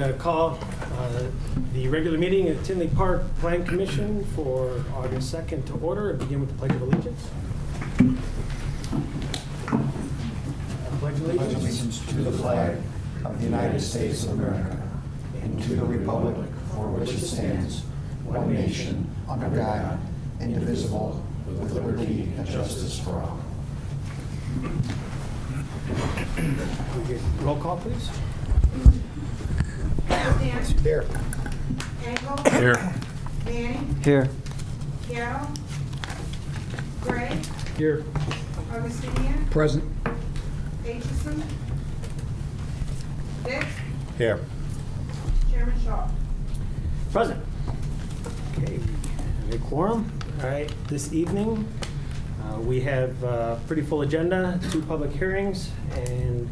Call the regular meeting at Tinley Park Plan Commission for August 2nd to order and begin with the Pledge of Allegiance. I pledge Allegiance to the flag of the United States of America and to the republic for which it stands, one nation, under God, indivisible, with liberty and justice for all. Roll call, please. Dan. Here. Engel. Here. Manning. Here. Carroll. Gray. Here. Augustinian. Present. Aitchison. Vick. Here. Chairman Shaw. Present. Okay, we have a quorum. All right, this evening we have a pretty full agenda, 2 public hearings and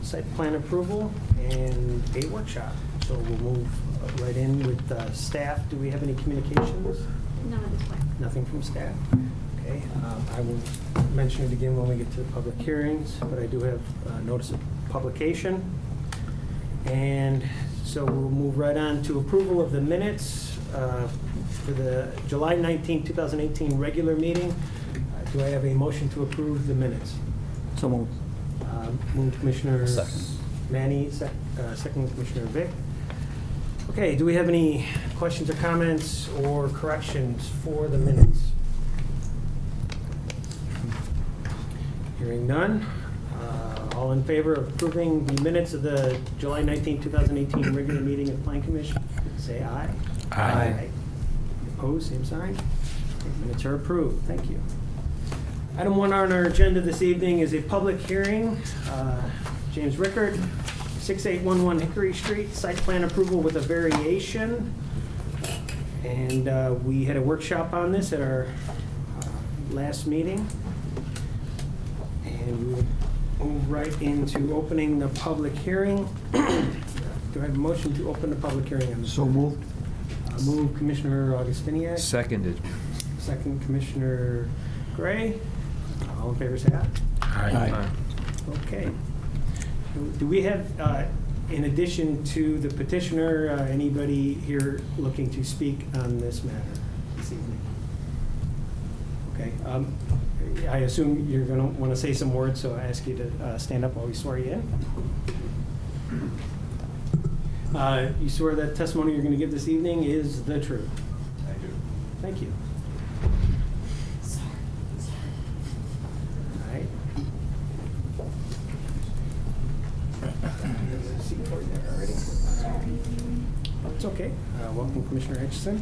site plan approval and a workshop. So we'll move right in with staff. Do we have any communications? None at this point. Nothing from staff? Okay, I will mention it again when we get to the public hearings, but I do have notice of publication. And so we'll move right on to approval of the minutes for the July 19, 2018 regular meeting. Do I have a motion to approve the minutes? So moved. Moved Commissioner Second. Manny, second Commissioner Vick. Okay, do we have any questions or comments or corrections for the minutes? Hearing none. All in favor of approving the minutes of the July 19, 2018 regular meeting of Plan Commission, say aye. Aye. Opposed, same sign. Okay, minutes are approved. Thank you. Item 1 on our agenda this evening is a public hearing. James Rickard, 6811 Hickory Street, site plan approval with a variation. And we had a workshop on this at our last meeting. And we will move right into opening the public hearing. Do I have a motion to open the public hearing on this? So moved. Move Commissioner Augustiniak. Seconded. Second Commissioner Gray. All in favor, say aye. Aye. Okay. Do we have, in addition to the petitioner, anybody here looking to speak on this matter this evening? Okay. I assume you're going to want to say some words, so I ask you to stand up while we swear you in. You swear that testimony you're going to give this evening is the truth? I do. Thank you. All right. It's okay. Welcome, Commissioner Aitchison.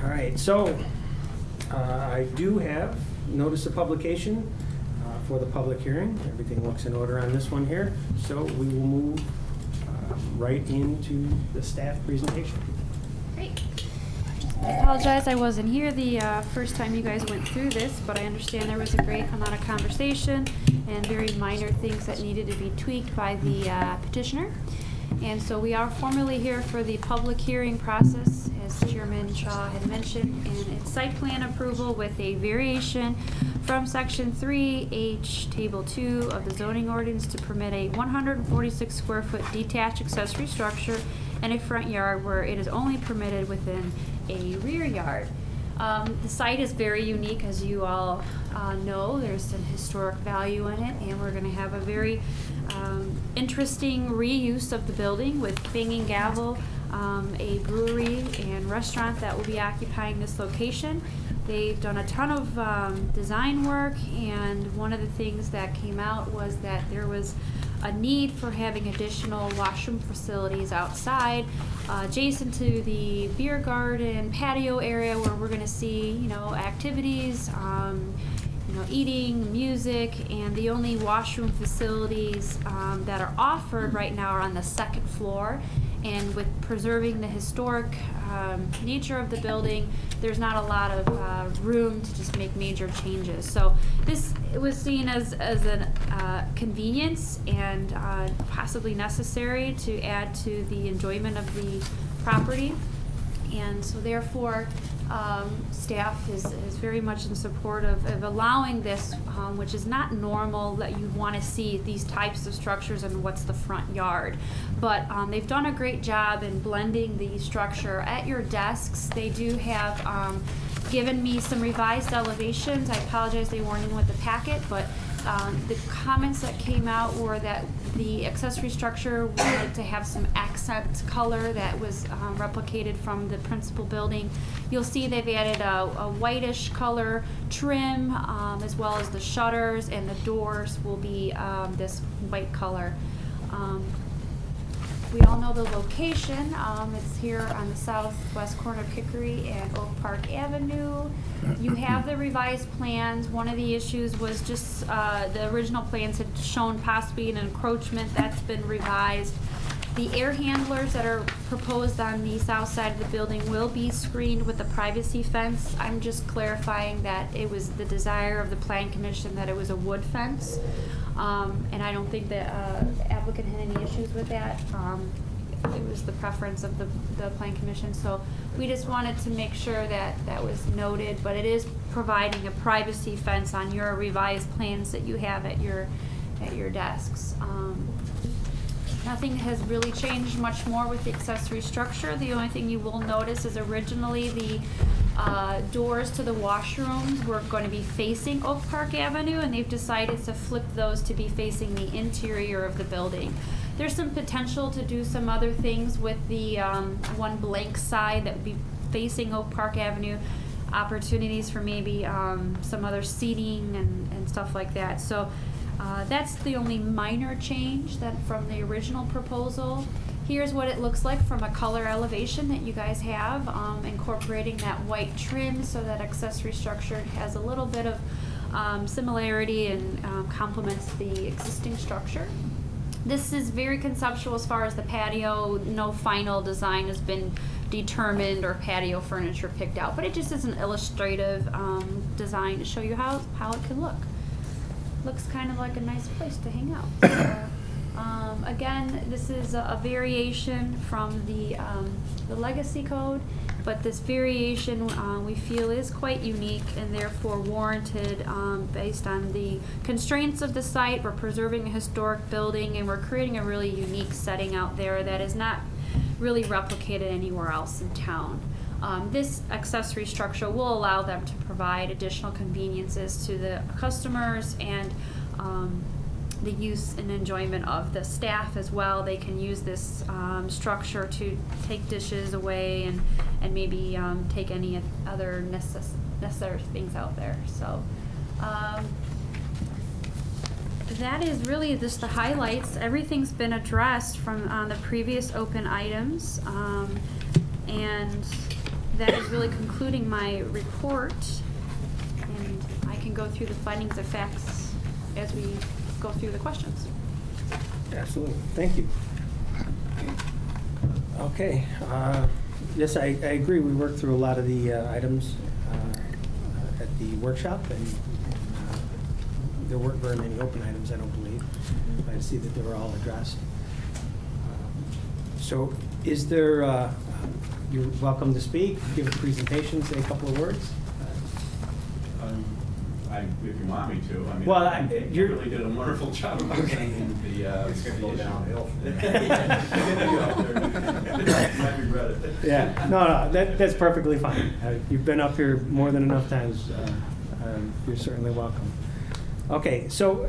All right, so I do have notice of publication for the public hearing. Everything looks in order on this one here. So we will move right into the staff presentation. Great. I apologize I wasn't here the first time you guys went through this, but I understand there was a great amount of conversation and very minor things that needed to be tweaked by the petitioner. And so we are formally here for the public hearing process, as Chairman Shaw had mentioned, and it's site plan approval with a variation from Section 3H, Table 2 of the zoning ordinance to permit a 146 square foot detached accessory structure and a front yard where it is only permitted within a rear yard. The site is very unique, as you all know. There's some historic value in it, and we're going to have a very interesting reuse of the building with Banging Gavel, a brewery and restaurant that will be occupying this location. They've done a ton of design work, and one of the things that came out was that there was a need for having additional washroom facilities outside, adjacent to the beer garden patio area where we're going to see, activities, eating, music, and the only washroom facilities that are offered right now are on the 2nd floor. And with preserving the historic nature of the building, there's not a lot of room to just make major changes. So it was seen as a convenience and possibly necessary to add to the enjoyment of the property. And so therefore, staff is very much in support of allowing this, which is not normal that you want to see these types of structures in what's the front yard. But they've done a great job in blending the structure. At your desks, they do have given me some revised elevations. I apologize they weren't in with the packet, but the comments that came out were that the accessory structure would like to have some accent color that was replicated from the principal building. You'll see they've added a whitish color trim, as well as the shutters, and the doors will be this white color. We all know the location. It's here on the southwest corner of Hickory and Oak Park Avenue. You have the revised plans. One of the issues was just the original plans had shown possibly an encroachment. That's been revised. The air handlers that are proposed on the south side of the building will be screened with a privacy fence. I'm just clarifying that it was the desire of the Plan Commission that it was a wood fence. And I don't think the applicant had any issues with that. It was the preference of the Plan Commission, so we just wanted to make sure that that was noted, but it is providing a privacy fence on your revised plans that you have at your desks. Nothing has really changed much more with the accessory structure. The only thing you will notice is originally the doors to the washrooms were going to be facing Oak Park Avenue, and they've decided to flip those to be facing the interior of the building. There's some potential to do some other things with the one blank side that would be facing Oak Park Avenue, opportunities for maybe some other seating and stuff like that. So that's the only minor change that from the original proposal. Here's what it looks like from a color elevation that you guys have, incorporating that white trim so that accessory structure has a little bit of similarity and complements the existing structure. This is very conceptual as far as the patio. No final design has been determined or patio furniture picked out, but it just is an illustrative design to show you how it can look. Looks kind of like a nice place to hang out. So, again, this is a variation from the legacy code, but this variation we feel is quite unique and therefore warranted based on the constraints of the site. We're preserving a historic building and we're creating a really unique setting out there that is not really replicated anywhere else in town. This accessory structure will allow them to provide additional conveniences to the customers and the use and enjoyment of the staff as well. They can use this structure to take dishes away and maybe take any other necessary things out there. So that is really just the highlights. Everything's been addressed from the previous open items, and that is really concluding my report, and I can go through the findings of facts as we go through the questions. Absolutely. Thank you. Okay. Yes, I agree. We worked through a lot of the items at the workshop, and there weren't very many open items, I don't believe. I see that they were all addressed. So is there, you're welcome to speak, give a presentation, say a couple of words. If you want me to, I mean, Well, you really did a wonderful job of presenting the. It's gonna go downhill. You might regret it. Yeah, no, that's perfectly fine. You've been up here more than enough times. You're certainly welcome. Okay, so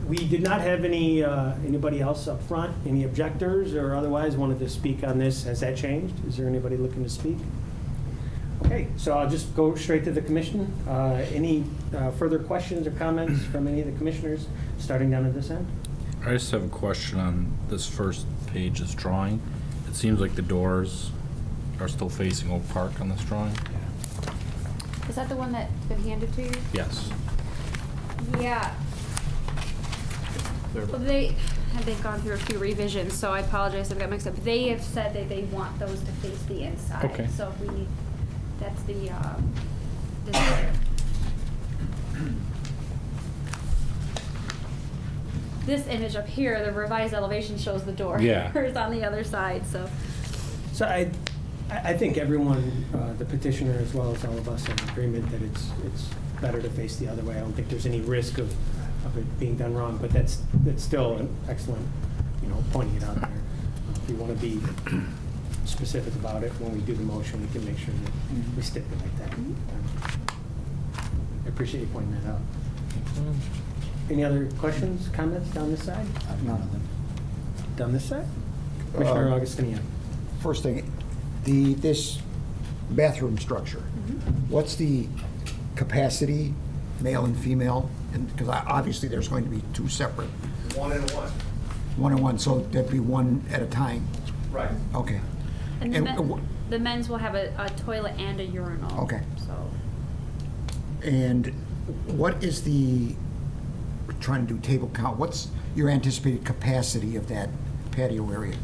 we did not have anybody else up front, any objectors or otherwise wanted to speak on this. Has that changed? Is there anybody looking to speak? Okay, so I'll just go straight to the commission. Any further questions or comments from any of the commissioners, starting down at this end? I just have a question on this first page's drawing. It seems like the doors are still facing Oak Park on this drawing. Is that the one that's been handed to you? Yes. Yeah. Well, they've gone through a few revisions, so I apologize if I got mixed up. They have said that they want those to face the inside. Okay. So if we need, that's the desire. This image up here, the revised elevation shows the door. Yeah. It's on the other side, so. So I think everyone, the petitioner as well as all of us, are in agreement that it's better to face the other way. I don't think there's any risk of it being done wrong, but that's still an excellent, pointing it out there. If you want to be specific about it, when we do the motion, we can make sure that we stipulate that. I appreciate you pointing that out. Any other questions, comments down this side? None of them. Down this side? Commissioner Augustinian. First thing, this bathroom structure, what's the capacity, male and female? And because obviously there's going to be two separate. 1 and 1. 1 and 1, so that'd be one at a time. Right. Okay. And And, the men's will have a toilet and a urinal. Okay. So, And what is the, trying to do table count, what's your anticipated capacity of that patio area?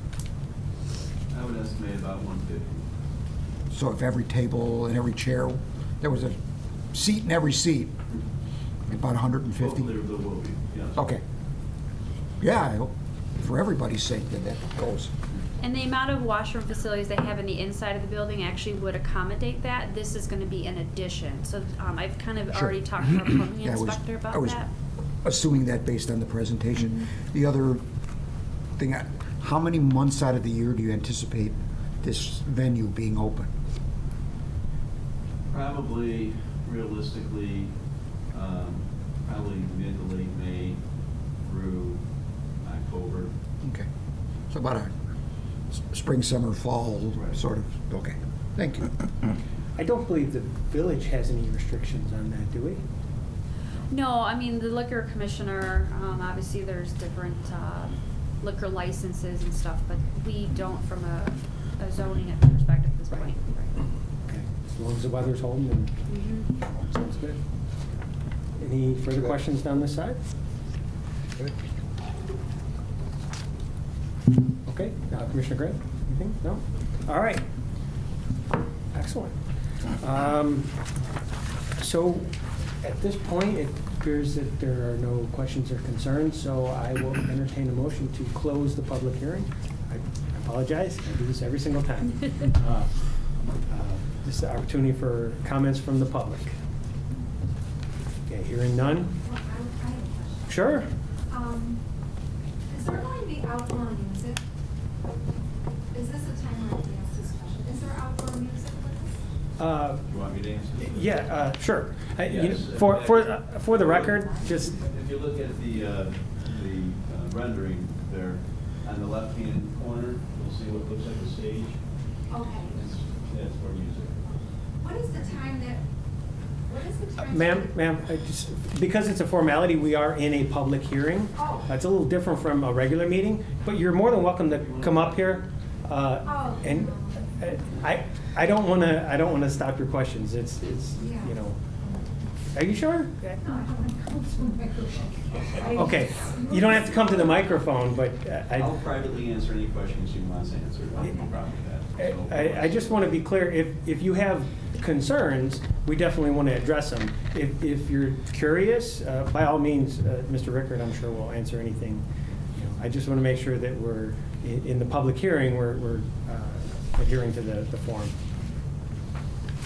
I would estimate about 150. So if every table and every chair, there was a seat in every seat, about 150? Hopefully there will be, yes. Okay. Yeah, I hope, for everybody's sake, that goes. and the amount of washroom facilities they have in the inside of the building actually would accommodate that. This is going to be an addition. So I've kind of Sure. already talked to our plumbing Yeah, inspector I about was that. assuming that based on the presentation. The other thing, how many months out of the year do you anticipate this venue being open? Probably, realistically, probably mid to late May through October. Okay. So about a spring, summer, fall, Right. sort of, okay. Thank you. I don't believe the village has any restrictions on that, do we? No, I mean, the liquor commissioner, obviously there's different liquor licenses and stuff, but we don't from a zoning perspective at this point. Okay. As long as the weather's holding, then Mhm. sounds good. Any further questions down this side? Good. Okay, Commissioner Gray, anything? No? All right. Excellent. So at this point, it appears that there are no questions or concerns, so I will entertain a motion to close the public hearing. I apologize, I do this every single time. This is the opportunity for comments from the public. Okay, hearing none? Well, I have a question. Sure. Is there going to be outdoor music? Is this a time where I can ask this question? Is there outdoor music with this? You want me to answer? Yeah, sure. Yes. For the record, just, If you look at the rendering there, on the left-hand corner, you'll see what looks like a stage. Okay. That's for music. What is the time that, what is the time? ma'am, because it's a formality, we are in a public hearing. Oh. It's a little different from a regular meeting, but you're more than welcome to come up here. And I don't want to stop your questions. It's you know. Are you sure? Okay, you don't have to come to the microphone, but I'll privately answer any questions you want answered. I have no problem with that. So- I just want to be clear, if you have concerns, we definitely want to address them. If you're curious, by all means, Mr. Rickard, I'm sure will answer anything. You know, I just want to make sure that we're, in the public hearing, we're adhering to the form.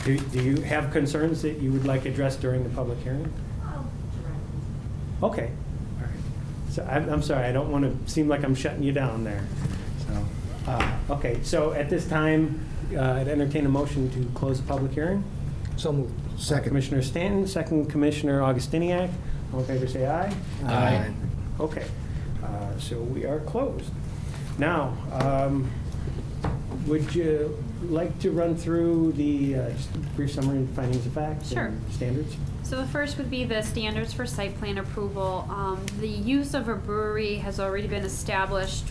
Do you have concerns that you would like addressed during the public hearing? Okay, all right. So I'm sorry, I don't want to seem like I'm shutting you down there. So, okay, so at this time, I'd entertain a motion to close the public hearing. So moved. Second. Commissioner Stanton, second Commissioner Augustiniak. All in favor, say aye. Aye. Okay, so we are closed. Now, would you like to run through the just a brief summary of findings of facts Sure. and standards? So the first would be the standards for site plan approval. The use of a brewery has already been established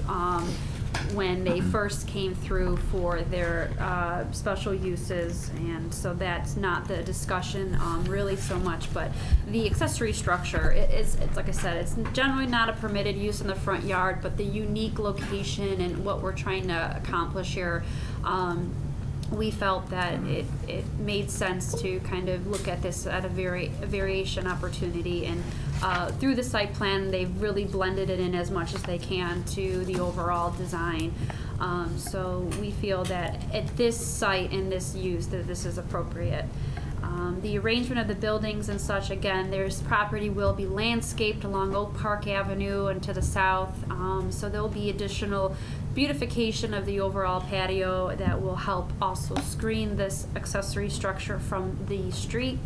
when they first came through for their special uses, and so that's not the discussion really so much, but the accessory structure, it's like I said, it's generally not a permitted use in the front yard, but the unique location and what we're trying to accomplish here, we felt that it made sense to kind of look at this at a variation opportunity and through the site plan, they've really blended it in as much as they can to the overall design. So we feel that at this site and this use, that this is appropriate. The arrangement of the buildings and such, again, there's property will be landscaped along Oak Park Avenue and to the south. So there'll be additional beautification of the overall patio that will help also screen this accessory structure from the street.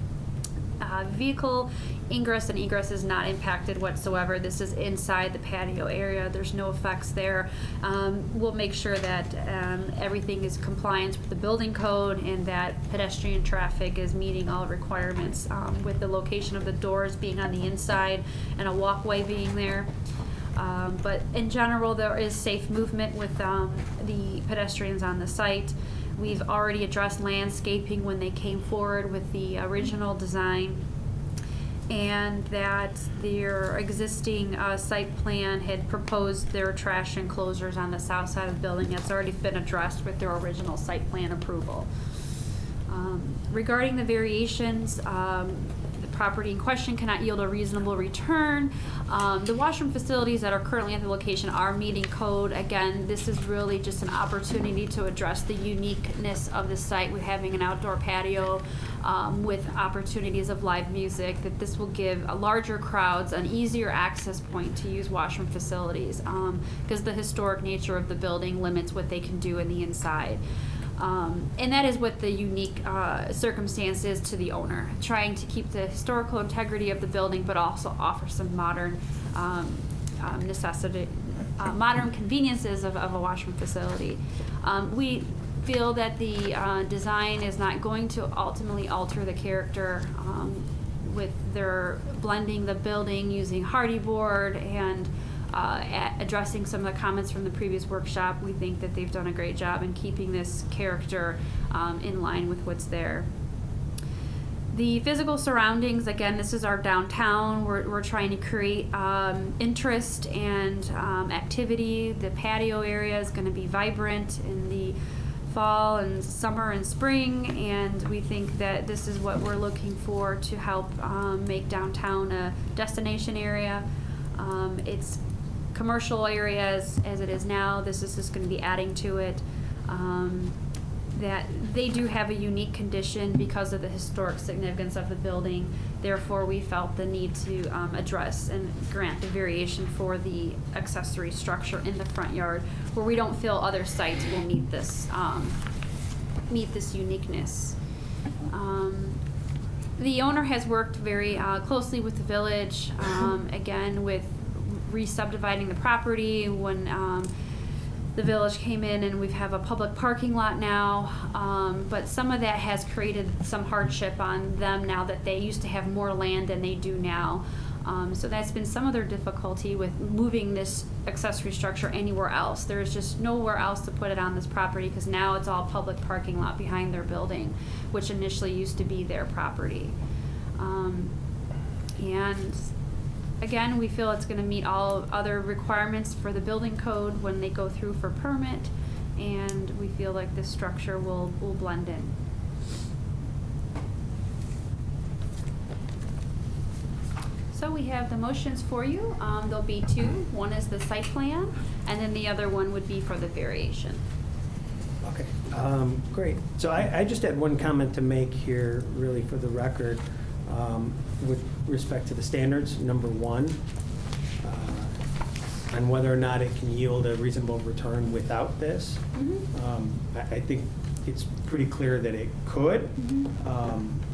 Vehicle ingress and egress is not impacted whatsoever. This is inside the patio area. There's no effects there. We'll make sure that everything is compliant with the building code and that pedestrian traffic is meeting all requirements with the location of the doors being on the inside and a walkway being there. But in general, there is safe movement with the pedestrians on the site. We've already addressed landscaping when they came forward with the original design, and that their existing site plan had proposed their trash enclosures on the south side of the building. That's already been addressed with their original site plan approval. Regarding the variations, the property in question cannot yield a reasonable return. The washroom facilities that are currently at the location are meeting code. Again, this is really just an opportunity to address the uniqueness of the site with having an outdoor patio with opportunities of live music, that this will give larger crowds an easier access point to use washroom facilities because the historic nature of the building limits what they can do in the inside. And that is what the unique circumstance is to the owner, trying to keep the historical integrity of the building, but also offer some modern modern conveniences of a washroom facility. We feel that the design is not going to ultimately alter the character with their blending the building using hardy board and addressing some of the comments from the previous workshop. We think that they've done a great job in keeping this character in line with what's there. The physical surroundings, again, this is our downtown. We're trying to create interest and activity. The patio area is going to be vibrant in the fall and summer and spring, and we think that this is what we're looking for to help make downtown a destination area. It's commercial areas as it is now. This is just going to be adding to it. That they do have a unique condition because of the historic significance of the building. Therefore, we felt the need to address and grant the variation for the accessory structure in the front yard, where we don't feel other sites will meet this uniqueness. The owner has worked very closely with the village, again, with re-subdividing the property when the village came in, and we have a public parking lot now, but some of that has created some hardship on them now that they used to have more land than they do now. So that's been some of their difficulty with moving this accessory structure anywhere else. There's just nowhere else to put it on this property because now it's all public parking lot behind their building, which initially used to be their property. And again, we feel it's going to meet all other requirements for the building code when they go through for permit, and we feel like this structure will blend in. So we have the motions for you. There'll be two. One is the site plan, and then the other one would be for the variation. Okay, great. So I just had one comment to make here, really for the record, with respect to the standards. Number one, on whether or not it can yield a reasonable return without this. I think it's pretty clear that it could.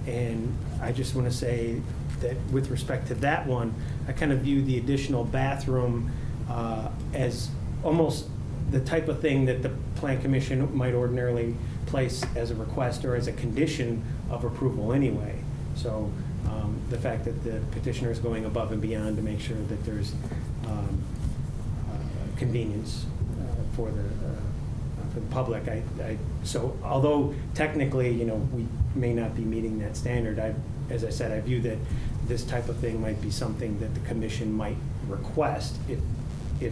And I just want to say that with respect to that one, I kind of view the additional bathroom as almost the type of thing that the Plan Commission might ordinarily place as a request or as a condition of approval anyway. So the fact that the petitioner is going above and beyond to make sure that there's convenience for the public. So although technically, we may not be meeting that standard, as I said, I view that this type of thing might be something that the commission might request if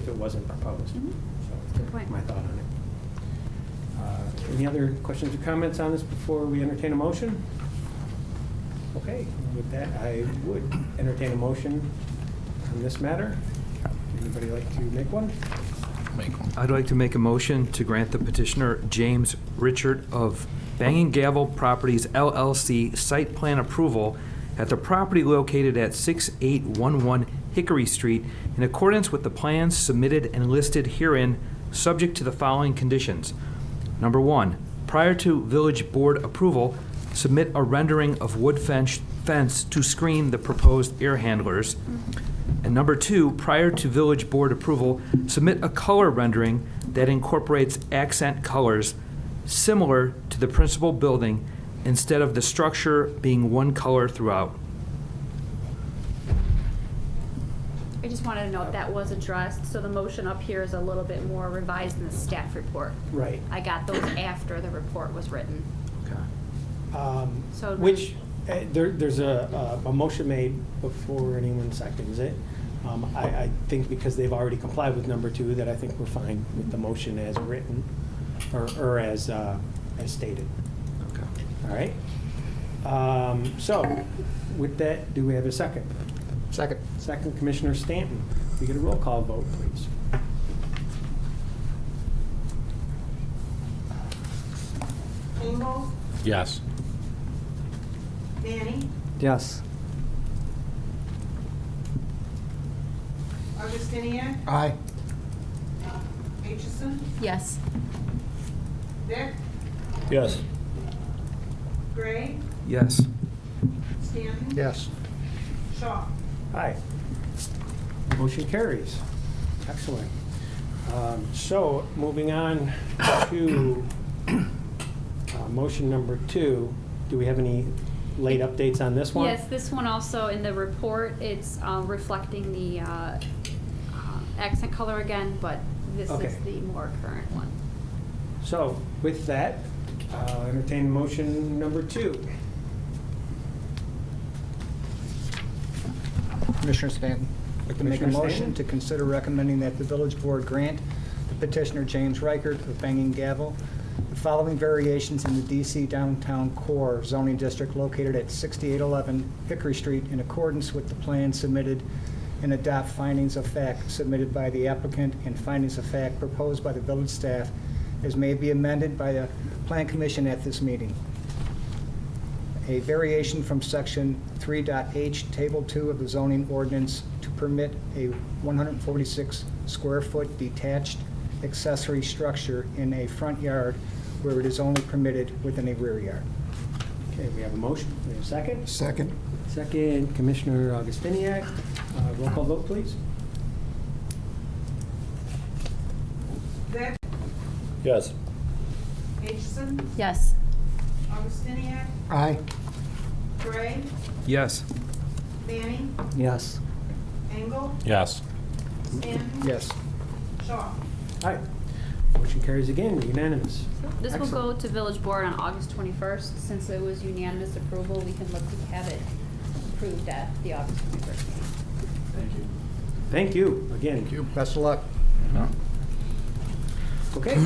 it wasn't proposed. So Good point. my thought on it. Any other questions or comments on this before we entertain a motion? Okay, with that, I would entertain a motion on this matter? Anybody like to make one? Make one. I'd like to make a motion to grant the petitioner James Richard of Banging Gavel Properties LLC site plan approval at the property located at 6811 Hickory Street in accordance with the plans submitted and listed herein, subject to the following conditions. Number 1, prior to village board approval, submit a rendering of wood fence to screen the proposed air handlers. And number 2, prior to village board approval, submit a color rendering that incorporates accent colors similar to the principal building instead of the structure being one color throughout. I just wanted to note that was addressed, so the motion up here is a little bit more revised than the staff report. Right. I got those after the report was written. So- Which, there's a motion made before anyone seconds it. I think because they've already complied with number 2, that I think we're fine with the motion as written, or as stated. Okay. All right? So, with that, do we have a second? Second. Second, Commissioner Stanton. We get a roll call vote, please. Engel, Yes. Manning, Yes. Augustiniak, Aye. Aitchison, Yes. Vic, Yes. Gray, Yes. Stanton. Yes. Shaw. Aye. Motion carries. Excellent. So, moving on to motion number 2. Do we have any late updates on this one? Yes, this one also in the report, it's reflecting the accent color again, but this Okay. is the more current one. So, with that, I'll entertain motion number 2. Commissioner Stanton. I'd like to make a Commissioner motion Stanton? to consider recommending that the village board grant the petitioner James Reichert of Banging Gavel the following variations in the DC Downtown Core zoning district located at 6811 Hickory Street in accordance with the plan submitted and adopt findings of fact submitted by the applicant and findings of fact proposed by the village staff as may be amended by the Plan Commission at this meeting. A variation from section 3.H, table 2 of the zoning ordinance to permit a 146 square foot detached accessory structure in a front yard where it is only permitted within a rear yard. Okay, we have a motion. We have a second. Second. Second, Commissioner Augustiniak. Roll call vote, please. Vic, Yes. Aitchison, Yes. Augustiniak, Aye. Gray, Yes. Manning, Yes. Engel, Yes. Stanton. Yes. Shaw. Aye. Motion carries again, unanimous. This will Excellent. go to village board on August 21st. Since it was unanimous approval, we can look to have it approved at the August 21st meeting. Thank you. Thank you, again. Thank you. Best of luck. Okay,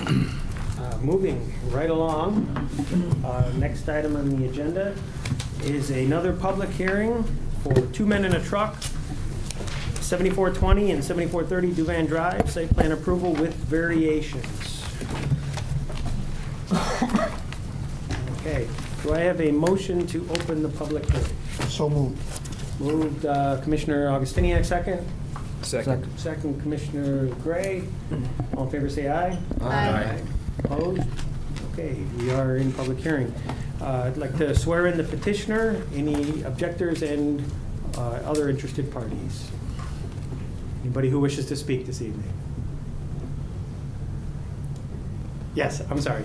moving right along. Next item on the agenda is another public hearing for Two Men in a Truck, 7420 and 7430 Duvan Drive, site plan approval with variations. Okay, do I have a motion to open the public hearing? So moved. Moved Commissioner Augustiniak, second. Second. Second, Commissioner Gray. All in favor, say aye. Aye. Opposed? Okay, we are in public hearing. I'd like to swear in the petitioner, any objectors, and other interested parties. Anybody who wishes to speak this evening? Yes, I'm sorry.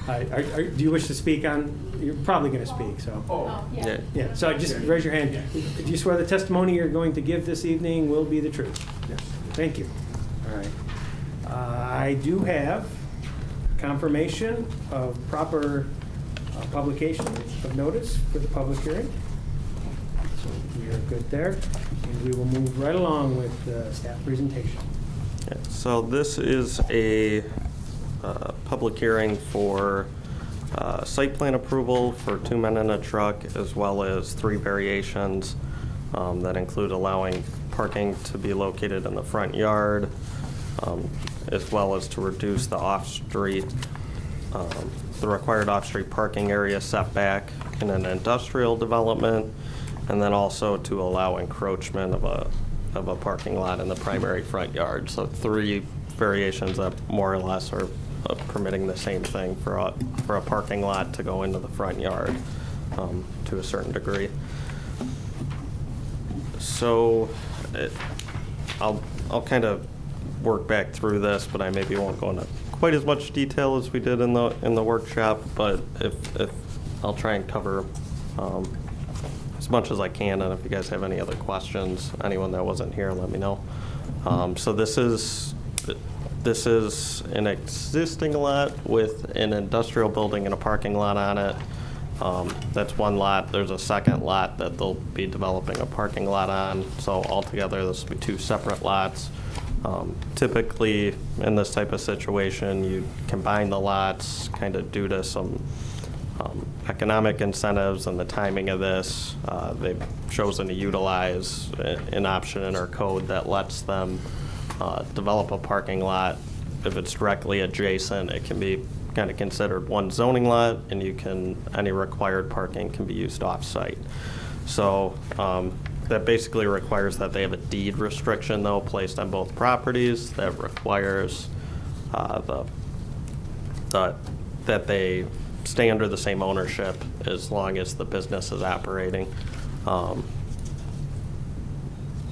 Do you wish to speak on, you're probably going to speak, so. Oh, yeah. Yeah, so just raise your hand. Do you swear the testimony you're going to give this evening will be the truth? Yes. Thank you. All right. I do have confirmation of proper publication of notice for the public hearing. So we are good there. And we will move right along with the staff presentation. Yeah, so this is a public hearing for site plan approval for Two Men in a Truck, as well as 3 variations that include allowing parking to be located in the front yard, as well as to reduce the off-street, the required off-street parking area setback in an industrial development, and then also to allow encroachment of a parking lot in the primary front yard. So 3 variations that more or less are permitting the same thing for a parking lot to go into the front yard to a certain degree. So I'll kind of work back through this, but I maybe won't go into quite as much detail as we did in the workshop. But if I'll try and cover as much as I can, and if you guys have any other questions, anyone that wasn't here, let me know. So this is an existing lot with an industrial building and a parking lot on it. That's one lot. There's a second lot that they'll be developing a parking lot on. So altogether, this will be 2 separate lots. Typically, in this type of situation, you combine the lots kind of due to some economic incentives and the timing of this. They've chosen to utilize an option in our code that lets them develop a parking lot. If it's directly adjacent, it can be kind of considered one zoning lot, and any required parking can be used off-site. So that basically requires that they have a deed restriction, though, placed on both properties that requires that they stay under the same ownership as long as the business is operating.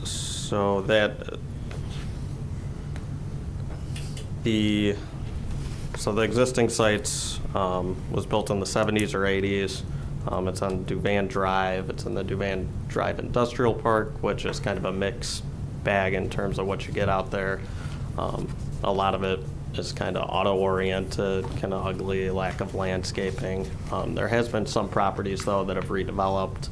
So that the existing sites was built in the 70s or 80s. It's on Duvan Drive. It's in the Duvan Drive Industrial Park, which is kind of a mixed bag in terms of what you get out there. A lot of it is kind of auto-oriented, kind of ugly, lack of landscaping. There has been some properties, though, that have redeveloped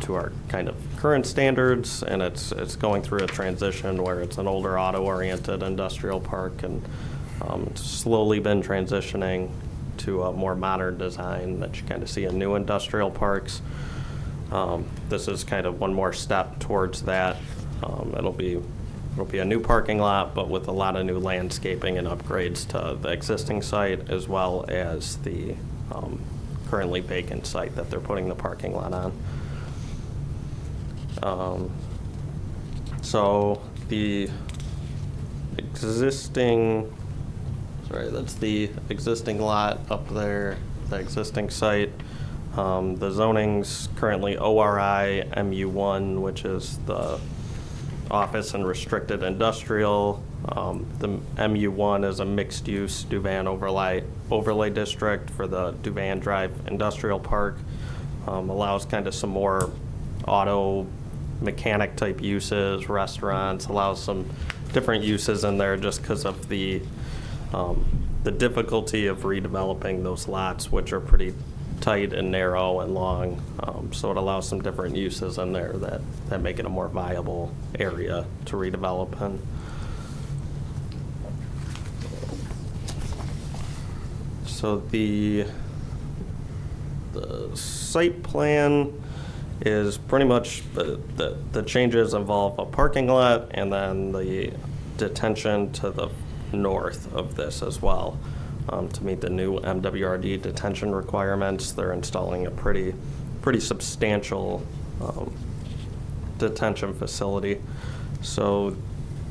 to our kind of current standards, and it's going through a transition where it's an older auto-oriented industrial park, and it's slowly been transitioning to a more modern design that you kind of see in new industrial parks. This is kind of one more step towards that. It'll be a new parking lot, but with a lot of new landscaping and upgrades to the existing site, as well as the currently vacant site that they're putting the parking lot on. So the existing, that's the existing lot up there, the existing site. The zoning's currently ORI MU1, which is the office and restricted industrial. The MU1 is a mixed-use Duvan overlay district for the Duvan Drive Industrial Park. Allows kind of some more auto mechanic type uses, restaurants, allows some different uses in there just because of the difficulty of redeveloping those lots, which are pretty tight and narrow and long. So it allows some different uses in there that make it a more viable area to redevelop in. So the site plan is pretty much the changes involve a parking lot and then the detention to the north of this as well. To meet the new MWRD detention requirements, they're installing a pretty substantial detention facility. So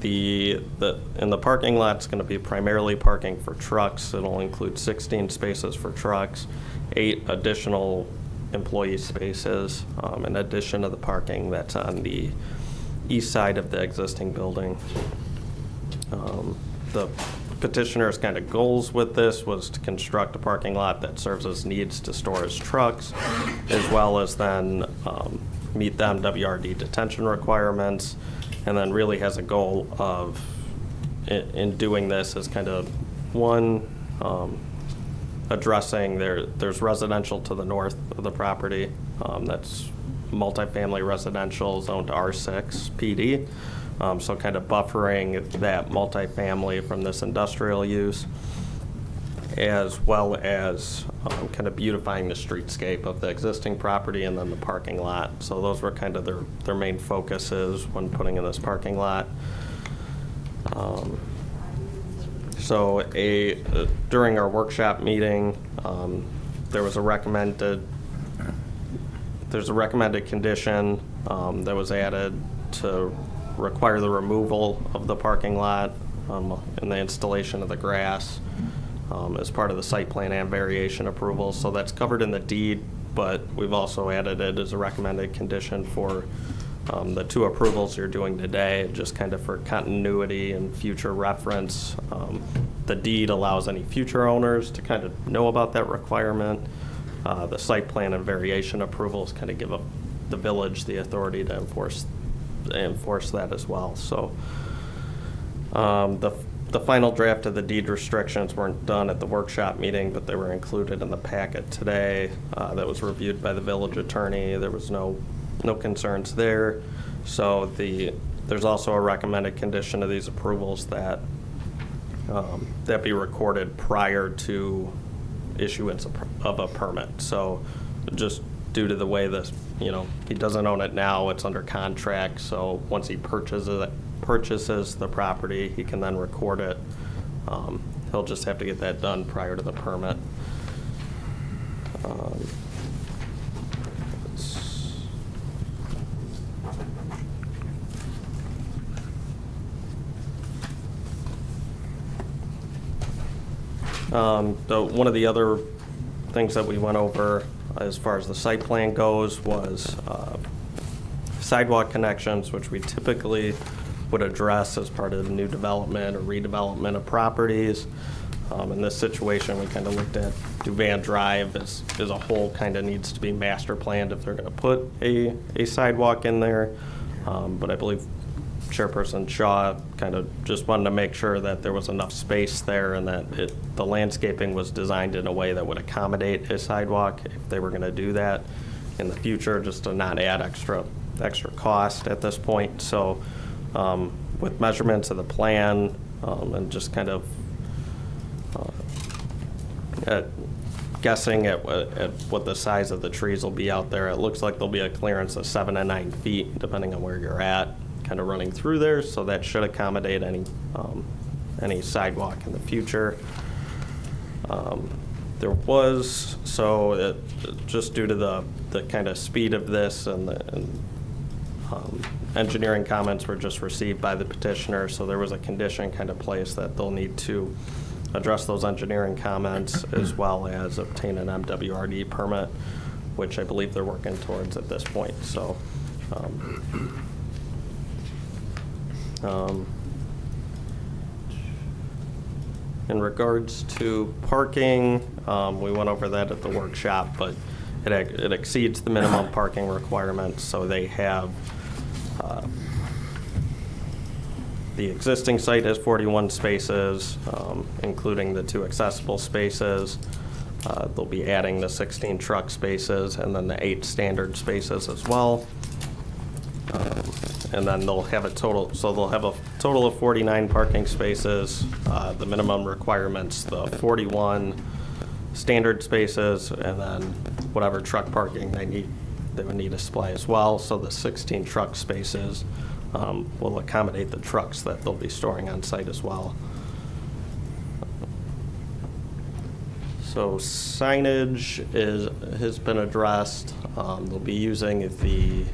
in the parking lot, it's going to be primarily parking for trucks. It'll include 16 spaces for trucks, 8 additional employee spaces, in addition to the parking that's on the east side of the existing building. The petitioner's kind of goals with this was to construct a parking lot that serves as needs to store his trucks, as well as then meet the MWRD detention requirements, and then really has a goal of, in doing this, is kind of one, addressing there's residential to the north of the property, that's multifamily residential zoned R6 PD. So kind of buffering that multifamily from this industrial use. as well as kind of beautifying the streetscape of the existing property and then the parking lot. So those were kind of their main focuses when putting in this parking lot. So during our workshop meeting, there's a recommended condition that was added to require the removal of the parking lot and the installation of the grass as part of the site plan and variation approval. So that's covered in the deed, but we've also added it as a recommended condition for the two approvals you're doing today, just kind of for continuity and future reference. The deed allows any future owners to kind of know about that requirement. The site plan and variation approvals kind of give the village the authority to enforce that as well. So the final draft of the deed restrictions weren't done at the workshop meeting, but they were included in the packet today that was reviewed by the village attorney. There was no concerns there. So there's also a recommended condition of these approvals that be recorded prior to issuance of a permit. So just due to the way this, he doesn't own it now, it's under contract. So once he purchases the property, he can then record it. He'll just have to get that done prior to the permit. One of the other things that we went over as far as the site plan goes was sidewalk connections, which we typically would address as part of the new development or redevelopment of properties. In this situation, we kind of looked at Duvan Drive as a whole kind of needs to be master planned if they're going to put a sidewalk in there. But I believe Chairperson Shaw kind of just wanted to make sure that there was enough space there and that the landscaping was designed in a way that would accommodate a sidewalk if they were going to do that in the future, just to not add extra cost at this point. So with measurements of the plan and just kind of guessing at what the size of the trees will be out there, it looks like there'll be a clearance of 7 to 9 feet depending on where you're at, kind of running through there, so that should accommodate any sidewalk in the future. Just due to the kind of speed of this and engineering comments were just received by the petitioner, so there was a condition kind of placed that they'll need to address those engineering comments as well as obtain an MWRD permit, which I believe they're working towards at this point. So in regards to parking, we went over that at the workshop, but it exceeds the minimum parking requirements. So they have, the existing site has 41 spaces, including the 2 accessible spaces. They'll be adding the 16 truck spaces and then the 8 standard spaces as well. And then they'll have a total of 49 parking spaces. The minimum requirements, the 41 standard spaces, and then whatever truck parking they would need to supply as well. So the 16 truck spaces will accommodate the trucks that they'll be storing on site as well. So signage has been addressed. They'll be using the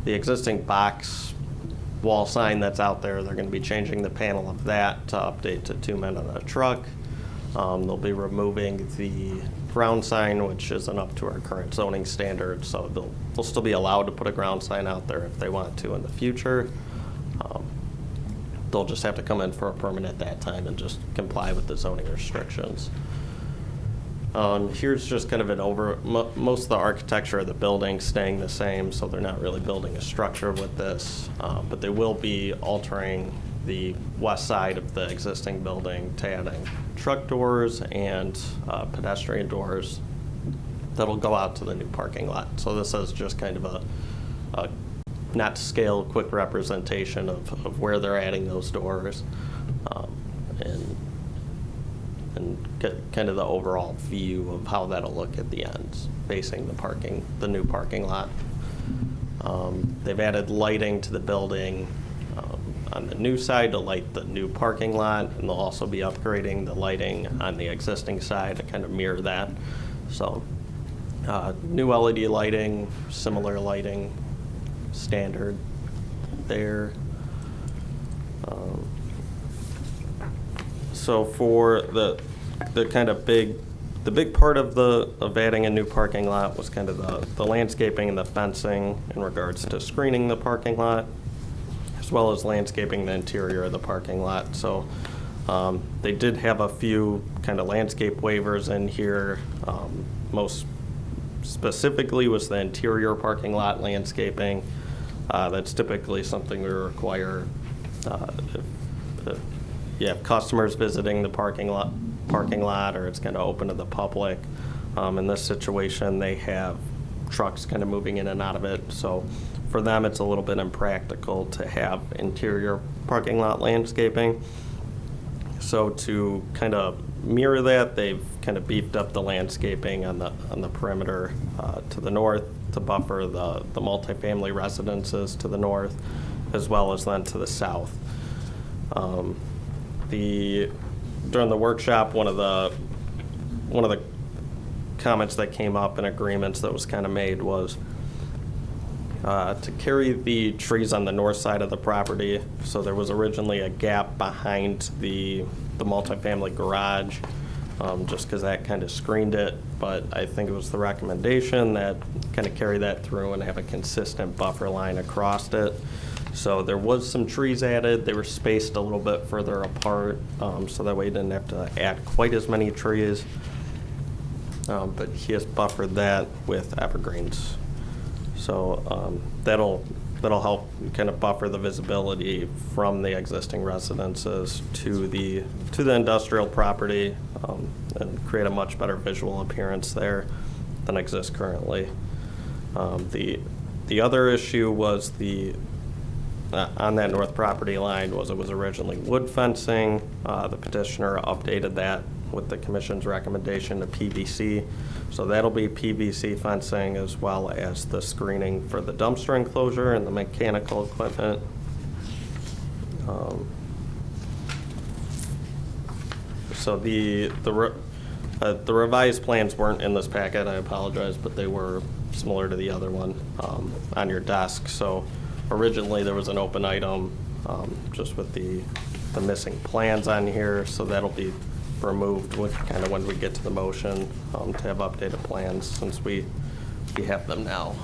existing box wall sign that's out there. They're going to be changing the panel of that to update to 2 men on a truck. They'll be removing the ground sign, which isn't up to our current zoning standards, so they'll still be allowed to put a ground sign out there if they want to in the future. They'll just have to come in for a permit at that time and just comply with the zoning restrictions. Here's just kind of most of the architecture of the building staying the same, so they're not really building a structure with this, but they will be altering the west side of the existing building to adding truck doors and pedestrian doors that'll go out to the new parking lot. So this is just kind of a not to scale, quick representation of where they're adding those doors and get kind of the overall view of how that'll look at the ends, facing the new parking lot. They've added lighting to the building on the new side to light the new parking lot, and they'll also be upgrading the lighting on the existing side to kind of mirror that. So new LED lighting, similar lighting, standard there. So for the kind of the big part of adding a new parking lot was kind of the landscaping and the fencing in regards to screening the parking lot, as well as landscaping the interior of the parking lot. So they did have a few kind of landscape waivers in here. Most specifically was the interior parking lot landscaping. That's typically something we require if you have customers visiting the parking lot, or it's kind of open to the public. In this situation, they have trucks kind of moving in and out of it. So for them, it's a little bit impractical to have interior parking lot landscaping. So to kind of mirror that, they've kind of beefed up the landscaping on the perimeter to the north to buffer the multifamily residences to the north, as well as then to the south. During the workshop, one of the comments that came up in agreements that was kind of made was to carry the trees on the north side of the property. So there was originally a gap behind the multifamily garage, just because that kind of screened it. But I think it was the recommendation that kind of carry that through and have a consistent buffer line across it. So there was some trees added. They were spaced a little bit further apart, so that way you didn't have to add quite as many trees. But he has buffered that with evergreens. So that'll help kind of buffer the visibility from the existing residences to the industrial property, and create a much better visual appearance there than exists currently. The other issue was on that north property line was it was originally wood fencing. The petitioner updated that with the commission's recommendation to PVC. So that'll be PVC fencing, as well as the screening for the dumpster enclosure and the mechanical equipment. So the revised plans weren't in this packet, I apologize, but they were similar to the other one on your desk. So originally there was an open item just with the missing plans on here, so that'll be removed with kind of when we get to the motion to have updated plans, since we have them now.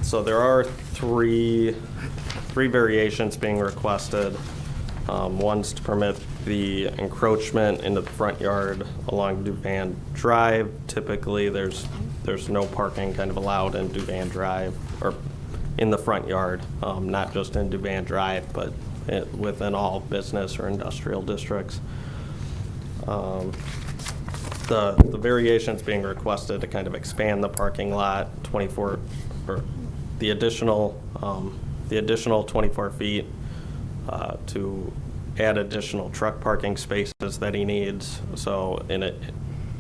So there are three variations being requested. One's to permit the encroachment into the front yard along Duvan Drive. Typically, there's no parking kind of allowed in Duvan Drive, or in the front yard, not just in Duvan Drive, but within all business or industrial districts. The variations being requested to kind of expand the parking lot 24, or the additional 24 feet to add additional truck parking spaces that he needs. So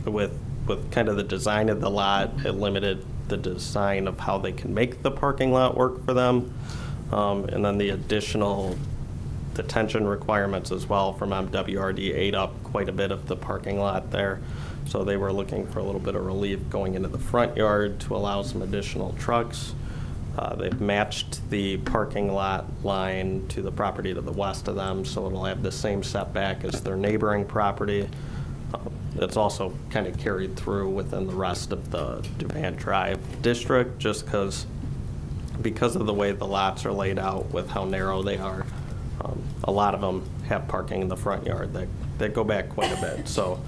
with kind of the design of the lot, it limited the design of how they can make the parking lot work for them. And then the additional detention requirements as well from MWRD ate up quite a bit of the parking lot there. So they were looking for a little bit of relief going into the front yard to allow some additional trucks. They've matched the parking lot line to the property to the west of them, so it'll have the same setback as their neighboring property. It's also kind of carried through within the rest of the Duvan Drive district, just because of the way the lots are laid out with how narrow they are. A lot of them have parking in the front yard that go back quite a bit. So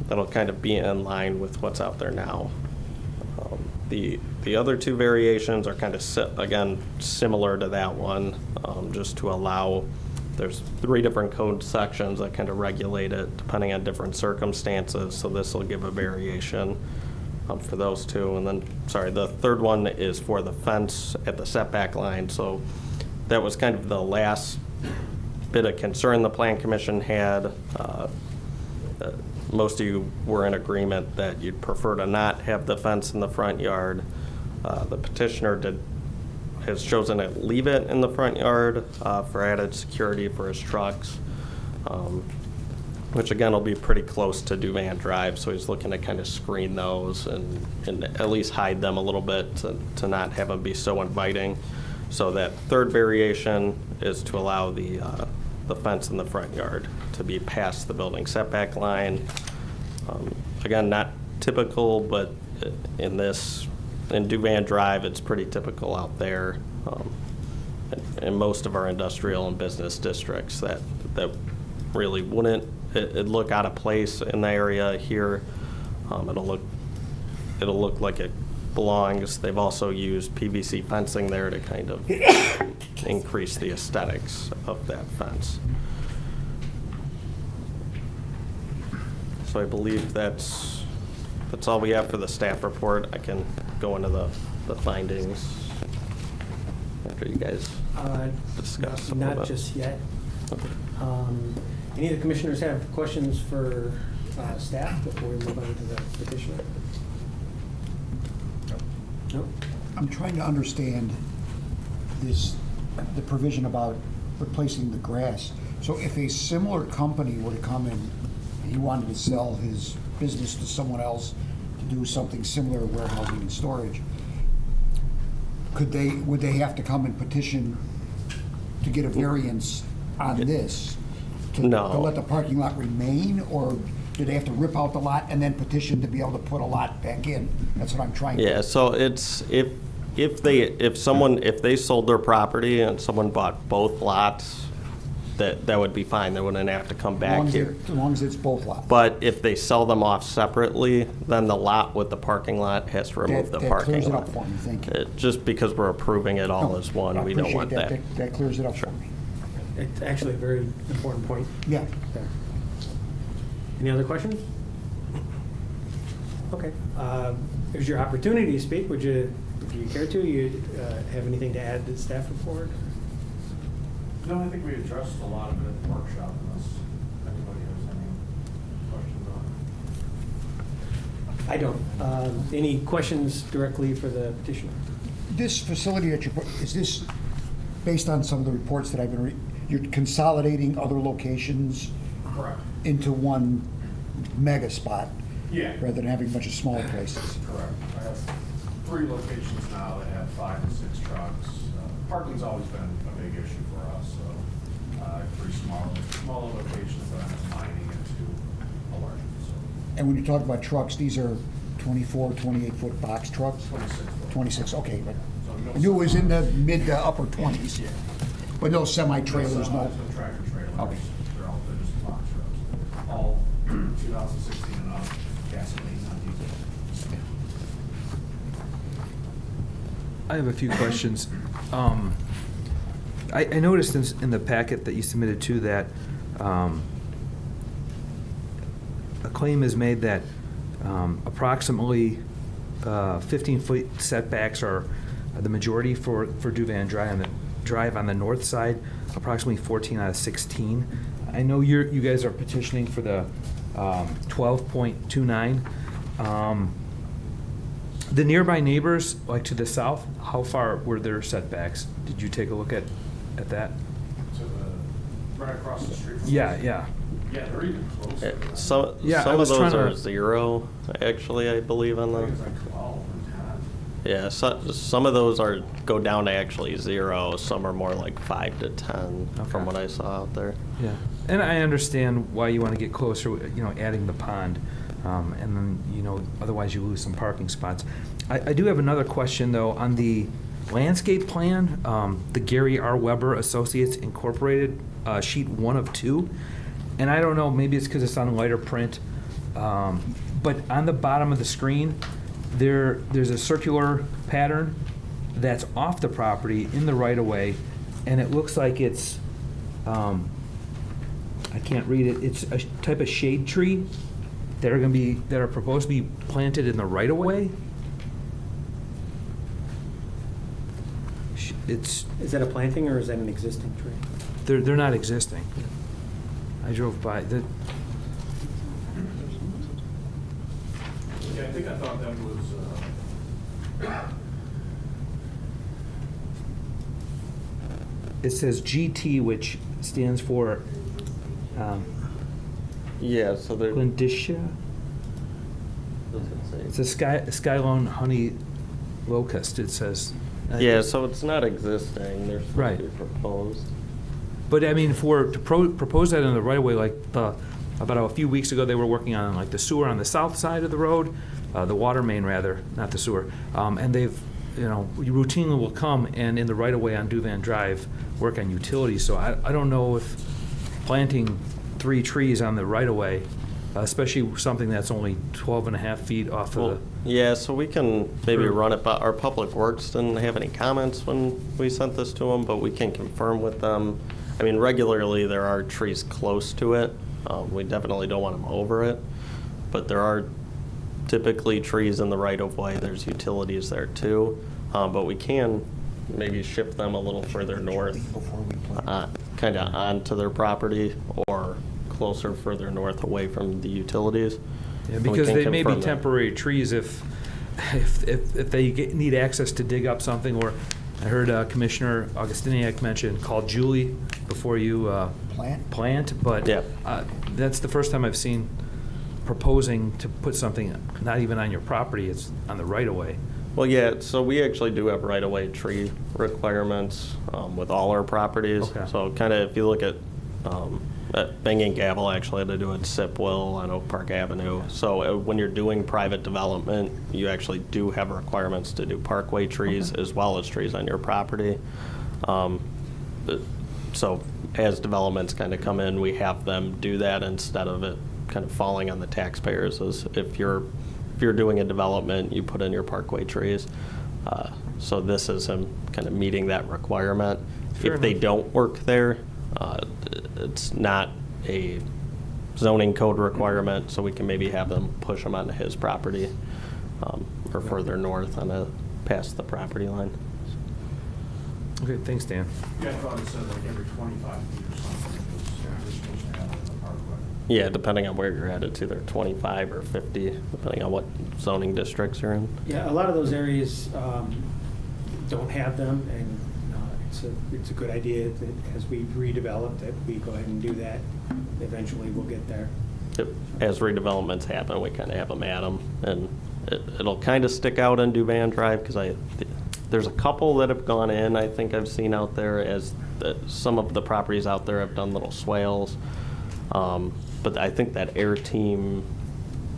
that'll kind of be in line with what's out there now. The other two variations are kind of, again, similar to that one, just to allow, there's 3 different code sections that kind of regulate it depending on different circumstances. So this will give a variation for those two. And then, sorry, the third one is for the fence at the setback line. So that was kind of the last bit of concern the Plan Commission had. Most of you were in agreement that you'd prefer to not have the fence in the front yard. The petitioner has chosen to leave it in the front yard for added security for his trucks, which again will be pretty close to Duvan Drive, so he's looking to kind of screen those and at least hide them a little bit to not have them be so inviting. So that third variation is to allow the fence in the front yard to be past the building setback line. Again, not typical, but in Duvan Drive, it's pretty typical out there. In most of our industrial and business districts, that really wouldn't it look out of place in the area here. It'll look like it belongs. They've also used PVC fencing there to kind of increase the aesthetics of that fence. So I believe that's all we have for the staff report. I can go into the findings after you guys discuss a little Not bit. just yet. Okay. Any of the commissioners have questions for staff before we move on to the petitioner? No? I'm trying to understand the provision about replacing the grass. So if a similar company were to come in, he wanted to sell his business to someone else to do something similar, warehousing and storage, would they have to come and petition to get a variance on this? No. To let the parking lot remain, or do they have to rip out the lot and then petition to be able to put a lot back in? That's what I'm trying to. Yeah, so it's if they sold their property and someone bought both lots, that would be fine. They wouldn't have to come back here. As long as it's both lots. But if they sell them off separately, then the lot with the parking lot has to remove the That parking clears it lot. up for me, thank you. Just because we're approving it all No, as one, I we don't want appreciate that. That clears it up Sure. for me. It's actually a very important point. Yeah. there. Any other questions? Okay. Here's your opportunity to speak. Would you, if you care to, you have anything to add to the staff report? No, I think we addressed a lot of it at the workshop, unless anybody has any questions on it. I don't. Any questions directly for the petitioner? This facility that is this based on some of the reports that I've been you're consolidating other locations Correct. into one mega spot? Yeah. Rather than having a bunch of smaller places? Correct. I have 3 locations now that have 5 to 6 trucks. Parking's always been a big issue for us, so 3 smaller locations that I'm combining into a larger facility. And when you talk about trucks, these are 24, 28-foot box trucks? 26 foot. 26, okay, but So no I knew it was in the mid to upper 20s. Yeah. But no semi-trailers, no? No tractor trailers. Okay. They're just box trucks. All 2016 and up, gasoline, not diesel. I have a few questions. I noticed in the packet that you submitted too that a claim is made that approximately 15-foot setbacks are the majority for Duvan Drive on the north side, approximately 14 out of 16. I know you guys are petitioning for the 12.29. The nearby neighbors, like to the south, how far were their setbacks? Did you take a look at that? To the, right across the street from us. Yeah. Yeah, they're even closer. Some Yeah, I some of was those trying to- are 0, actually, I believe, on I think the. it's like 12 or 10. Yeah, some of those go down to actually 0. Some are more like 5 to 10, Okay. from what I saw out there. Yeah, and I understand why you want to get closer, adding the pond, and then, otherwise you lose some parking spots. I do have another question, though, on the landscape plan, the Gary R. Weber Associates Incorporated, sheet 1 of 2, and I don't know, maybe it's because it's on lighter print, but on the bottom of the screen, there's a circular pattern that's off the property in the right-of-way, and it looks like it's, I can't read it, it's a type of shade tree that are proposed to be planted in the right-of-way. It's, Is that a planting or is that an existing tree? they're not existing. I drove by, Yeah, I think I thought that was, it says GT, which stands for Yeah, so they're. Glendicia. It's a Skylone honey locust, it says. Yeah, so it's not existing, they're supposed Right. to be proposed. But I mean, to propose that in the right of way, like about a few weeks ago, they were working on like the sewer on the south side of the road, the water main rather, not the sewer. And they've, you routinely will come and in the right of way on Duvan Drive, work on utilities. So I don't know if planting 3 trees on the right of way, especially something that's only 12 and a half feet off of Well, the. yeah, so we can maybe Sure. run it by, our Public Works didn't have any comments when we sent this to them, but we can confirm with them. I mean, regularly, there are trees close to it. We definitely don't want them over it, but there are typically trees in the right-of-way. There's utilities there too, but we can maybe shift them a little further north, kind of onto their property, or closer further north away from the utilities. Yeah, And we because can they may be confirm that. temporary trees if they need access to dig up something, or I heard Commissioner Augustiniak mention, call Julie before you plant, but Yeah. that's the first time I've seen proposing to put something not even on your property, it's on the right-of-way. Well, yeah, so we actually do have right-of-way tree requirements with all our properties. Okay. So kind of, if you look at Banging Gavel, actually had to do it Sipwell on Oak Park Avenue. So when you're doing private development, you actually do have requirements to do parkway trees as well as trees on your property. So as developments kind of come in, we have them do that instead of it kind of falling on the taxpayers. As if you're doing a development, you put in your parkway trees. So this is him kind of meeting that requirement. Fair If they enough. don't work there, it's not a zoning code requirement, so we can maybe have them push them onto his property or further north past the property line. Okay, thanks, Dan. yeah, I thought it said like every 25 feet or something, because you're supposed to have it in the parkway. Yeah, depending on where you're at, it's either 25 or 50, depending on what zoning districts you're in. Yeah, a lot of those areas don't have them, and it's a good idea that as we redevelop, that we go ahead and do that. Eventually, we'll get there. Yep. As redevelopments happen, we kind of have them at them, and it'll kind of stick out on Duvan Drive, because there's a couple that have gone in, I think I've seen out there, as some of the properties out there have done little swales. But I think that Air Team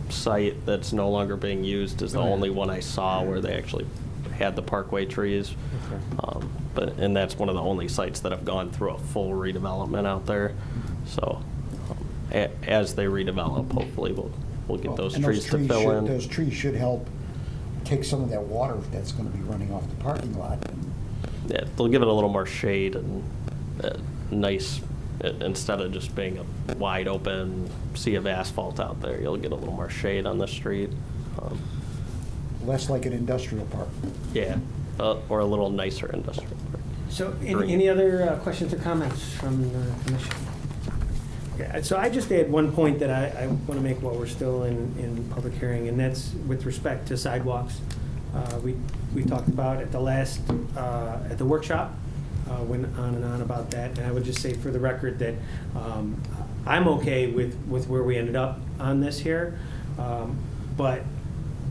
site that's no longer being used is the only one I saw where they actually had the parkway trees. And that's one of the only sites that have gone through a full redevelopment out there. So as they redevelop, hopefully we'll get those And trees to fill in. Those trees should help take some of that water that's going to be running off the parking lot. Yeah, they'll give it a little more shade and nice, instead of just being a wide open sea of asphalt out there, you'll get a little more shade on the street. Less like an industrial park. Yeah, or a little nicer industrial park. So, Green. any other questions or comments from the commission? Okay, so I just add one point that I want to make while we're still in public hearing, and that's with respect to sidewalks. We talked about at the last, at the workshop, went on and on about that, and I would just say for the record that I'm okay with where we ended up on this here, but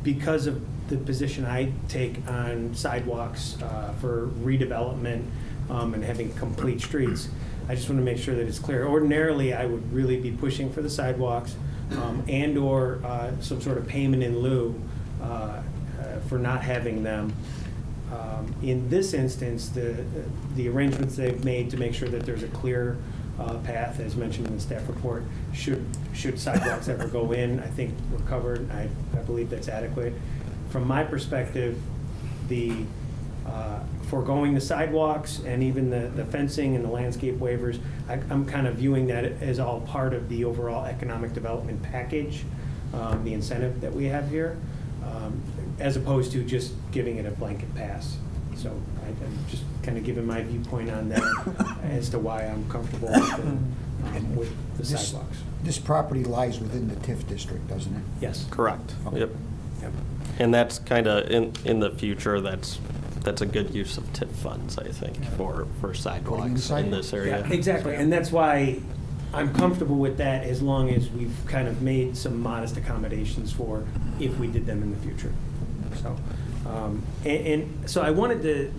because of the position I take on sidewalks for redevelopment and having complete streets, I just want to make sure that it's clear. Ordinarily, I would really be pushing for the sidewalks and/or some sort of payment in lieu for not having them. In this instance, the arrangements they've made to make sure that there's a clear path, as mentioned in the staff report, should sidewalks ever go in, I think we're covered. I believe that's adequate. From my perspective, the foregoing the sidewalks and even the fencing and the landscape waivers, I'm kind of viewing that as all part of the overall economic development package, the incentive that we have here, as opposed to just giving it a blanket pass. So I'm just kind of giving my viewpoint on that as to why I'm comfortable with the This- sidewalks. This property lies within the TIF district, doesn't it? Yes. Correct. Okay. Yep. Yep. And that's kind of, in the future, that's a good use of TIP funds, I think, for sidewalks in sidewalks. this area. Yeah, exactly, and that's why I'm comfortable with that as long as we've kind of made some modest accommodations for if we did them in the future. So, and so I wanted to,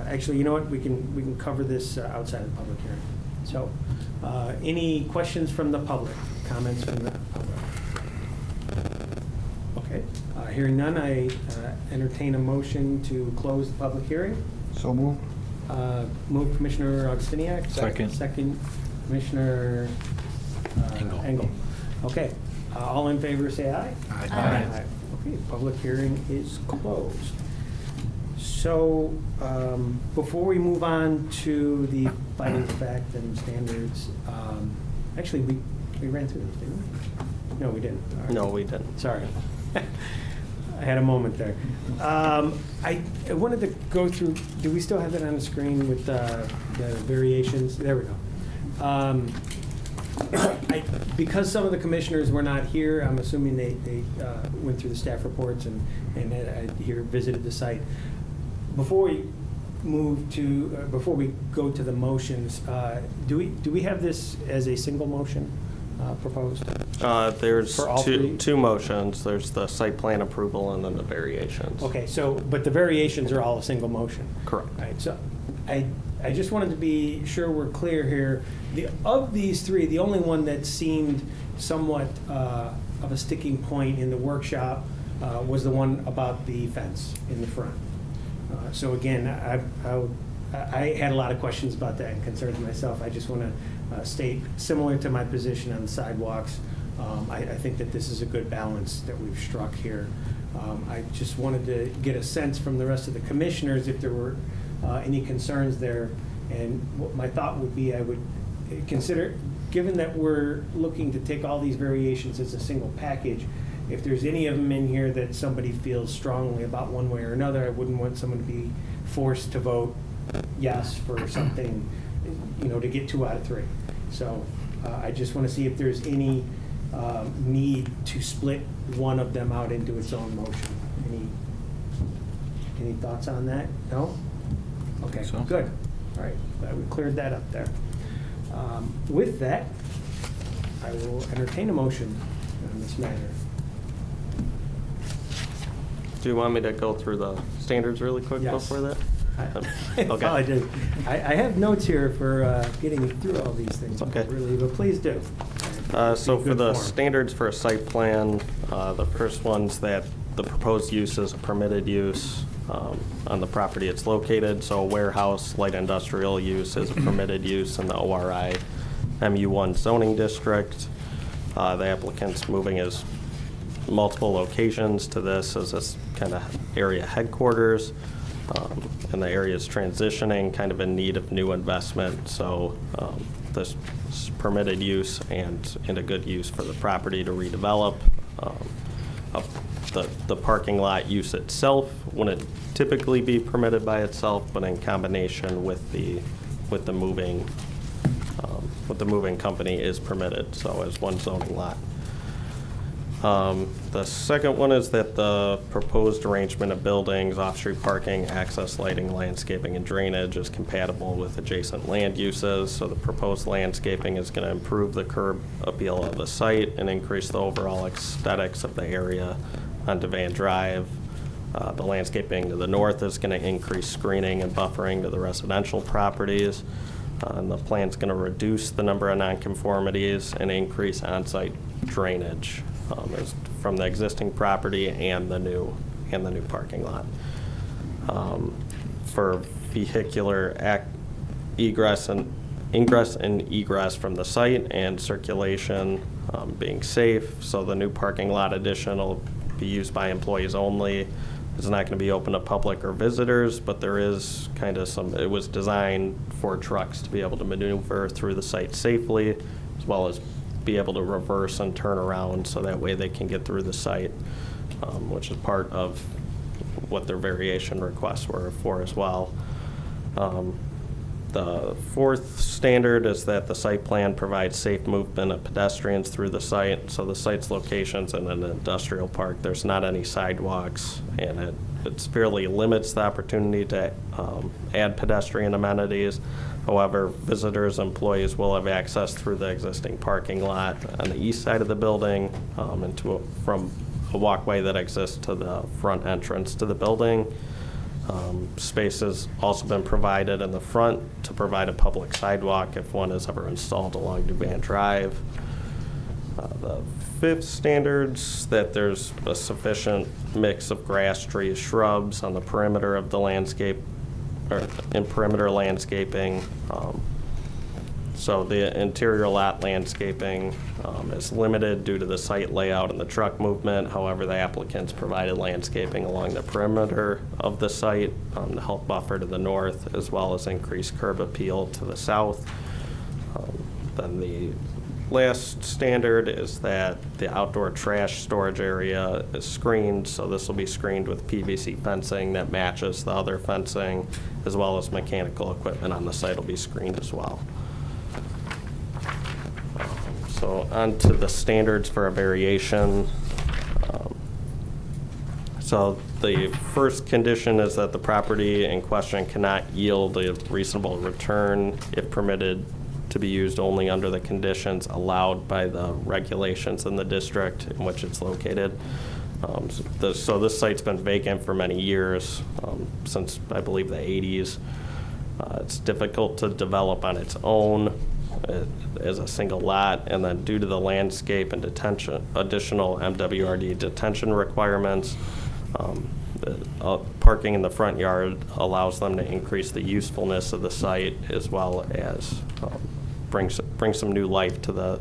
actually, you know what, we can cover this outside of the public hearing. So, any questions from the public, comments from the public? Okay, hearing none, I entertain a motion to close the public hearing. So move. Move Commissioner Augustiniak. Second. Second Commissioner Engel. Engel. Okay, all in favor, say aye. Aye. Okay, public hearing is closed. So, before we move on to the findings of fact and standards, actually, we ran through those, didn't we? No, we didn't. All right. No, we didn't. Sorry. I had a moment there. I wanted to go through, do we still have that on the screen with the variations? There we go. Because some of the commissioners were not here, I'm assuming they went through the staff reports and here visited the site. Before we move to, before we go to the motions, do we have this as a single motion proposed? There's For all three? two motions. There's the site plan approval and then the variations. Okay, so, but the variations are all a single motion? Correct. All right, so I just wanted to be sure we're clear here. Of these three, the only one that seemed somewhat of a sticking point in the workshop was the one about the fence in the front. So again, I had a lot of questions about that and concerns myself. I just want to state, similar to my position on the sidewalks, I think that this is a good balance that we've struck here. I just wanted to get a sense from the rest of the commissioners if there were any concerns there. And what my thought would be, I would consider, given that we're looking to take all these variations as a single package, if there's any of them in here that somebody feels strongly about one way or another, I wouldn't want someone to be forced to vote yes for something, to get 2 out of 3. So I just want to see if there's any need to split one of them out into its own motion. Any thoughts on that? No? Okay, So. good. All right, glad we cleared that up there. With that, I will entertain a motion on this matter. Do you want me to go through the standards really quick Yes. before that? I Okay. apologize. I have notes here for getting through all these things. Okay. Really, but please do. So Be for good the form. standards for a site plan, the first one's that the proposed use is a permitted use on the property it's located. So a warehouse, light industrial use is a permitted use in the ORI MU1 zoning district. The applicant's moving his multiple locations to this as this kind of area headquarters. And the area is transitioning, kind of in need of new investment. So this is permitted use and a good use for the property to redevelop. The parking lot use itself wouldn't typically be permitted by itself, but in combination with the moving company is permitted. So as one zoning lot. The second one is that the proposed arrangement of buildings, off-street parking, access, lighting, landscaping, and drainage is compatible with adjacent land uses. So the proposed landscaping is going to improve the curb appeal of the site and increase the overall aesthetics of the area on Devan Drive. The landscaping to the north is going to increase screening and buffering to the residential properties. And the plan's going to reduce the number of nonconformities and increase on-site drainage from the existing property and the new parking lot. For vehicular ingress and egress from the site and circulation being safe, so the new parking lot addition will be used by employees only. It's not going to be open to public or visitors, but there is kind of it was designed for trucks to be able to maneuver through the site safely, as well as be able to reverse and turn around so that way they can get through the site, which is part of what their variation requests were for as well. The fourth standard is that the site plan provides safe movement of pedestrians through the site. So the site's location's in an industrial park. There's not any sidewalks, and it severely limits the opportunity to add pedestrian amenities. However, visitors, employees will have access through the existing parking lot on the east side of the building from a walkway that exists to the front entrance to the building. Space has also been provided in the front to provide a public sidewalk if one is ever installed along Duvan Drive. The fifth standards that there's a sufficient mix of grass, trees, shrubs on the perimeter of the landscape, or in perimeter landscaping. So the interior lot landscaping is limited due to the site layout and the truck movement. However, the applicants provided landscaping along the perimeter of the site to help buffer to the north, as well as increase curb appeal to the south. Then the last standard is that the outdoor trash storage area is screened, so this will be screened with PVC fencing that matches the other fencing, as well as mechanical equipment on the site will be screened as well. So on to the standards for a variation. So the first condition is that the property in question cannot yield a reasonable return if permitted to be used only under the conditions allowed by the regulations in the district in which it's located. So this site's been vacant for many years, since I believe the 80s. It's difficult to develop on its own as a single lot, and then due to the landscape and additional MWRD detention requirements, parking in the front yard allows them to increase the usefulness of the site, as well as bring some new life to the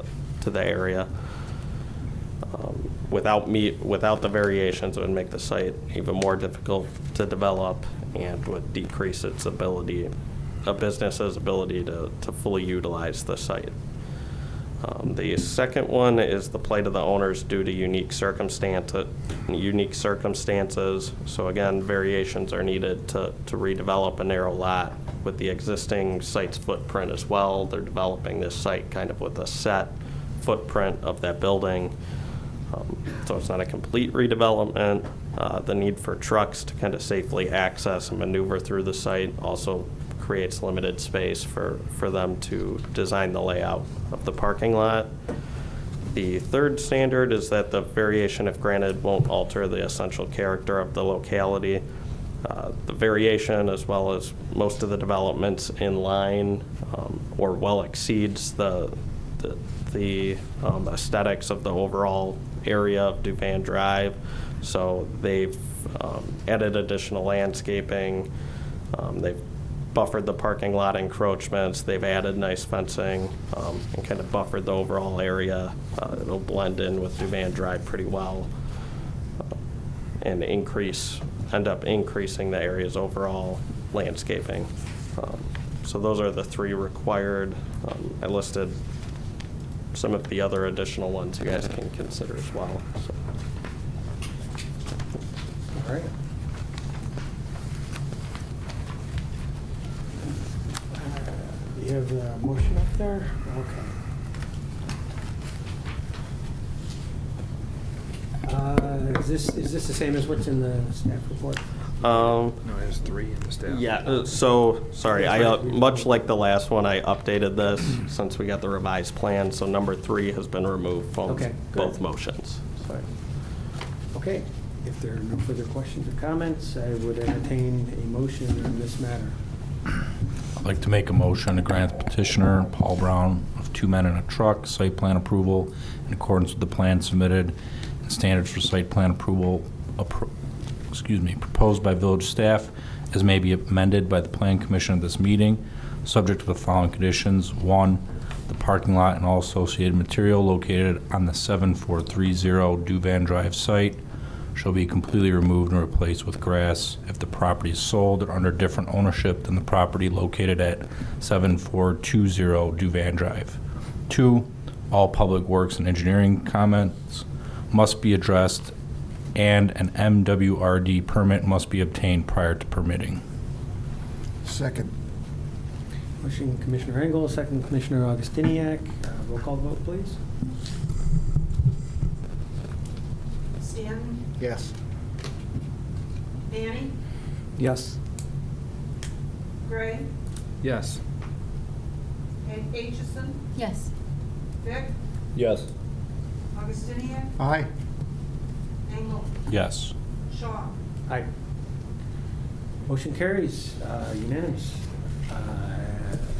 area. Without the variations, it would make the site even more difficult to develop and would decrease its ability, a business's ability to fully utilize the site. The second one is the plight of the owners due to unique circumstances. So again, variations are needed to redevelop a narrow lot with the existing site's footprint as well. They're developing this site kind of with a set footprint of that building. So it's not a complete redevelopment. The need for trucks to kind of safely access and maneuver through the site also creates limited space for them to design the layout of the parking lot. The third standard is that the variation, if granted, won't alter the essential character of the locality. The variation, as well as most of the developments in line or well exceeds the aesthetics of the overall area of Duvan Drive. So they've added additional landscaping. They've buffered the parking lot encroachments. They've added nice fencing and kind of buffered the overall area. It'll blend in with Duvan Drive pretty well and end up increasing the area's overall landscaping. So those are the three required. I listed some of the other additional ones you guys can consider as well. So. All right. You have the motion up there? Okay. Is this the same as what's in the staff report? No, it has 3 in the staff. Yeah, so, sorry, much like the last one, I updated this since we got the revised plan, so number 3 has been removed from Okay, good. both motions. Sorry. Okay, if there are no further questions or comments, I would entertain a motion on this matter. I'd like to make a motion to grant the petitioner, Paul Brown, of 2 men in a truck, site plan approval in accordance with the plan submitted and standards for site plan approval, proposed by village staff, as may be amended by the Plan Commission at this meeting, subject to the following conditions. 1, the parking lot and all associated material located on the 7430 Duvan Drive site shall be completely removed and replaced with grass if the property is sold or under different ownership than the property located at 7420 Duvan Drive. 2, all public works and engineering comments must be addressed and an MWRD permit must be obtained prior to permitting. Second. Motion Commissioner Engel, second Commissioner Augustiniak. Roll call vote, please. Stanton? Yes. Manning? Yes. Gray? Yes. Aitchison? Yes. Vic? Yes. Augustiniak? Aye. Engel? Yes. Shaw? Aye. Motion carries, unanimous.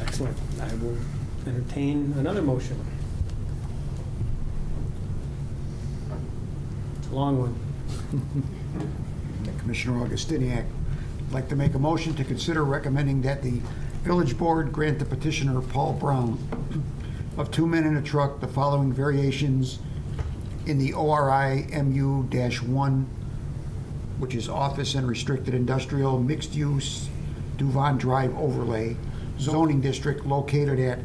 Excellent. I will entertain another motion. It's a long one. Commissioner Augustiniak, I'd like to make a motion to consider recommending that the village board grant the petitioner Paul Brown of 2 Men in a Truck the following variations in the ORI MU-1, which is Office and Restricted Industrial Mixed Use Duvon Drive Overlay zoning district located at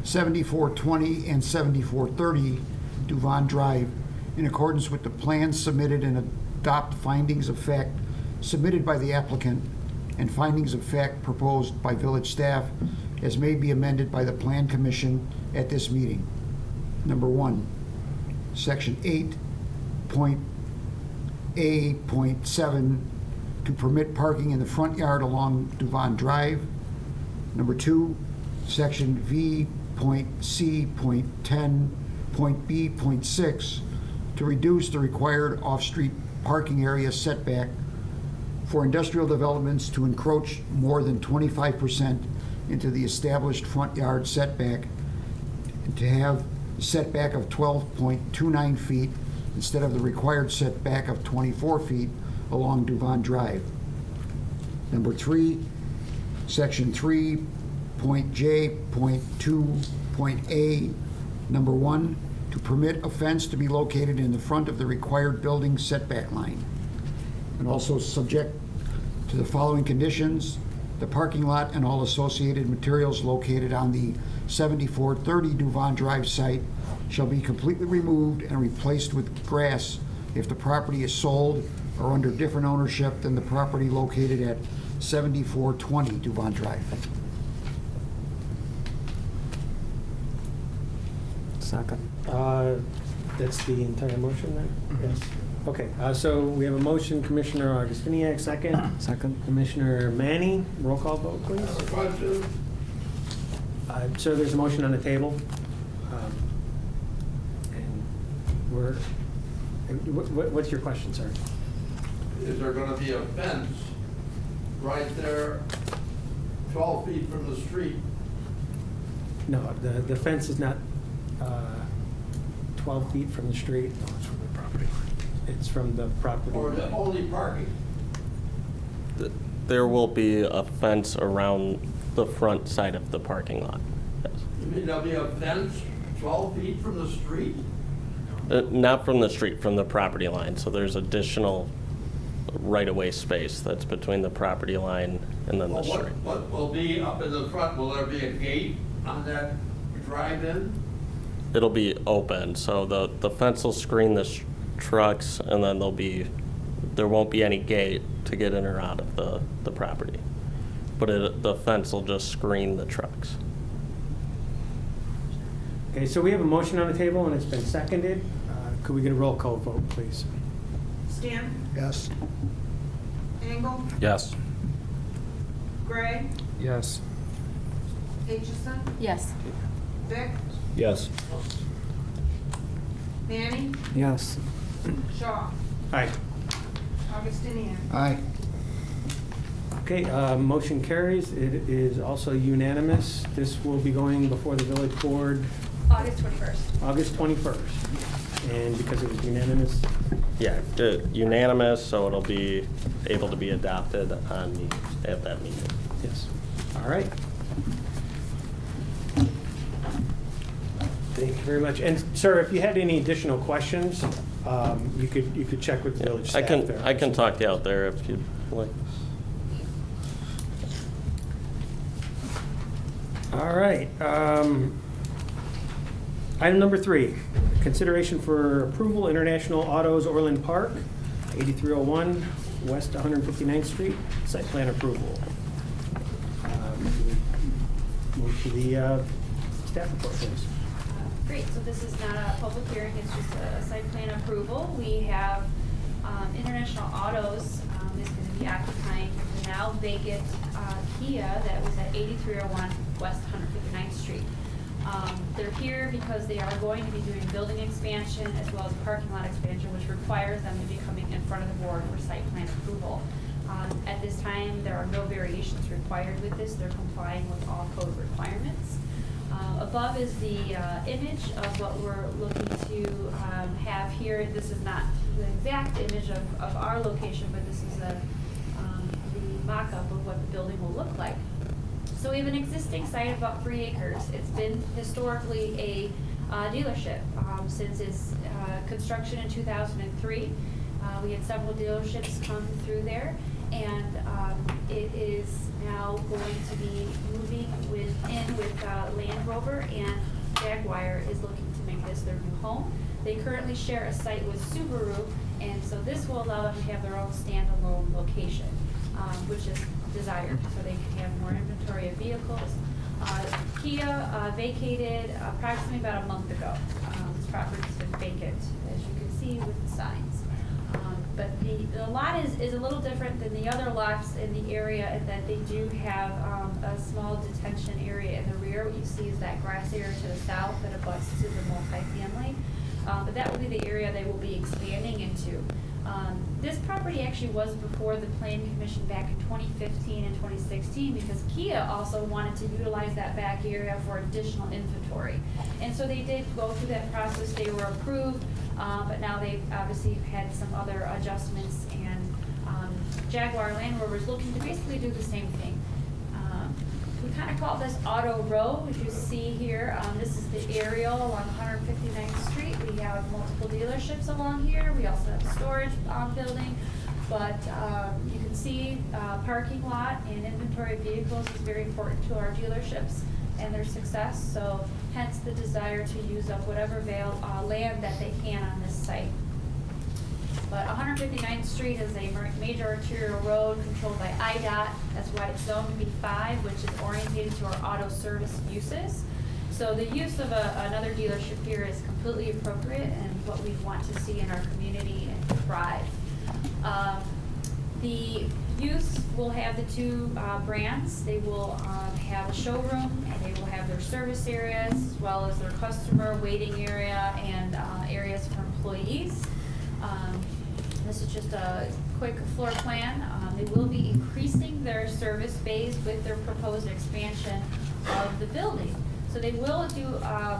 7420 and 7430 Duvon Drive, in accordance with the plans submitted, and adopt findings of fact submitted by the applicant and findings of fact proposed by village staff as may be amended by the Plan Commission at this meeting. Number 1, Section 8.A.7 to permit parking in the front yard along Duvon Drive. Number 2, Section V.C.10.B.6 to reduce the required off-street parking area setback for industrial developments to encroach more than 25% into the established front yard setback, and to have a setback of 12.29 feet instead of the required setback of 24 feet along Duvon Drive. Number 3, Section 3.J.2.A, Number 1, to permit a fence to be located in the front of the required building setback line. And also subject to the following conditions: the parking lot and all associated materials located on the 7430 Duvon Drive site shall be completely removed and replaced with grass if the property is sold or under different ownership than the property located at 7420 Duvon Drive. Second. That's the entire motion then? Yes. Okay, so we have a motion, Commissioner Augustiniak, second. Second. Commissioner Manning, roll call vote, please. Sir, there's a motion on the table. And what's your question, sir? Is there gonna be a fence right there, 12 feet from the street? No, the fence is not 12 feet from the street. No, it's from the property. It's from the property. Or the only parking? There will be a fence around the front side of the parking lot. Yes. You mean there'll be a fence 12 feet from the street? Not from the street, from the property line. So there's additional right-of-way space that's between the property line and then the Well, street. what will be up in the front? Will there be a gate on that drive-in? It'll be open, so the fence will screen the trucks, and then there won't be any gate to get in or out of the property. But the fence will just screen the trucks. Okay, so we have a motion on the table and it's been seconded. Could we get a roll call vote, please? Stanton? Yes. Engel? Yes. Gray? Yes. Aitchison? Yes. Vic? Yes. Manning? Yes. Shaw? Aye. Augustiniak? Aye. Okay, motion carries. It is also unanimous. This will be going before the village board August 21st. August 21st. And because it was unanimous, Yeah, unanimous, so it'll be able to be adopted at that meeting. yes. All right. Thank you very much. And sir, if you had any additional questions, you could check with the village I staff there. can talk to you out there if you'd like. All right. Item number 3, consideration for approval, International Autos Orland Park. 8301 West 159th Street, site plan approval. Move to the staff report, please. Great, so this is not a public hearing, it's just a site plan approval. We have International Autos is going to be occupying the now vacant Kia that was at 8301 West 159th Street. They're here because they are going to be doing building expansion as well as parking lot expansion, which requires them to be coming in front of the board for site plan approval. At this time, there are no variations required with this. They're complying with all code requirements. Above is the image of what we're looking to have here. This is not the exact image of our location, but this is the mock-up of what the building will look like. So we have an existing site of about 3 acres. It's been historically a dealership since its construction in 2003. We had several dealerships come through there, and it is now going to be moving with Land Rover, and Jaguar is looking to make this their new home. They currently share a site with Subaru, and so this will allow them to have their own standalone location, which is desired, so they can have more inventory of vehicles. Kia vacated approximately about a month ago. This property's been vacant, as you can see with the signs. But the lot is a little different than the other lots in the area in that they do have a small detention area in the rear. What you see is that grass area to the south that abuts to the multifamily. But that will be the area they will be expanding into. This property actually was before the Planning Commission back in 2015 and 2016 because Kia also wanted to utilize that back area for additional inventory. And so they did go through that process. They were approved, but now they've obviously had some other adjustments, and Jaguar Land Rover is looking to basically do the same thing. We kind of call this Auto Row, as you see here. This is the aerial along 159th Street. We have multiple dealerships along here. We also have a storage building. But you can see parking lot and inventory of vehicles is very important to our dealerships and their success. So hence the desire to use up whatever land that they can on this site. But 159th Street is a major arterial road controlled by IDOT. That's why it's zoned B5, which is orientated to our auto service uses. So the use of another dealership here is completely appropriate and what we want to see in our community and thrive. The use will have the 2 brands. They will have a showroom, and they will have their service areas as well as their customer waiting area and areas for employees. This is just a quick floor plan. They will be increasing their service bays with their proposed expansion of the building. So they will do,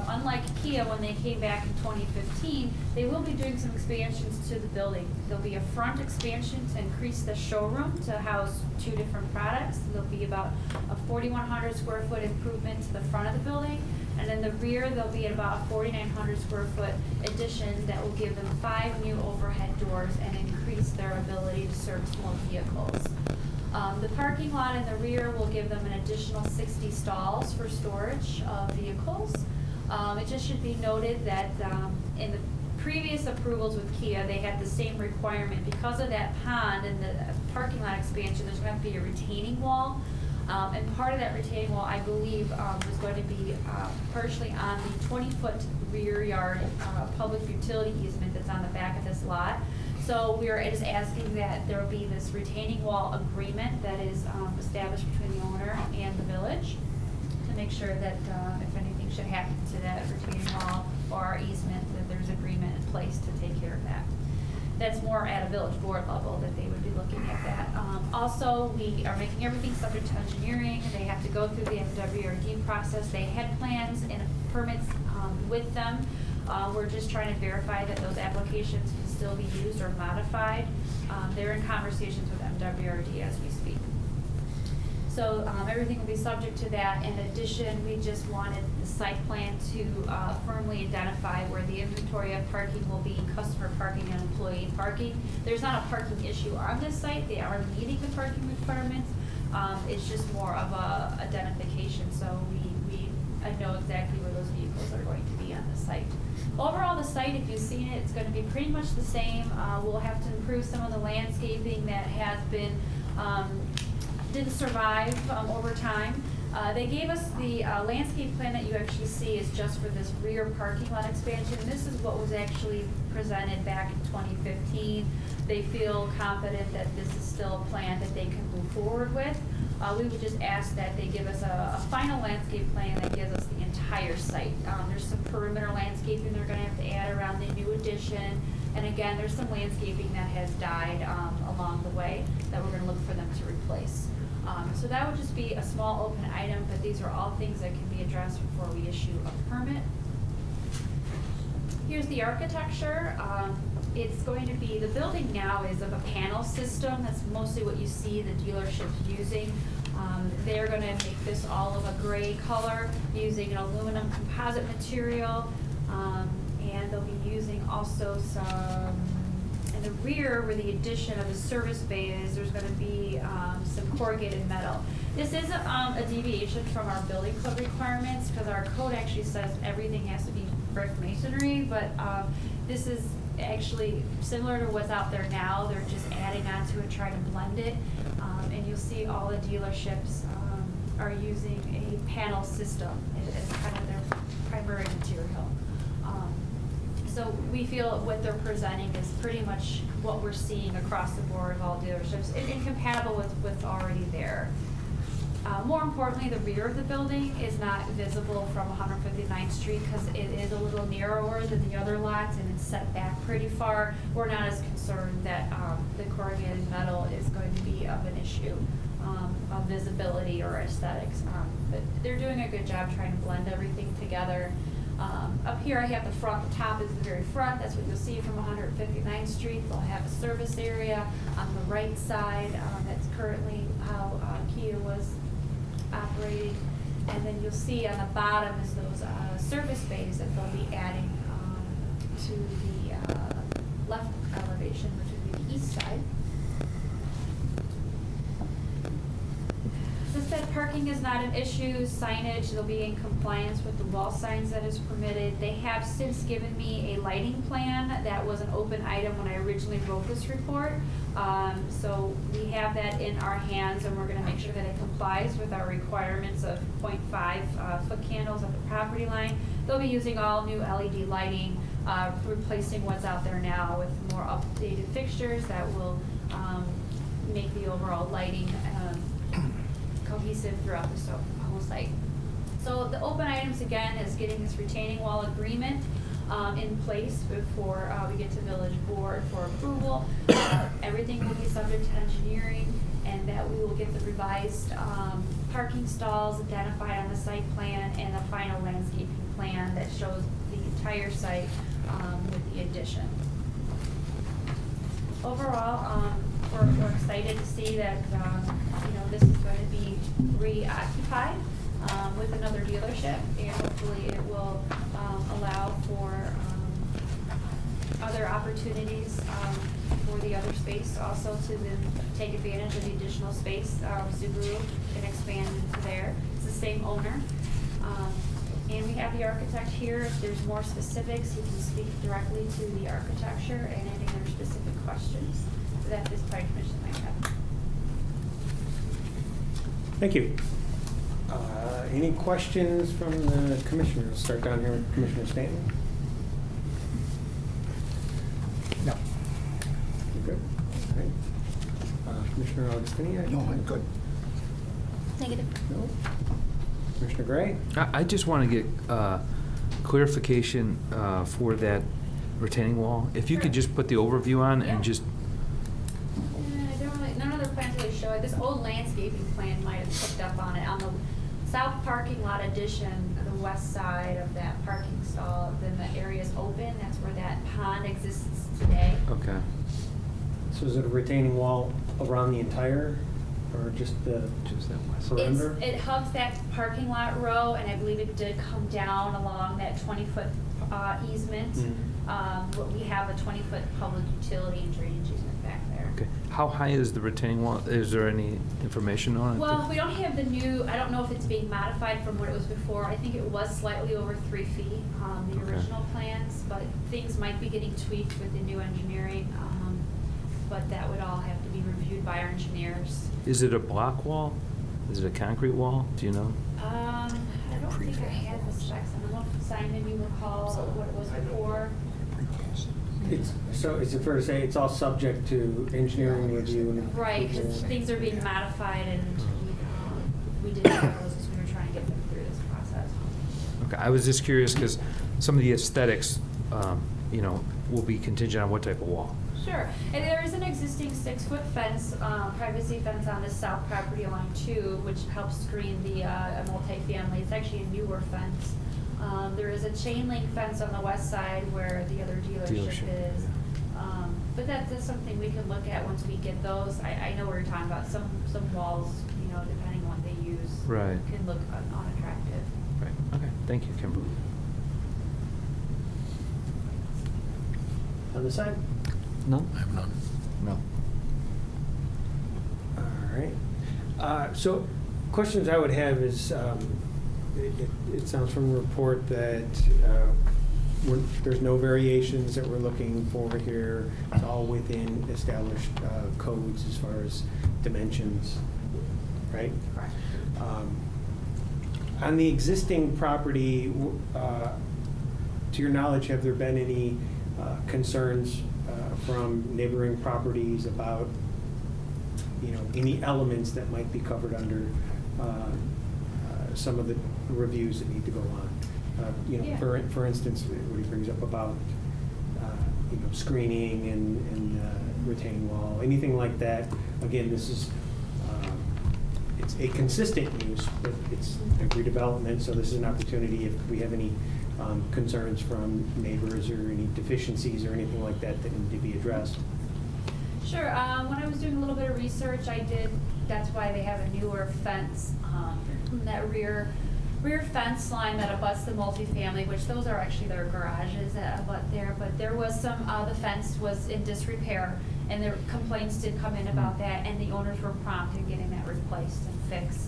unlike Kia when they came back in 2015, they will be doing some expansions to the building. There'll be a front expansion to increase the showroom to house 2 different products. There'll be about a 4,100 square foot improvement to the front of the building. And in the rear, there'll be about a 4,900 square foot addition that will give them 5 new overhead doors and increase their ability to service more vehicles. The parking lot in the rear will give them an additional 60 stalls for storage of vehicles. It just should be noted that in the previous approvals with Kia, they had the same requirement. Because of that pond and the parking lot expansion, there's going to be a retaining wall. And part of that retaining wall, I believe, was going to be partially on the 20-foot rear yard public utility easement that's on the back of this lot. So we are just asking that there will be this retaining wall agreement that is established between the owner and the village to make sure that if anything should happen to that retaining wall or easement, that there's agreement in place to take care of that. That's more at a village board level that they would be looking at that. Also, we are making everything subject to engineering. They have to go through the MWRD process. They had plans and permits with them. We're just trying to verify that those applications can still be used or modified. They're in conversations with MWRD as we speak. So everything will be subject to that. In addition, we just wanted the site plan to firmly identify where the inventory of parking will be, customer parking and employee parking. There's not a parking issue on this site. They are meeting the parking requirements. It's just more of a identification, so we know exactly where those vehicles are going to be on the site. Overall, the site, if you've seen it, it's gonna be pretty much the same. We'll have to improve some of the landscaping that has been, didn't survive over time. They gave us the landscape plan that you actually see is just for this rear parking lot expansion. This is what was actually presented back in 2015. They feel confident that this is still a plan that they can move forward with. We would just ask that they give us a final landscape plan that gives us the entire site. There's some perimeter landscaping they're gonna have to add around the new addition. And again, there's some landscaping that has died along the way that we're gonna look for them to replace. So that would just be a small open item, but these are all things that can be addressed before we issue a permit. Here's the architecture. It's going to be, the building now is of a panel system. That's mostly what you see the dealership's using. They're going to make this all of a gray color using an aluminum composite material. And they'll be using also some, in the rear where the addition of the service bay is, there's going to be some corrugated metal. This is a deviation from our building code requirements because our code actually says everything has to be brick masonry, but this is actually similar to what's out there now. They're just adding on to it, trying to blend it. And you'll see all the dealerships are using a panel system as kind of their primary material. So we feel what they're presenting is pretty much what we're seeing across the board of all dealerships, and compatible with what's already there. More importantly, the rear of the building is not visible from 159th Street because it is a little narrower than the other lots and it's set back pretty far. We're not as concerned that the corrugated metal is going to be of an issue of visibility or aesthetics. But they're doing a good job trying to blend everything together. Up here I have the front, the top is the very front. That's what you'll see from 159th Street. They'll have a service area on the right side. That's currently how Kia was operating. And then you'll see on the bottom is those service bays that they'll be adding to the left elevation, which would be the east side. Since that parking is not an issue, signage, they'll be in compliance with the wall signs that is permitted. They have since given me a lighting plan that was an open item when I originally wrote this report. So we have that in our hands and we're gonna make sure that it complies with our requirements of 0.5 foot candles at the property line. They'll be using all new LED lighting, replacing what's out there now with more updated fixtures that will make the overall lighting cohesive throughout the whole site. So the open items again is getting this retaining wall agreement in place before we get to village board for approval. Everything will be subject to engineering and that we will get the revised parking stalls identified on the site plan and the final landscaping plan that shows the entire site with the addition. Overall, we're excited to see that this is going to be reoccupied with another dealership, and hopefully it will allow for other opportunities for the other space, also to then take advantage of the additional space. Subaru can expand into there. It's the same owner. And we have the architect here. If there's more specifics, he can speak directly to the architecture and any other specific questions that this planning commission might have. Thank you. Any questions from the commissioners? Start down here with Commissioner Stanton. No. You good? All right. Commissioner Augustini? No, I'm good. Negative. No. Commissioner Gray? I just want to get clarification for that retaining wall. If you could just put the overview on and just... None of the plans really show it. This old landscaping plan might have picked up on it. On the south parking lot addition, the west side of that parking stall, then the area is open. That's where that pond exists today. Okay. So is it a retaining wall around the entire, or just the perimeter? It hugs that parking lot row, and I believe it did come down along that 20-foot easement. But we have a 20-foot public utility and drainage easement back there. Okay. How high is the retaining wall? Is there any information on it? Well, we don't have the I don't know if it's being modified from what it was before. I think it was slightly over 3 feet, the original original plans, but things might be getting tweaked with the new engineering. But that would all have to be reviewed by our engineers. Is it a block wall? Is it a concrete wall? Do you know? I don't think I had the specs. I don't know if Simon, you recall what it was before. So is it fair to say it's all subject to engineering review? And Right, because things are being modified and we didn't have those as we were trying to get them through this process. Okay, I was just curious because some of the aesthetics, will be contingent on what type of wall. Sure, and there is an existing 6-foot fence, privacy fence on the south property line too, which helps screen the multifamily. It's actually a newer fence. There is a chain link fence on the west side where the other dealership is. But that's something we can look at once we get those. I know what you're talking about. Some walls, depending on what they use, Right. can look unattractive. Right, okay, thank you, Kimberly. On the side? No? I have none. No. All right. So questions I would have is, it sounds from the report that there's no variations that we're looking for here. It's all within established codes as far as dimensions, right? Correct. On the existing property, to your knowledge, have there been any concerns from neighboring properties about, any elements that might be covered under some of the reviews that need to go on? Yeah. For instance, what he brings up about, screening and retaining wall, anything like that. Again, this is, it's a consistent use, but it's a redevelopment, so this is an opportunity if we have any concerns from neighbors or any deficiencies or anything like that that need to be addressed. Sure. When I was doing a little bit of research, that's why they have a newer fence, that rear fence line that abuts the multifamily, which those are actually their garages that abut there. But there was some, the fence was in disrepair, and the complaints did come in about that, and the owners were prompt in getting that replaced and fixed.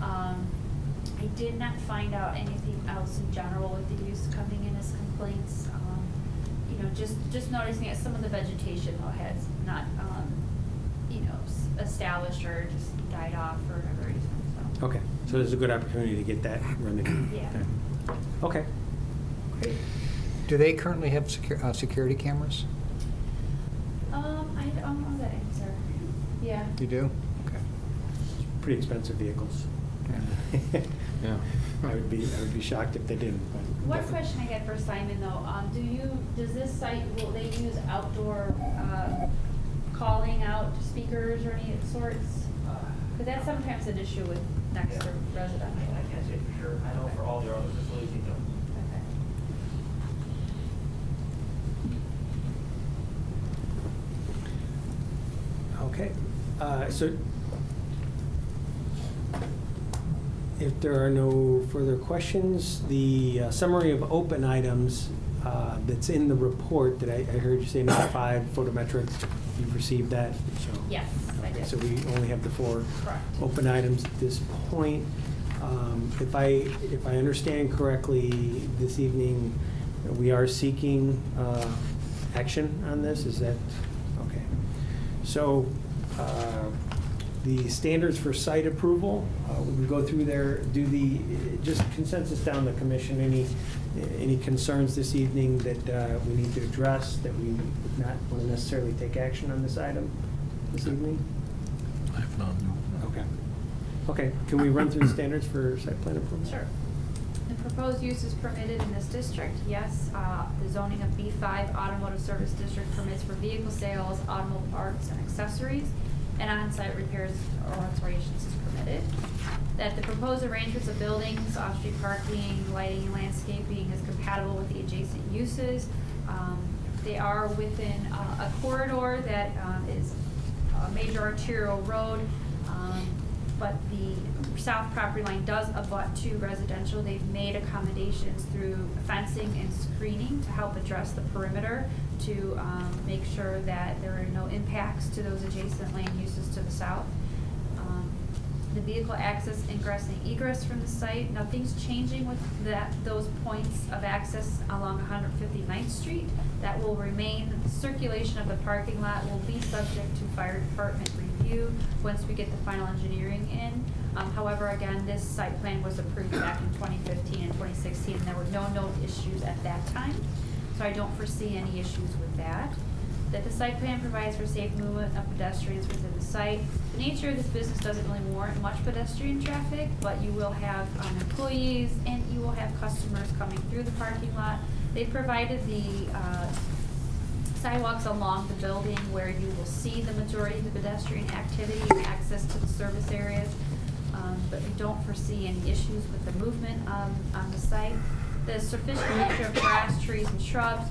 I did not find out anything else in general with the use coming in as complaints. Just noticing that some of the vegetation though has not, established or just died off for whatever reason, so. Okay, so there's a good opportunity to get that remedied. Yeah. Okay. Great. Do they currently have security cameras? I don't know that answer. Yeah. You do? Okay. Pretty expensive vehicles. Yeah. I would be shocked if they didn't. But One definitely. question I had for Simon though, does this site, will they use outdoor, calling out speakers or any sorts? Because that's sometimes an issue with next to residential. I can't say for sure. I know for all the other facilities, they don't. Okay. So if there are no further questions, the summary of open items that's in the report that I heard you say number 5, photometric, you've received that? So- Yes, I Okay, did. so we only have the 4 Correct. open items at this point. If I understand correctly, this evening, we are seeking action on this, is that, okay. So, the standards for site approval, we can go through there, just consensus down the commission, any concerns this evening that we need to address, that we would not want to necessarily take action on this item this evening? I have none. Okay. Okay, can we run through the standards for site plan approval? Sure. The proposed use is permitted in this district, yes. The zoning of B5 Automotive Service District permits for vehicle sales, automobile parts and accessories, and on-site repairs or alterations is permitted. That the proposed arrangements of buildings, off-street parking, lighting, and landscaping is compatible with the adjacent uses. They are within a corridor that is a major arterial road, but the south property line does abut to residential. They've made accommodations through fencing and screening to help address the perimeter to make sure that there are no impacts to those adjacent land uses to the south. The vehicle access, ingress, and egress from the site, nothing's changing with those points of access along 159th Street. That will remain. Circulation of the parking lot will be subject to fire department review once we get the final engineering in. However, again, this site plan was approved back in 2015 and 2016, and there were no known issues at that time. So I don't foresee any issues with that. That the site plan provides for safe movement of pedestrians within the site. The nature of this business doesn't really warrant much pedestrian traffic, but you will have employees and you will have customers coming through the parking lot. They provided the sidewalks along the building where you will see the majority of the pedestrian activity and access to the service areas. But we don't foresee any issues with the movement on the site. The sufficient nature of grass, trees, and shrubs,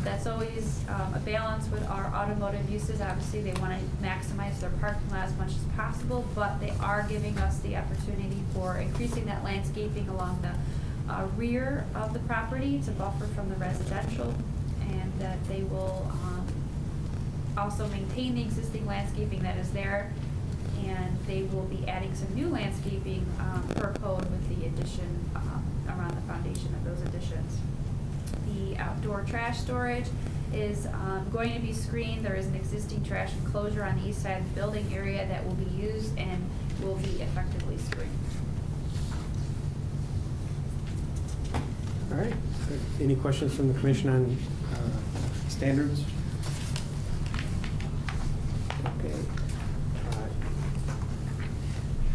that's always a balance with our automotive uses. Obviously, they want to maximize their parking lot as much as possible, but they are giving us the opportunity for increasing that landscaping along the rear of the property to buffer from the residential, and that they will also maintain the existing landscaping that is there, and they will be adding some new landscaping per code with the addition around the foundation of those additions. The outdoor trash storage is going to be screened. There is an existing trash enclosure on the east side of the building area that will be used and will be effectively screened. All right. Any questions from the commission on standards? Okay.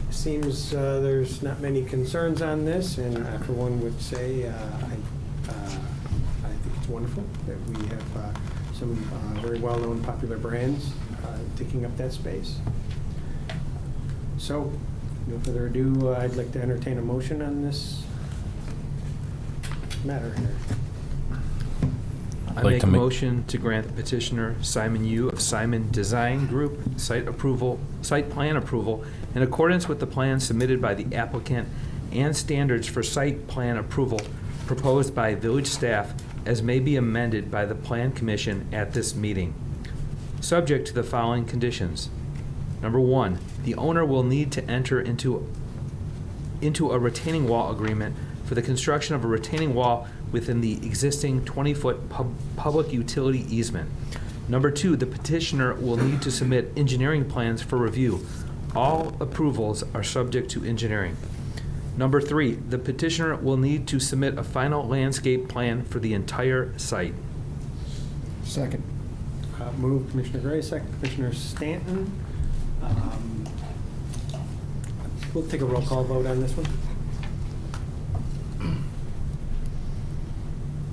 Seems there's not many concerns on this, and for one would say I think it's wonderful that we have some very well-known popular brands taking up that space. So, no further ado, I'd like to entertain a motion on this matter here. I make a motion to grant the petitioner Simon Yu of Simon Design Group site plan approval in accordance with the plan submitted by the applicant and standards for site plan approval proposed by village staff as may be amended by the Plan Commission at this meeting, subject to the following conditions. Number 1, the owner will need to enter into a retaining wall agreement for the construction of a retaining wall within the existing 20-foot public utility easement. Number 2, the petitioner will need to submit engineering plans for review. All approvals are subject to engineering. Number 3, the petitioner will need to submit a final landscape plan for the entire site. Second. Moved Commissioner Gray, second Commissioner Stanton. We'll take a roll call vote on this one.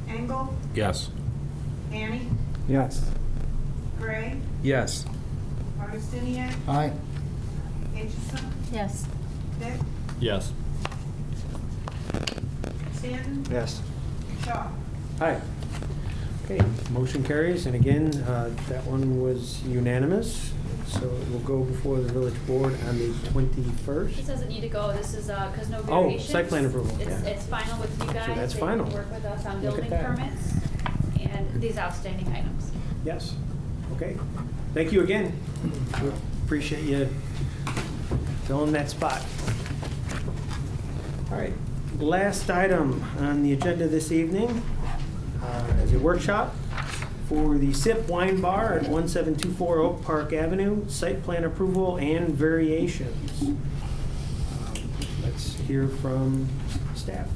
Engel, Yes. Annie, Yes. Gray, Yes. Augustinian, Aye. Aitchison, Yes. Vic, Yes. Stanton, Yes. Shaw. Aye. Okay, motion carries, and again, that one was unanimous, so it will go before the village board on the 21st. This doesn't need to go, this is, because no Oh, variations. site plan approval, yeah. It's final with you guys. that's They can final. work with us on Look at building that. permits and these outstanding items. Yes, okay. Thank you again. We appreciate you filling that spot. All right, last item on the agenda this evening is a workshop for the SIP Wine Bar at 1724 Oak Park Avenue, site plan approval and variations. Let's hear from staff.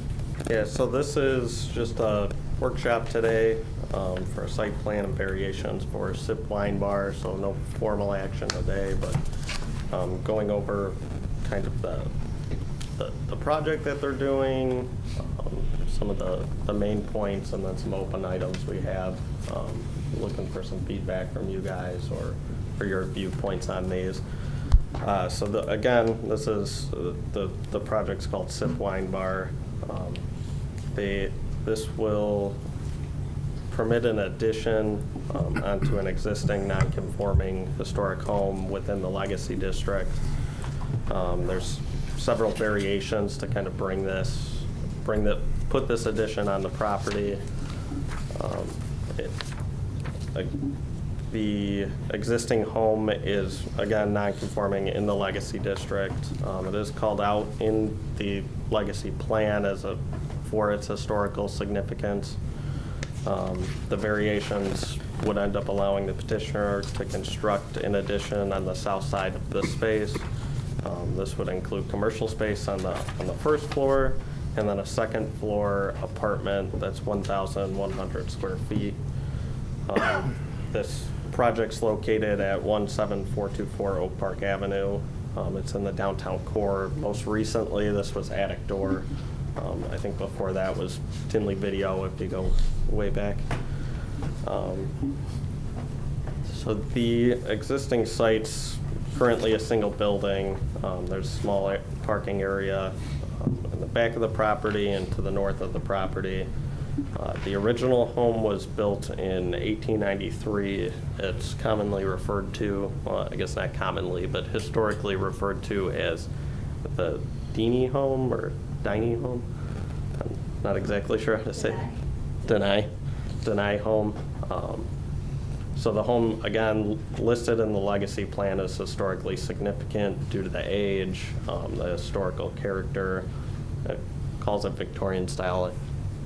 Yeah, so this is just a workshop today for site plan and variations for SIP Wine Bar, so no formal action today, but going over kind of the project that they're doing, some of the main points, and then some open items we have. Looking for some feedback from you guys or for your viewpoints on these. So again, this is the project's called SIP Wine Bar. This will permit an addition onto an existing non-conforming historic home within the Legacy District. There's several variations to kind of put this addition on the property. The existing home is, again, non-conforming in the Legacy District. It is called out in the Legacy Plan for its historical significance. The variations would end up allowing the petitioner to construct an addition on the south side of this space. This would include commercial space on the first floor, and then a second floor apartment that's 1,100 square feet. This project's located at 17424 Oak Park Avenue. It's in the downtown core. Most recently, this was Attic Door. I think before that was Tinley Video, if you go way back. So the existing site's currently a single building. There's a small parking area in the back of the property and to the north of the property. The original home was built in 1893. It's commonly referred to, well, I guess not commonly, but historically referred to as the Dini home or Diney home. I'm not exactly sure how to say it. Denai home. So the home, again, listed in the Legacy Plan as historically significant due to the age, the historical character. It calls it Victorian style. I'm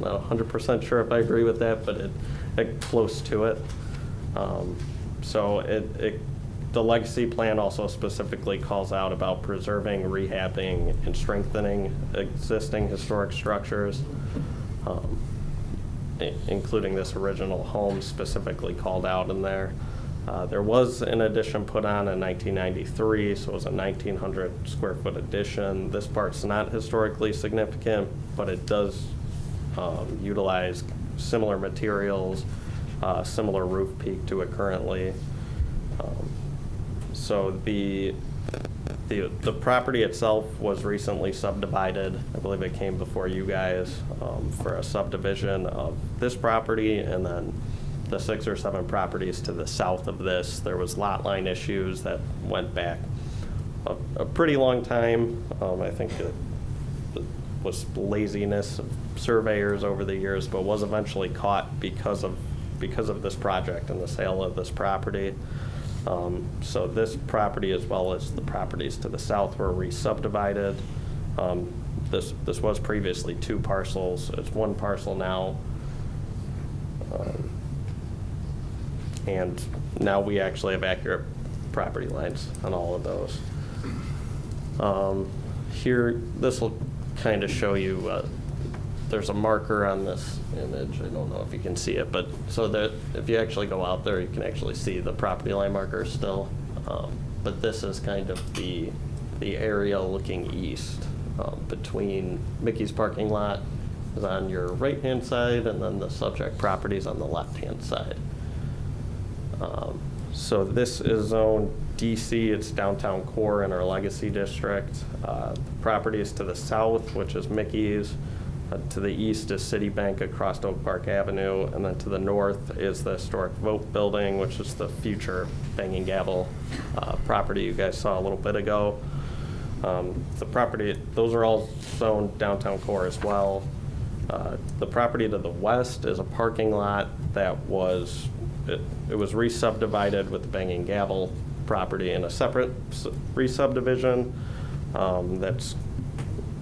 not 100% sure if I agree with that, but it close to it. So the Legacy Plan also specifically calls out about preserving, rehabbing, and strengthening existing historic structures, including this original home specifically called out in there. There was an addition put on in 1993, so it was a 1,900 square foot addition. This part's not historically significant, but it does utilize similar materials, similar roof peak to it currently. So the property itself was recently subdivided. I believe it came before you guys for a subdivision of this property, and then the 6 or 7 properties to the south of this. There was lot line issues that went back a pretty long time. I think it was laziness of surveyors over the years, but was eventually caught because of this project and the sale of this property. So this property, as well as the properties to the south, were re-subdivided. This was previously 2 parcels. It's 1 parcel now. And now we actually have accurate property lines on all of those. Here, this will kind of show you, there's a marker on this image. I don't know if you can see it, but so that if you actually go out there, you can actually see the property line marker still. But this is kind of the area looking east between Mickey's parking lot is on your right-hand side, and then the subject property is on the left-hand side. So this is zone DC. It's downtown core in our Legacy District. Properties to the south, which is Mickey's. To the east is Citibank across Oak Park Avenue, and then to the north is the historic Vote Building, which is the future Banging Gavel property you guys saw a little bit ago. The property, those are all zoned downtown core as well. The property to the west is a parking lot that was, it was re-subdivided with the Banging Gavel property in a separate re-subdivision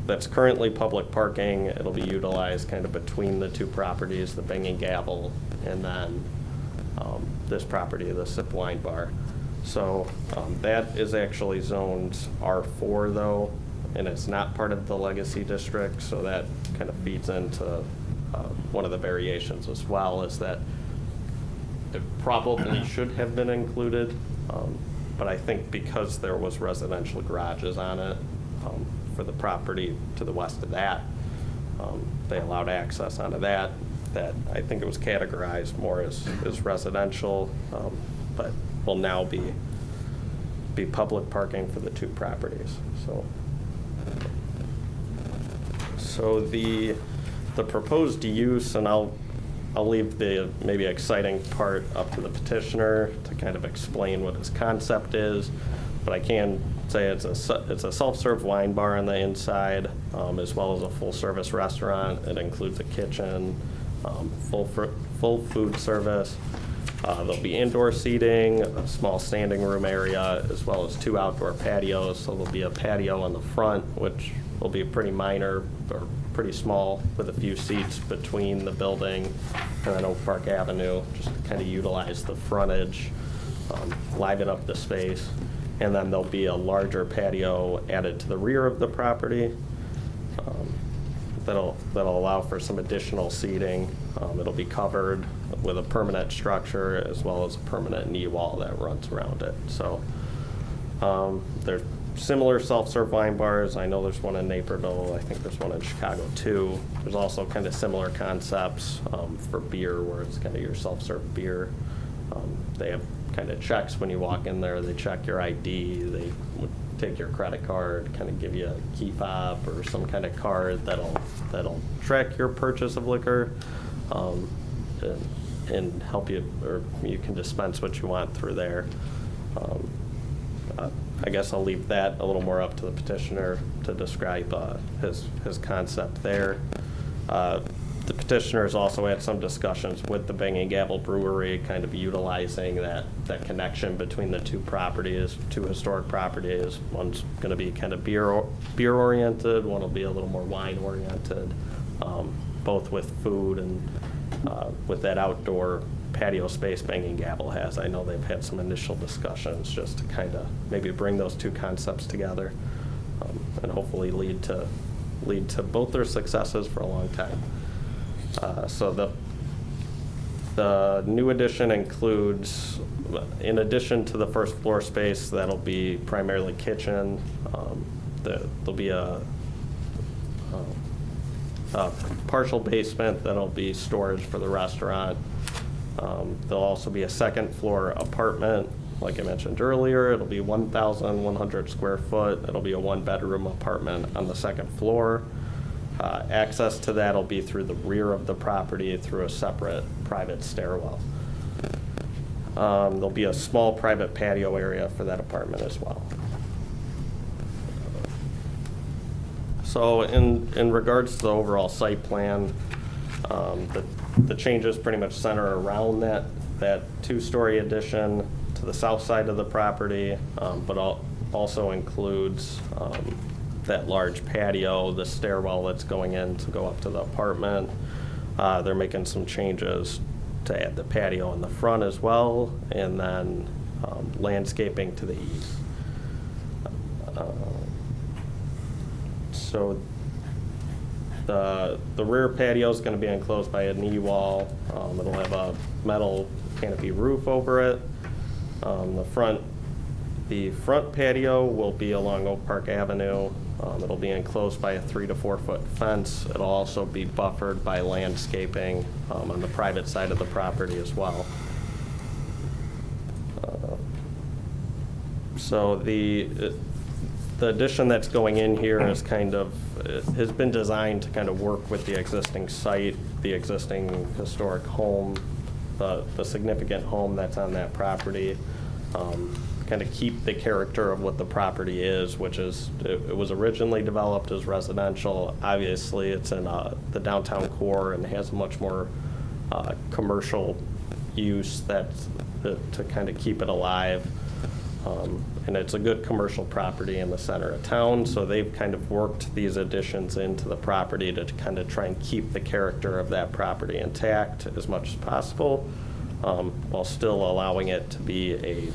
that's currently public parking. It'll be utilized kind of between the 2 properties, the Banging Gavel and then this property, the Sip Wine Bar. So that is actually zoned R4 though, and it's not part of the Legacy District, so that kind of feeds into one of the variations as well, is that it probably should have been included, but I think because there was residential garages on it, for the property to the west of that, they allowed access onto that I think it was categorized more as residential, but will now be public parking for the 2 properties. So the proposed use, and I'll leave the maybe exciting part up to the petitioner to kind of explain what his concept is, but I can say it's a self-serve wine bar on the inside, as well as a full-service restaurant. It includes a kitchen, full food service. There'll be indoor seating, a small standing room area, as well as 2 outdoor patios. So there'll be a patio on the front, which will be pretty minor or pretty small, with a few seats between the building and then Oak Park Avenue, just to kind of utilize the frontage, liven up the space. And then there'll be a larger patio added to the rear of the property that'll allow for some additional seating. It'll be covered with a permanent structure as well as a permanent knee wall that runs around it. So there's similar self-serve wine bars. I know there's one in Naperville. I think there's one in Chicago too. There's also kind of similar concepts for beer, where it's kind of your self-serve beer. They have kind of checks when you walk in there. They check your ID. They would take your credit card, kind of give you a key fob or some kind of card that'll track your purchase of liquor, and help you, or you can dispense what you want through there. I guess I'll leave that a little more up to the petitioner to describe his concept there. The petitioner has also had some discussions with the Banging Gavel Brewery, kind of utilizing that connection between the 2 properties, 2 historic properties. One's going to be kind of beer oriented, one will be a little more wine oriented, both with food and with that outdoor patio space Banging Gavel has. I know they've had some initial discussions just to kind of maybe bring those 2 concepts together, and hopefully lead to both their successes for a long time. So the new addition includes, in addition to the first floor space that'll be primarily kitchen, there'll be a partial basement that'll be storage for the restaurant. There'll also be a second floor apartment, like I mentioned earlier. It'll be 1,100 square foot. It'll be a 1-bedroom apartment on the second floor. Access to that will be through the rear of the property through a separate private stairwell. There'll be a small private patio area for that apartment as well. So in regards to the overall site plan, the changes pretty much center around that 2-story addition to the south side of the property, but also includes that large patio, the stairwell that's going in to go up to the apartment. They're making some changes to add the patio in the front as well, and then landscaping to the east. So the rear patio is going to be enclosed by a knee wall. It'll have a metal canopy roof over it. The front patio will be along Oak Park Avenue. It'll be enclosed by a 3 to 4 foot fence. It'll also be buffered by landscaping on the private side of the property as well. So the addition that's going in here is has been designed to kind of work with the existing site, the existing historic home, the significant home that's on that property. Kind of keep the character of what the property is, which is, it was originally developed as residential. Obviously, it's in the downtown core and has a much more commercial use to kind of keep it alive. And it's a good commercial property in the center of town, so they've kind of worked these additions into the property to kind of try and keep the character of that property intact as much as possible, while still allowing it to be a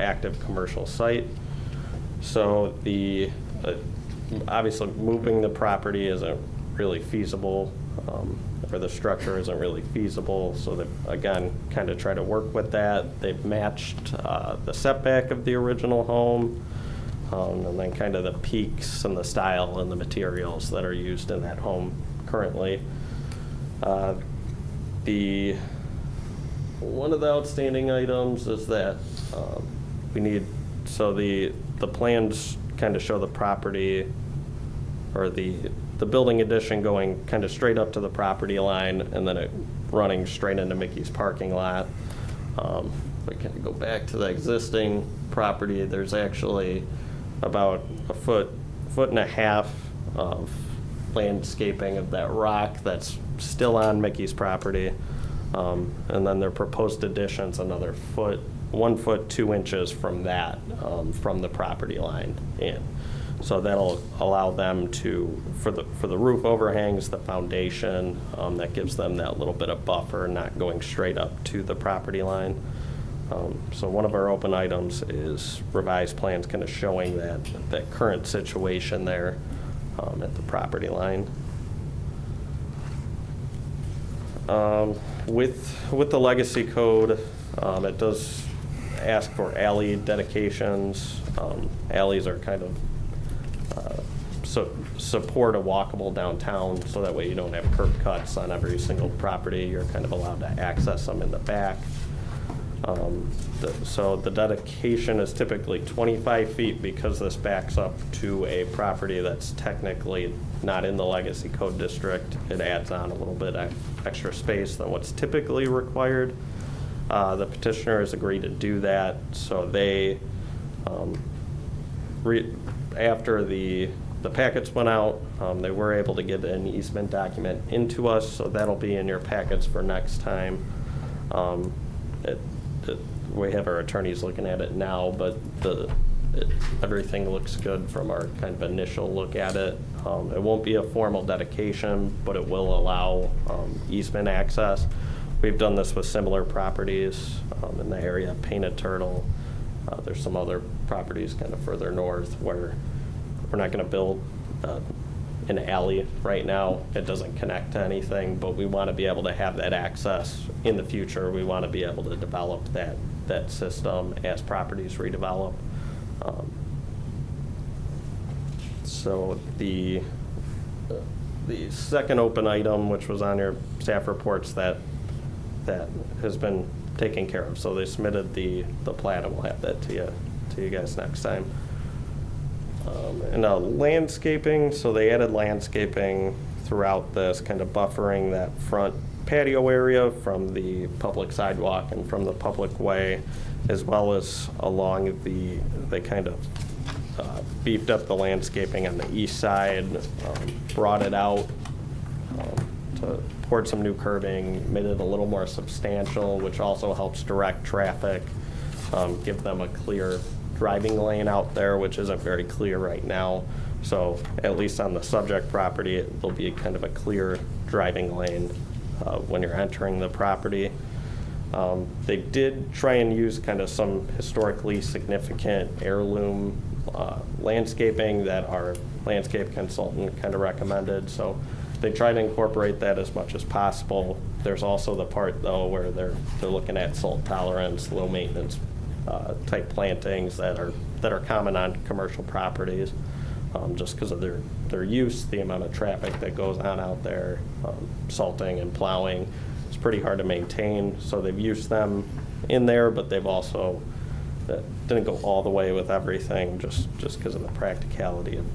active commercial site. So obviously moving the property isn't really feasible, or the structure isn't really feasible, so they've again kind of try to work with that. They've matched the setback of the original home, and then kind of the peaks and the style and the materials that are used in that home currently. One of the outstanding items is that the plans kind of show the property, or the building addition going kind of straight up to the property line and then it running straight into Mickey's parking lot. If we kind of go back to the existing property, there's actually about a foot and a half of landscaping of that rock that's still on Mickey's property. And then their proposed addition's another 1 foot 2 inches from that, from the property line in. So that'll allow them to, for the roof overhangs, the foundation, that gives them that little bit of buffer, not going straight up to the property line. So one of our open items is revised plans kind of showing that current situation there at the property line. With the legacy code, it does ask for alley dedications. Alleys are kind of support a walkable downtown, so that way you don't have curb cuts on every single property. You're kind of allowed to access them in the back. So the dedication is typically 25 feet because this backs up to a property that's technically not in the legacy code district. It adds on a little bit extra space than what's typically required. The petitioner has agreed to do that, so they, after the packets went out, they were able to get an easement document into us, so that'll be in your packets for next time. We have our attorneys looking at it now, but everything looks good from our kind of initial look at it. It won't be a formal dedication, but it will allow easement access. We've done this with similar properties in the area of Painted Turtle. There's some other properties kind of further north where we're not going to build an alley right now. It doesn't connect to anything, but we want to be able to have that access in the future. We want to be able to develop that system as properties redevelop. So the second open item, which was on your staff reports, that has been taken care of. So they submitted the plat, and we'll have that to you guys next time. And landscaping, so they added landscaping throughout this, kind of buffering that front patio area from the public sidewalk and from the public way, as well as along they kind of beefed up the landscaping on the east side, brought it out, poured some new curbing, made it a little more substantial, which also helps direct traffic, give them a clear driving lane out there, which isn't very clear right now. So at least on the subject property, there'll be kind of a clear driving lane when you're entering the property. They did try and use kind of some historically significant heirloom landscaping that our landscape consultant kind of recommended. So they try to incorporate that as much as possible. There's also the part, though, where they're looking at salt tolerance, low maintenance type plantings that are common on commercial properties, just because of their use, the amount of traffic that goes on out there, salting and plowing. It's pretty hard to maintain, so they've used them in there, but they've also didn't go all the way with everything, just because of the practicality of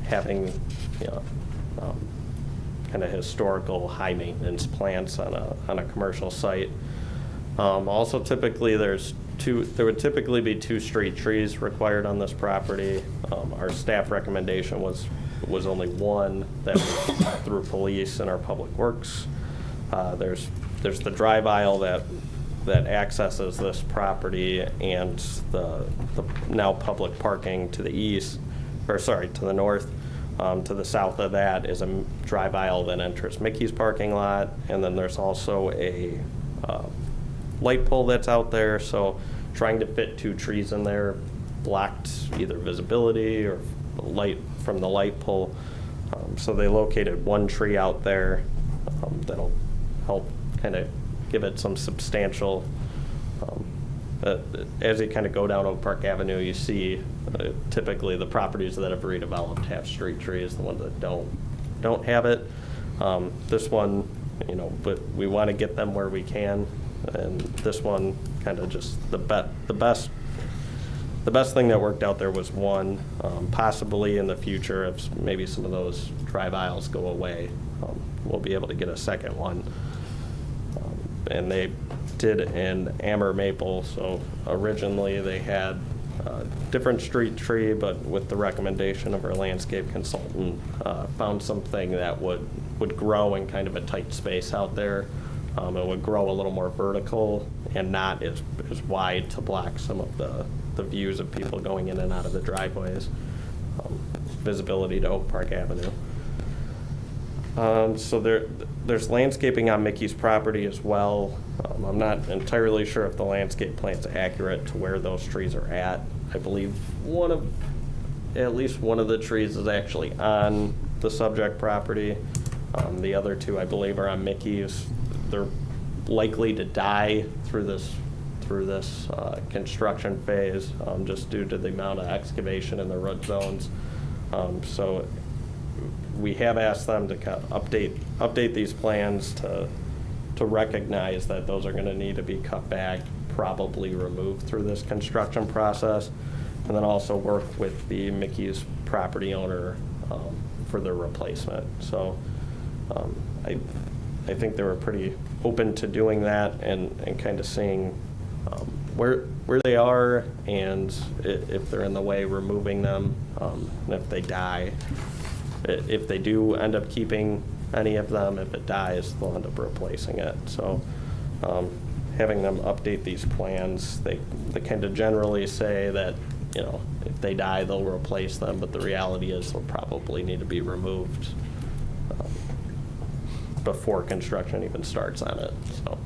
having, kind of historical high maintenance plants on a commercial site. Also, typically there would typically be 2 street trees required on this property. Our staff recommendation was only 1 that was through police and our public works. There's the drive aisle that accesses this property, and the now public parking to the east, or sorry, to the north. To the south of that is a drive aisle that enters Mickey's parking lot, and then there's also a light pole that's out there. So trying to fit 2 trees in there blocked either visibility or light from the light pole. So they located 1 tree out there that'll help kind of give it some substantial. As you kind of go down Oak Park Avenue, you see typically the properties that have redeveloped have street trees. The ones that don't have it. This one, but we want to get them where we can, and this one kind of just the best thing that worked out there was 1. Possibly in the future, if maybe some of those drive aisles go away, we'll be able to get a second one. And they did an amber maple, so originally they had a different street tree, but with the recommendation of our landscape consultant, found something that would grow in kind of a tight space out there, It would grow a little more vertical and not as wide to block some of the views of people going in and out of the driveways. Visibility to Oak Park Avenue. So there's landscaping on Mickey's property as well. I'm not entirely sure if the landscape plan's accurate to where those trees are at. I believe at least one of the trees is actually on the subject property. The other two, I believe, are on Mickey's. They're likely to die through this construction phase, just due to the amount of excavation in the root zones. So we have asked them to update these plans to recognize that those are going to need to be cut back, probably removed through this construction process, and then also work with the Mickey's property owner for their replacement. So I think they were pretty open to doing that and kind of seeing where they are, and if they're in the way, removing them, and if they die. If they do end up keeping any of them, if it dies, they'll end up replacing it. So having them update these plans, they kind of generally say that, you know, if they die, they'll replace them, but the reality is they'll probably need to be removed before construction even starts on it. So.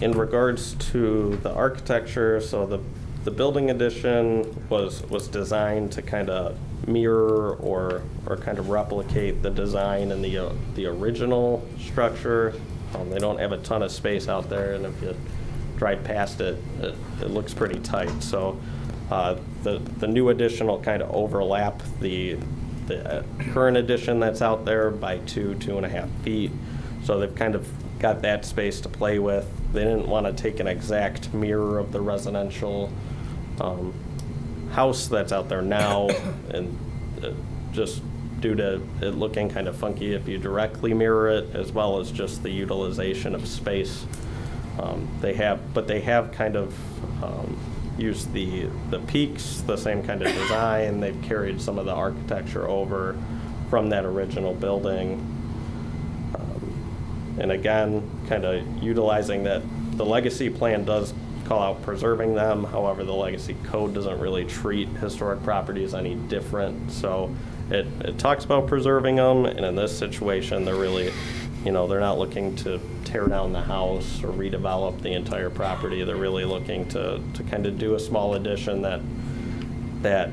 In regards to the architecture, so the building addition was designed to kind of mirror or kind of replicate the design in the original structure. They don't have a ton of space out there, and if you drive past it, it looks pretty tight. So the new addition will kind of overlap the current addition that's out there by 2.5 feet. So they've kind of got that space to play with. They didn't want to take an exact mirror of the residential house that's out there now, and just due to it looking kind of funky if you directly mirror it, as well as just the utilization of space. They have kind of used the peaks, the same kind of design. They've carried some of the architecture over from that original building. And again, kind of utilizing that. The legacy plan does call out preserving them. However, the legacy code doesn't really treat historic properties any different. So it talks about preserving them, and in this situation, they're really, you know, they're not looking to tear down the house or redevelop the entire property. They're really looking to kind of do a small addition that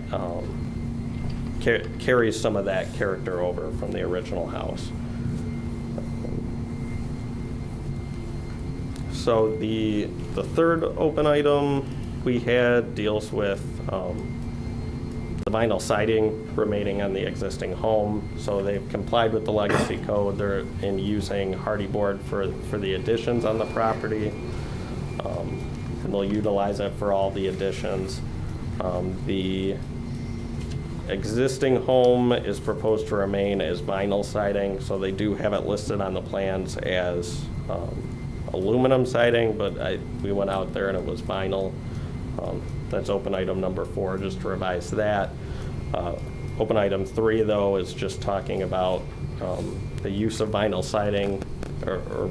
carries some of that character over from the original house. So the third open item we had deals with the vinyl siding remaining on the existing home. So they've complied with the legacy code. They're in using hardy board for the additions on the property, and they'll utilize it for all the additions. The existing home is proposed to remain as vinyl siding, so they do have it listed on the plans as aluminum siding, but we went out there and it was vinyl. That's open item number 4, just to revise that. Open item 3, though, is just talking about the use of vinyl siding, or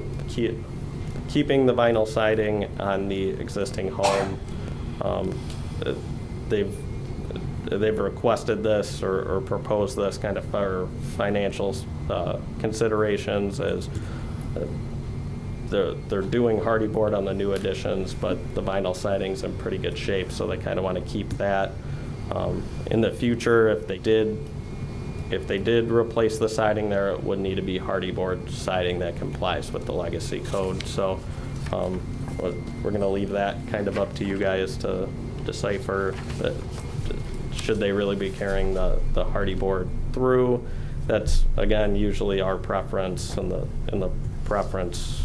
keeping the vinyl siding on the existing home. They've requested this or proposed this kind of for financial considerations, as they're doing hardy board on the new additions, but the vinyl siding's in pretty good shape, so they kind of want to keep that. In the future, if they did replace the siding there, it would need to be hardy board siding that complies with the legacy code. So we're going to leave that kind of up to you guys to decipher that. Should they really be carrying the hardy board through? That's, again, usually our preference, and the preference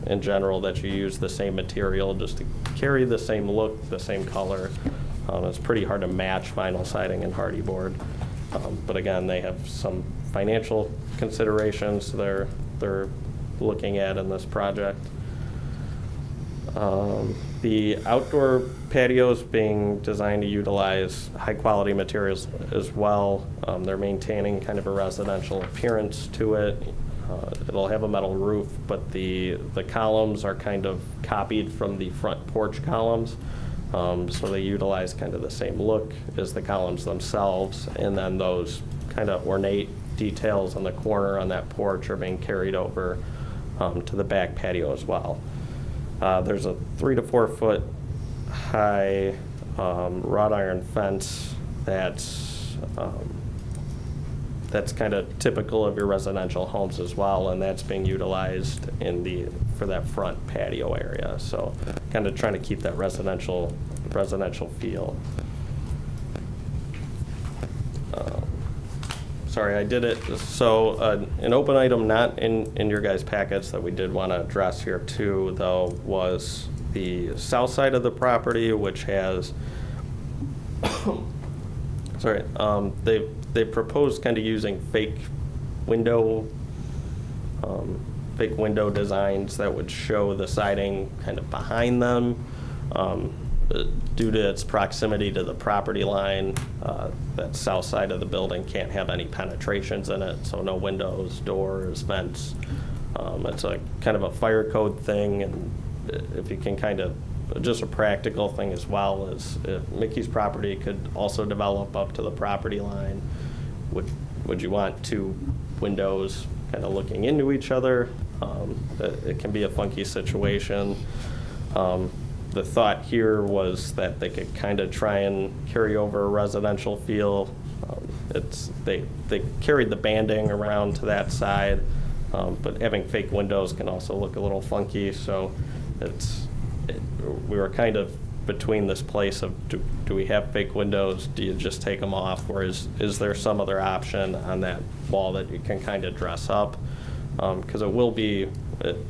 in general, that you use the same material just to carry the same look, the same color. It's pretty hard to match vinyl siding and hardy board. But again, they have some financial considerations they're looking at in this project. The outdoor patios being designed to utilize high-quality materials as well. They're maintaining kind of a residential appearance to it. It'll have a metal roof, but the columns are kind of copied from the front porch columns. So they utilize kind of the same look as the columns themselves, and then those kind of ornate details on the corner on that porch are being carried over to the back patio as well. There's a 3 to 4 foot high wrought iron fence that's kind of typical of your residential homes as well, and that's being utilized for that front patio area. So kind of trying to keep that residential feel. Sorry, I did it. So an open item not in your guys' packets that we did want to address here too, though, was the south side of the property, which has, sorry, they proposed kind of using fake window designs that would show the siding kind of behind them. Due to its proximity to the property line, that south side of the building can't have any penetrations in it, so no windows, doors, vents. It's a kind of a fire code thing, and if you can kind of, just a practical thing as well, is if Mickey's property could also develop up to the property line, would you want 2 windows kind of looking into each other? It can be a funky situation. The thought here was that they could kind of try and carry over a residential feel. They carried the banding around to that side, but having fake windows can also look a little funky. So we were kind of between this place of do we have fake windows? Do you just take them off, or is there some other option on that wall that you can kind of dress up? Because it will be,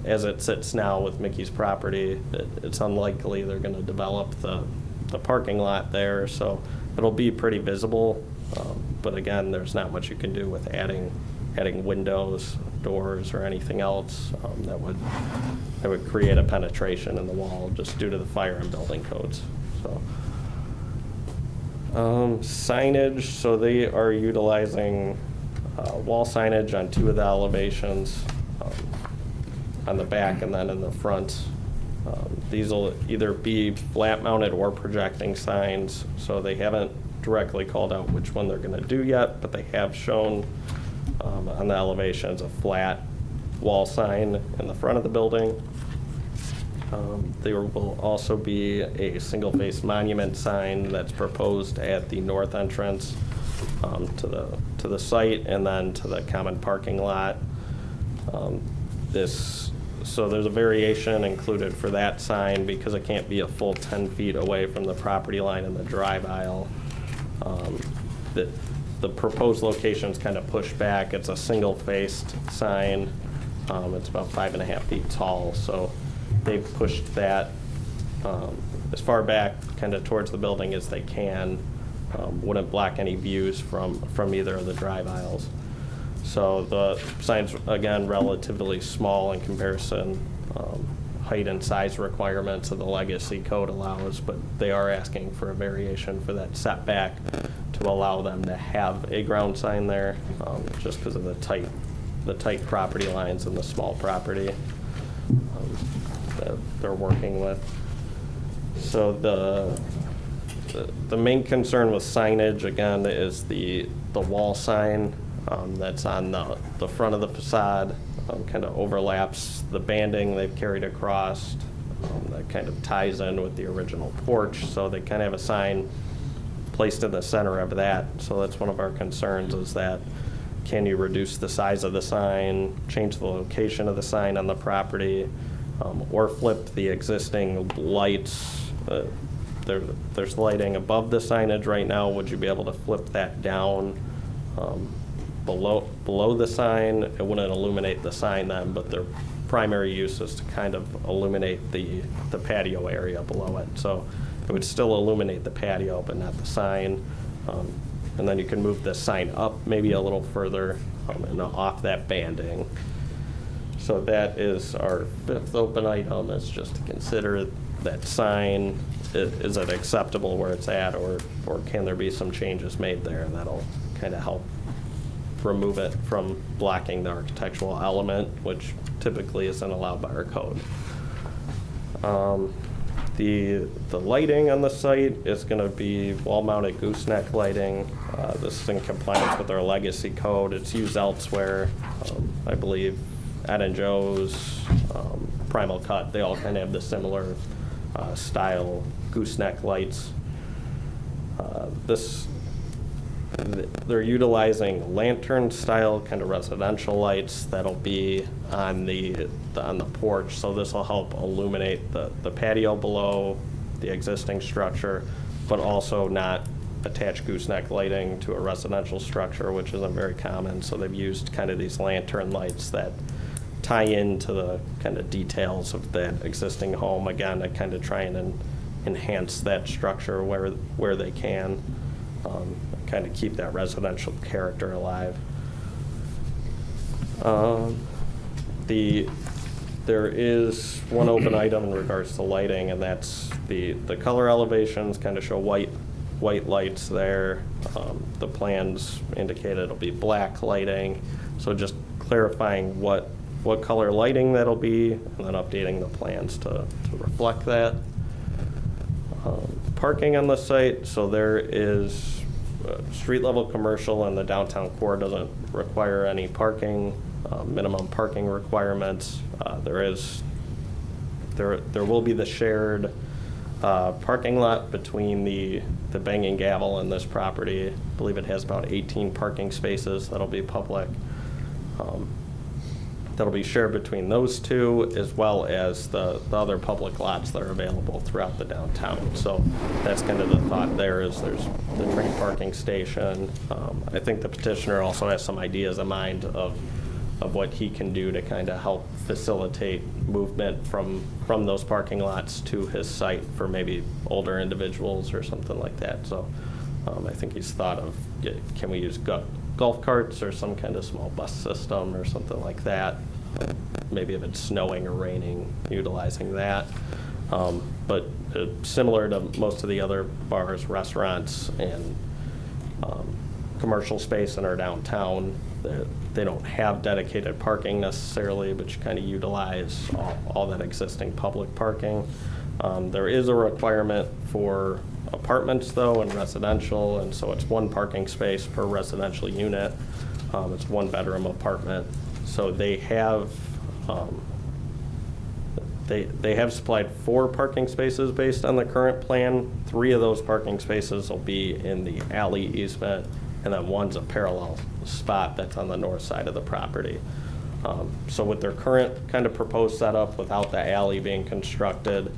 as it sits now with Mickey's property, it's unlikely they're going to develop the parking lot there, so it'll be pretty visible. But again, there's not much you can do with adding windows, doors, or anything else that would create a penetration in the wall just due to the fire and building codes. So signage, so they are utilizing wall signage on 2 of the elevations, on the back and then in the front. These will either be flat mounted or projecting signs, so they haven't directly called out which one they're going to do yet, but they have shown on the elevations a flat wall sign in the front of the building. There will also be a single-face monument sign that's proposed at the north entrance to the site and then to the common parking lot. So there's a variation included for that sign because it can't be a full 10 feet away from the property line in the drive aisle. The proposed location's kind of pushed back. It's a single-faced sign. It's about 5.5 feet tall, so they've pushed that as far back kind of towards the building as they can. Wouldn't block any views from either of the drive aisles. So the sign's, again, relatively small in comparison. Height and size requirements of the legacy code allows, but they are asking for a variation for that setback to allow them to have a ground sign there, just because of the tight property lines and the small property that they're working with. So the main concern with signage, again, is the wall sign that's on the front of the facade. Kind of overlaps the banding they've carried across. That kind of ties in with the original porch, so they kind of have a sign placed in the center of that. So that's one of our concerns, is that can you reduce the size of the sign, change the location of the sign on the property, or flip the existing lights. There's lighting above the signage right now. Would you be able to flip that down below the sign? It wouldn't illuminate the sign then, but their primary use is to kind of illuminate the patio area below it. So it would still illuminate the patio, but not the sign. And then you can move the sign up maybe a little further and off that banding. So that is our 5th open item, is just to consider that sign. Is it acceptable where it's at, or can there be some changes made there that'll kind of help remove it from blocking the architectural element, which typically isn't allowed by our code. The lighting on the site is going to be wall-mounted gooseneck lighting. This is in compliance with our legacy code. It's used elsewhere. I believe Ed and Joe's, Primal Cut, they all kind of have the similar style gooseneck lights. They're utilizing lantern-style kind of residential lights that'll be on the porch, so this will help illuminate the patio below the existing structure, but also not attach gooseneck lighting to a residential structure, which isn't very common. So they've used kind of these lantern lights that tie into the kind of details of that existing home, again, to kind of try and enhance that structure where they can. Kind of keep that residential character alive. There is one open item in regards to lighting, and that's the color elevations kind of show white lights there. The plans indicate it'll be black lighting, so just clarifying what color lighting that'll be, and then updating the plans to reflect that. Parking on the site, so there is street level commercial, and the downtown core doesn't require any parking, minimum parking requirements. There will be the shared parking lot between the Bang and Gavel and this property. I believe it has about 18 parking spaces that'll be public. That'll be shared between those two, as well as the other public lots that are available throughout the downtown. So that's kind of the thought there, is there's the train parking station. I think the petitioner also has some ideas in mind of what he can do to kind of help facilitate movement from those parking lots to his site for maybe older individuals or something like that. So I think he's thought of, can we use golf carts or some kind of small bus system or something like that. Maybe if it's snowing or raining, utilizing that. But similar to most of the other bars, restaurants, and commercial space in our downtown, they don't have dedicated parking necessarily, but you kind of utilize all that existing public parking. There is a requirement for apartments, though, and residential, and so it's 1 parking space per residential unit. It's 1-bedroom apartment. So they have supplied 4 parking spaces based on the current plan. 3 of those parking spaces will be in the alley easement, and then 1's a parallel spot that's on the north side of the property. So with their current kind of proposed setup, without the alley being constructed,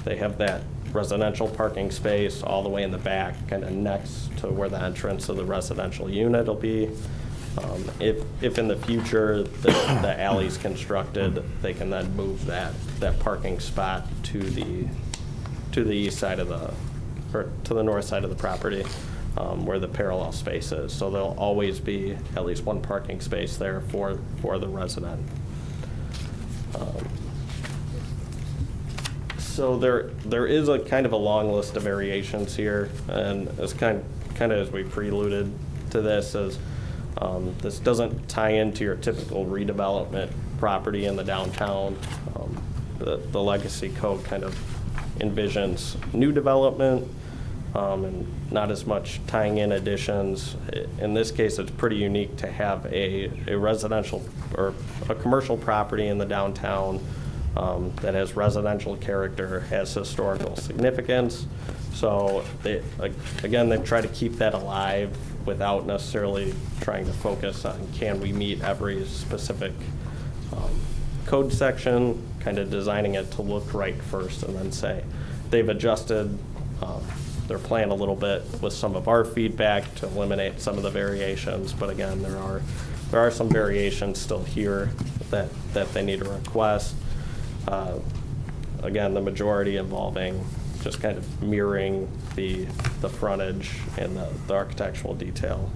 they have that residential parking space all the way in the back, kind of next to where the entrance of the residential unit will be. If in the future the alley's constructed, they can then move that parking spot to the east side of or to the north side of the property, where the parallel space is. So there'll always be at least 1 parking space there for the resident. So there is a kind of a long list of variations here, and as kind of as we preluded to this, this doesn't tie into your typical redevelopment property in the downtown. The legacy code kind of envisions new development, and not as much tying in additions. In this case, it's pretty unique to have a residential or a commercial property in the downtown that has residential character, has historical significance. So they've tried to keep that alive without necessarily trying to focus on, can we meet every specific code section, kind of designing it to look right first, and then say they've adjusted their plan a little bit with some of our feedback to eliminate some of the variations. But again, there are some variations still here that they need to request. Again, the majority involving just kind of mirroring the frontage and the architectural detail.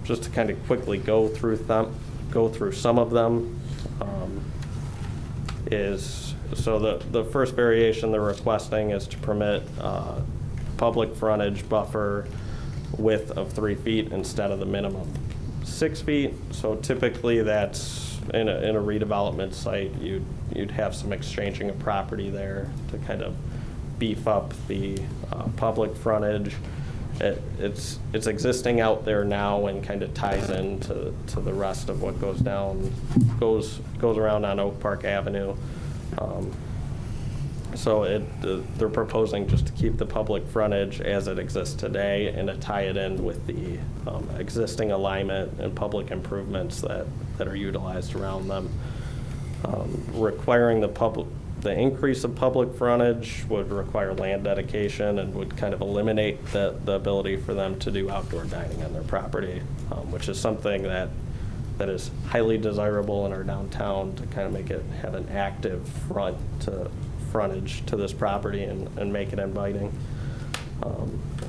Just to kind of quickly go through go through some of them. The first variation they're requesting is to permit public frontage buffer width of 3 feet instead of the minimum 6 feet. So typically that's in a redevelopment site, you'd have some exchanging of property there to kind of beef up the public frontage. It's existing out there now and kind of ties into the rest of what goes around on Oak Park Avenue. So they're proposing just to keep the public frontage as it exists today and to tie it in with the existing alignment and public improvements that are utilized around them. Requiring the increase of public frontage would require land dedication and would kind of eliminate the ability for them to do outdoor dining on their property, which is something that is highly desirable in our downtown to kind of make it have an active frontage to this property and make it inviting.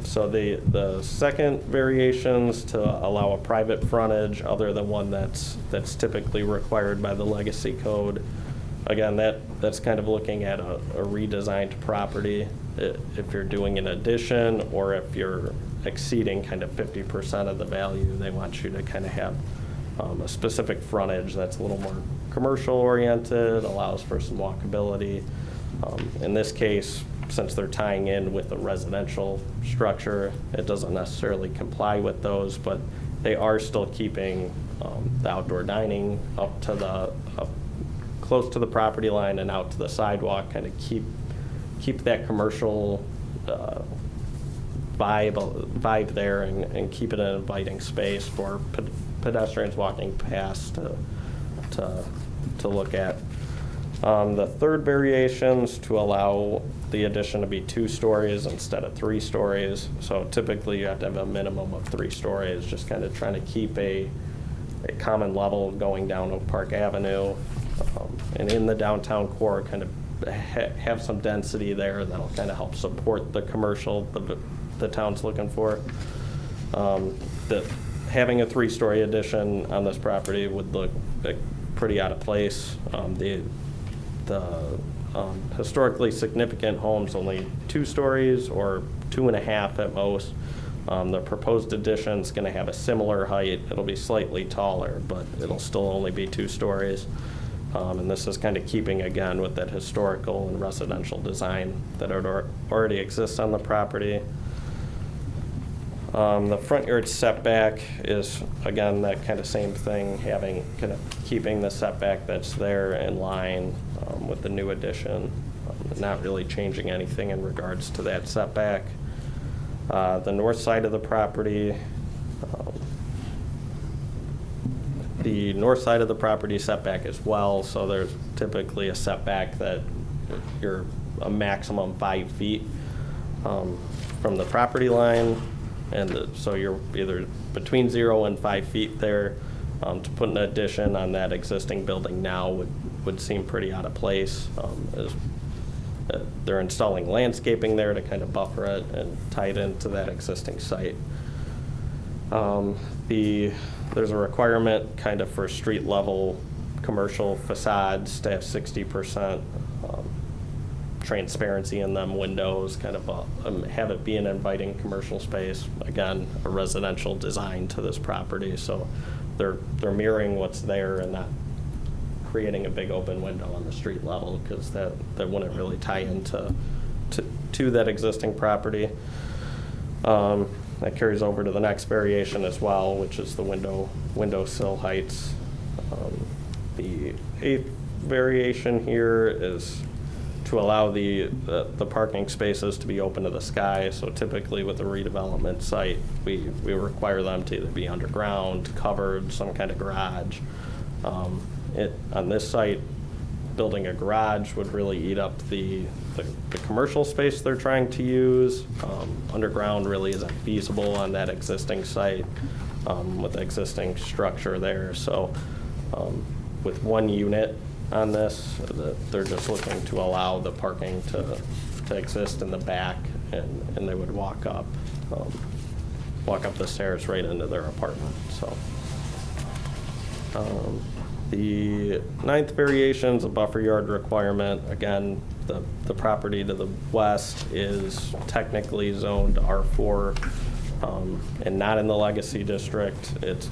So the second variations to allow a private frontage other than one that's typically required by the legacy code. Again, that's kind of looking at a redesigned property. If you're doing an addition or if you're exceeding kind of 50% of the value, they want you to kind of have a specific frontage that's a little more commercial oriented, allows for some walkability. In this case, since they're tying in with a residential structure, it doesn't necessarily comply with those, but they are still keeping the outdoor dining up close to the property line and out to the sidewalk, kind of keep that commercial vibe there and keep it an inviting space for pedestrians walking past to look at. The third variations to allow the addition to be 2 stories instead of 3 stories. So typically you have to have a minimum of 3 stories, just kind of trying to keep a common level going down Oak Park Avenue. And in the downtown core, kind of have some density there that'll kind of help support the commercial the town's looking for. Having a 3-story addition on this property would look pretty out of place. The historically significant homes only 2 stories or 2.5 at most. The proposed addition is going to have a similar height. It'll be slightly taller, but it'll still only be 2 stories. And this is kind of keeping, again, with that historical and residential design that already exists on the property. The front yard setback is, again, that kind of same thing, keeping the setback that's there in line with the new addition, not really changing anything in regards to that setback. The north side of the property, setback as well, so there's typically a setback that you're a maximum 5 feet from the property line, and so you're either between 0 and 5 feet there. To put an addition on that existing building now would seem pretty out of place. They're installing landscaping there to kind of buffer it and tie it into that existing site. There's a requirement kind of for street level commercial facades to have 60% transparency in them windows, kind of have it be an inviting commercial space. Again, a residential design to this property, so they're mirroring what's there and not creating a big open window on the street level, because that wouldn't really tie into that existing property. That carries over to the next variation as well, which is the window sill heights. The 8th variation here is to allow the parking spaces to be open to the sky. So typically with a redevelopment site, we require them to either be underground, covered, some kind of garage. On this site, building a garage would really eat up the commercial space they're trying to use. Underground really isn't feasible on that existing site with the existing structure there. So with 1 unit on this, they're just looking to allow the parking to exist in the back, and they would walk up the stairs right into their apartment. So The ninth variation is a buffer yard requirement. Again, the property to the west is technically zoned R4 and not in the legacy district. It's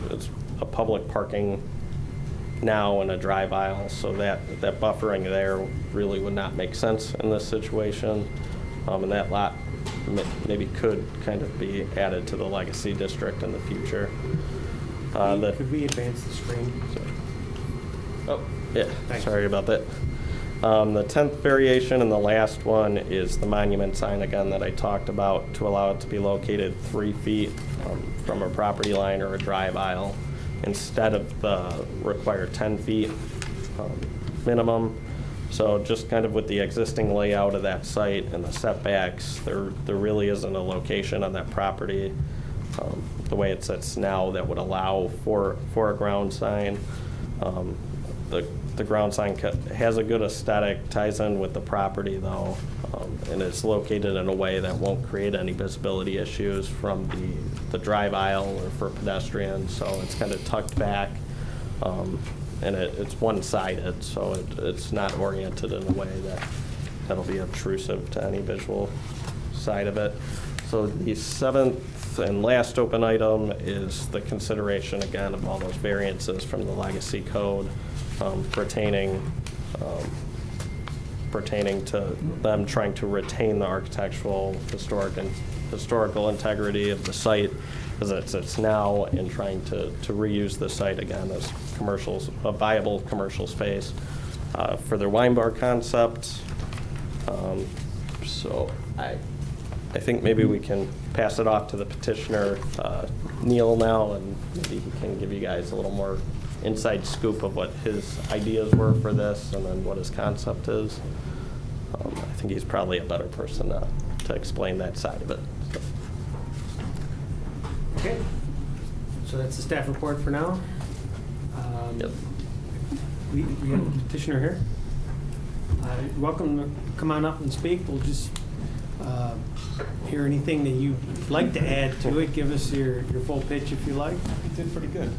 a public parking now in a drive aisle, so that buffering there really would not make sense in this situation. And that lot maybe could kind of be added to the legacy district in the future. Could we advance the screen? Oh, yeah, Thanks. sorry about that. The 10th variation and the last one is the monument sign, again, that I talked about, to allow it to be located 3 feet from a property line or a drive aisle instead of the required 10 feet minimum. So just kind of with the existing layout of that site and the setbacks, there really isn't a location on that property the way it sits now that would allow for a ground sign. The ground sign has a good aesthetic, ties in with the property though, and it's located in a way that won't create any visibility issues from the drive aisle or for pedestrians. So it's kind of tucked back, and it's one-sided, so it's not oriented in a way that'll be obtrusive to any visual side of it. So the 7th and last open item is the consideration again of all those variances from the legacy code. Pertaining to them trying to retain the architectural, historical integrity of the site as it sits now, and trying to reuse the site again as a viable commercial space for their wine bar concept. So I think maybe we can pass it off to the petitioner, Neil, now, and maybe he can give you guys a little more inside scoop of what his ideas were for this and then what his concept is. I think he's probably a better person to explain that side of it. So. Okay, so that's the staff report for now. Yep. We have a petitioner here. Welcome to come on up and speak. We'll just hear anything that you'd like to add to it. Give us your full pitch if you like. You did pretty good.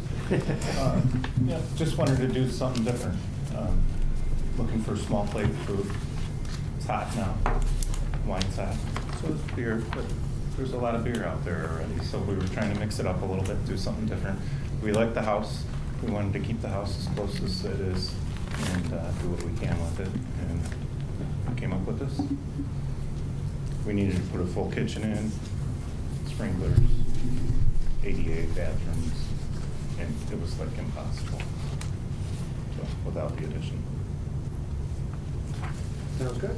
Yeah, just wanted to do something different. Looking for small plate food. It's hot now. Wine's hot. So is beer, but there's a lot of beer out there already. So we were trying to mix it up a little bit, do something different. We like the house. We wanted to keep the house as close as it is and do what we can with it. And we came up with this. We needed to put a full kitchen in, sprinklers, ADA bathrooms, and it was like impossible. So without the addition. Sounds good.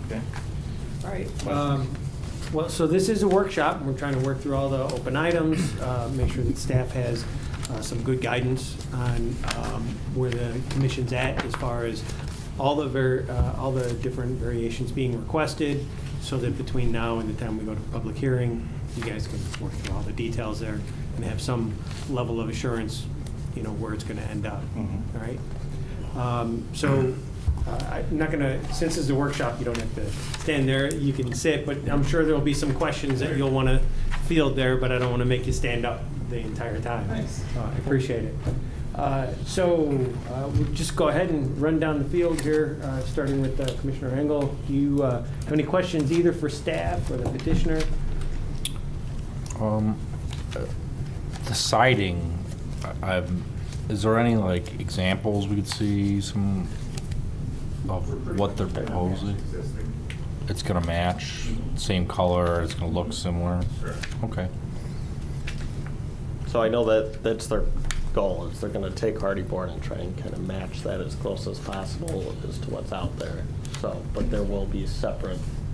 Okay. All right. Well, so this is a workshop. We're trying to work through all the open items, make sure that staff has some good guidance on where the commission's at as far as all the different variations being requested, so that between now and the time we go to public hearing, you guys can work through all the details there and have some level of assurance, where it's going to end up. Mm-hmm. All right. So I'm not going to, since it's a workshop, you don't have to stand there. You can sit, but I'm sure there'll be some questions that you'll want to field there, but I don't want to make you stand up the entire time. Thanks. I appreciate it. We'll just go ahead and run down the field here, starting with Commissioner Engel. Do you have any questions either for staff or the petitioner? The siding, is there any examples we could see some of what they're proposing? It's gonna match, same color, it's gonna look similar? Sure. Okay. So I know that's their goal, is they're going to take hardy board and try and kind of match that as close as possible as to what's out there. So, but there will be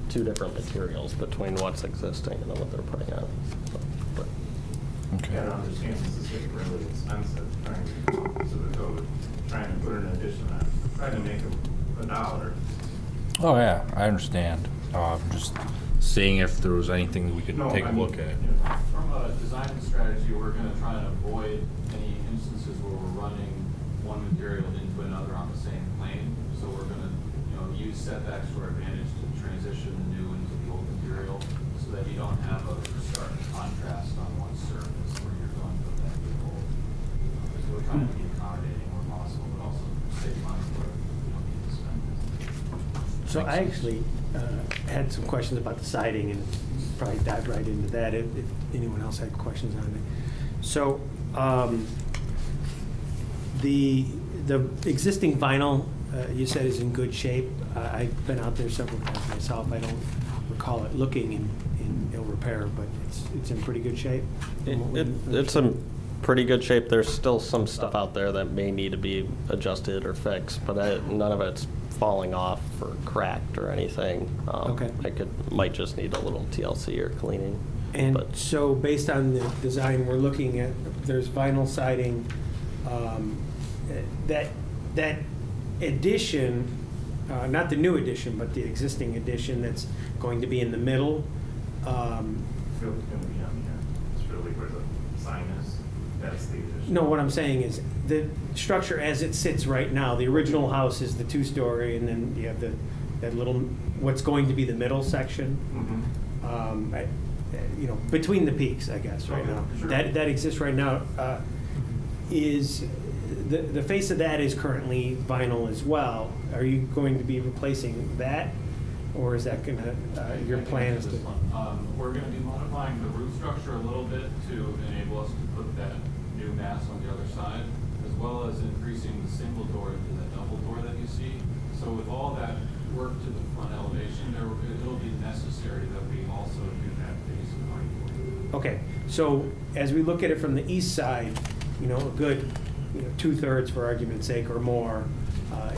two different materials between what's existing and what they're putting on. So, but. Okay. I don't understand, this is getting really expensive, trying to put an addition on, trying to make $1. Oh, yeah, I understand. Just seeing if there was anything that we could take a look at. From a design strategy, we're going to try and avoid any instances where we're running one material into another on the same plane. So we're going to, use setbacks to our advantage to transition the new into the old material, so that you don't have a stark contrast on one surface where you're going to that new old. So we're trying to be accommodating save money where we don't need to spend. So I actually had some questions about the siding and probably dive right into that if anyone else had questions on it. So the existing vinyl, you said is in good shape. I've been out there several times myself. I don't recall it looking in ill repair, but it's in pretty good shape. It's in pretty good shape. There's still some stuff out there that may need to be adjusted or fixed, but none of it's falling off or cracked or anything. Okay. Might just need a little TLC or cleaning. And but- so based on the design we're looking at, there's vinyl siding. That addition, not the new addition, but the existing addition that's going to be in the middle. It's really going to be on here. It's really where the sign is. That's the addition. No, what I'm saying is the structure as it sits right now, the original house is the two-story, and then you have that little, what's going to be the middle section. Between the peaks, I guess, right Okay, now. sure. That exists right now. Is the face of that is currently vinyl as well. Are you going to be replacing that, or is that gonna, your plan is to? We're gonna be modifying the roof structure a little bit to enable us to put that new mass on the other side, as well as increasing the single door to the double door that you see. So with all that work to the front elevation, it'll be necessary that we also do that base going forward. Okay, so as we look at it from the east side, a good 2/3, for argument's sake, or more,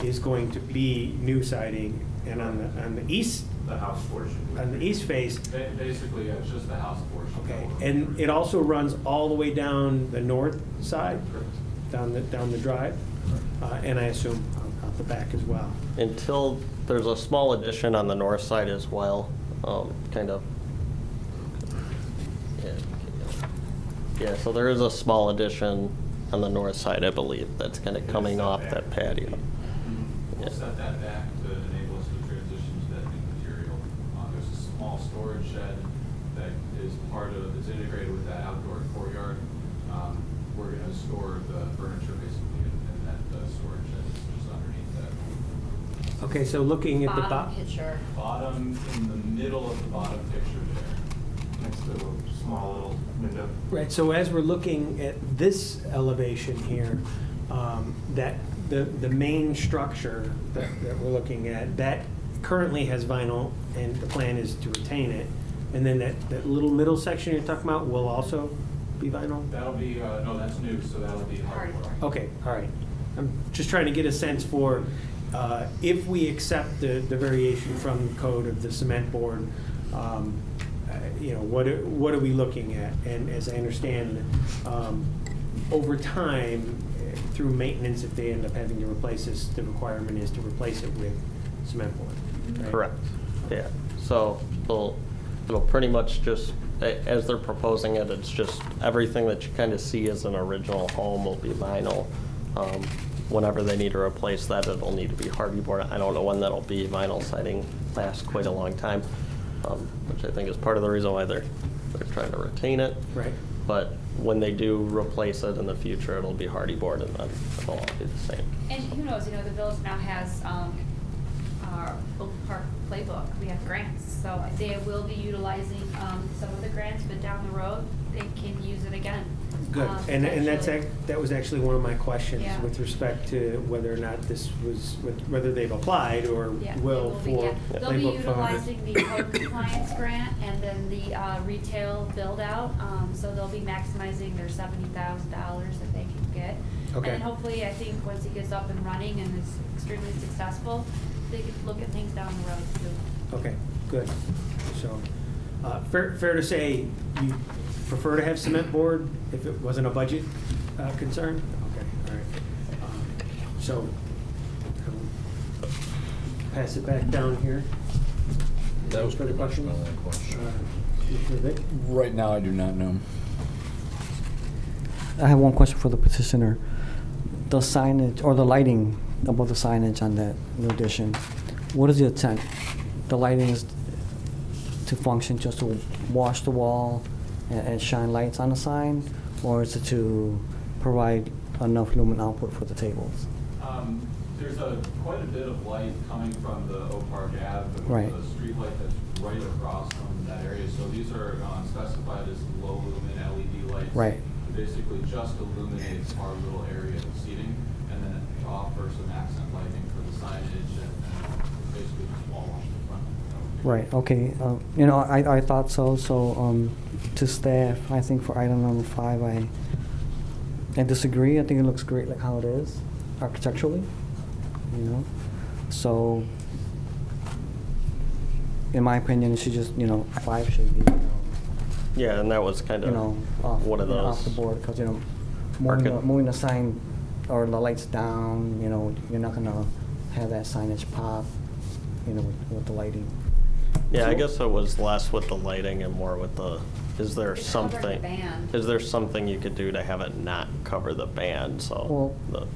is going to be new siding, and on the east, The house portion. on the east face, Basically, yeah, it's just the house portion. okay, and it also runs all the way down the north side, down the drive, and I assume out the back as well. Until there's a small addition on the north side as well, kind of. Yeah, so there is a small addition on the north side, I believe, that's kind of coming off that patio. We'll set that back to enable us to transition to that new material. There's a small storage shed that is it's integrated with that outdoor courtyard. We're gonna store the furniture basically in that storage shed that's just underneath that. Okay, so looking at the Bottom picture. Bottom, in the middle of the bottom picture there. Next to a small little window. Right, so as we're looking at this elevation here, that the main structure that we're looking at, that currently has vinyl, and the plan is to retain it. And then that little middle section you're talking about will also be vinyl? That'll be, no, that's new, so that'll be hardboard. Okay, all right. I'm just trying to get a sense for, if we accept the variation from the code of the cement board, what are we looking at? And as I understand, over time, through maintenance, if they end up having to replace this, the requirement is to replace it with cement board, right? Correct, yeah. So it'll pretty much just, as they're proposing it, it's just everything that you kind of see as an original home will be vinyl. Whenever they need to replace that, it'll need to be hardy board. I don't know when that'll be. Vinyl siding lasts quite a long time, which I think is part of the reason why they're trying to retain it. Right. But when they do replace it in the future, it'll be hardy board, and then it'll all be the same. And who knows, the village now has our Oak Park playbook. We have grants, so they will be utilizing some of the grants, but down the road, they can use it again. Good, and potentially. that was actually one of my questions Yeah. with respect to whether or not this was, whether they've applied or Yeah, they will be, for yeah. They'll be playbook fund. utilizing the code compliance grant and then the retail build-out, so they'll be maximizing their $70,000 that they can get. Okay. And then hopefully, I think, once it gets up and running and is extremely successful, they could look at things down the road too. Okay, good. So, fair to say you prefer to have cement board if it wasn't a budget concern? Okay, all right. So, pass it back down here. That was Further pretty much questions? my only question. Commissioner Vick? Right now, I do not know. I have one question for the petitioner. The signage or the lighting above the signage on that new addition, what is the intent? The lighting is to function just to wash the wall and shine lights on the sign, or is it to provide enough lumen output for the tables? There's quite a bit of light coming from the Oak Park Ave, Right. the street light that's right across from that area. So these are specified as low lumen LED lights. Right. Basically just illuminates our little area of seating, and then it offers some accent lighting for the signage and basically just wall wash the front. Right, okay. You know, I thought so. So to staff, I think for item number 5, I disagree. I think it looks great like how it is architecturally, you know. So in my opinion, it should just, 5 should be, Yeah, and that was kind of off, one of those. off the board, because, Market- moving the sign or the lights down, you're not gonna have that signage pop, with the lighting. Yeah, I So- guess it was less with the lighting and more with the, is there It covered the something? band. Is there something you could do to have it not cover the band, so? Well-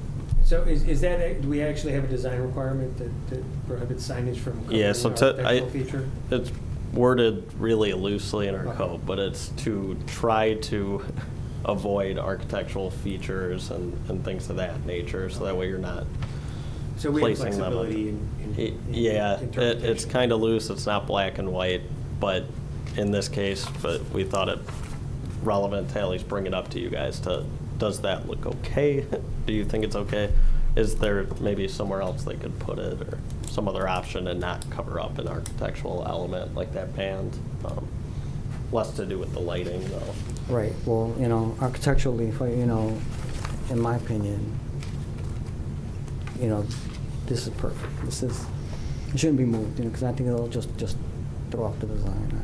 So is that, do we actually have a design requirement that prohibits signage from covering Yeah, an so architectural feature? it's worded really loosely in our Okay. code, but it's to try to avoid architectural features and things of that nature, so that way you're not So we have placing them. flexibility in Yeah, it's interpretation. kind of loose, it's not black and white, but in this case, but we thought it relevant to at least bring it up to you guys to, does that look okay? Do you think it's okay? Is there maybe somewhere else they could put it, or some other option and not cover up an architectural element like that band? Less to do with the lighting, though. Right, well, architecturally, in my opinion, this is perfect. It shouldn't be moved, because I think it'll just throw off the design.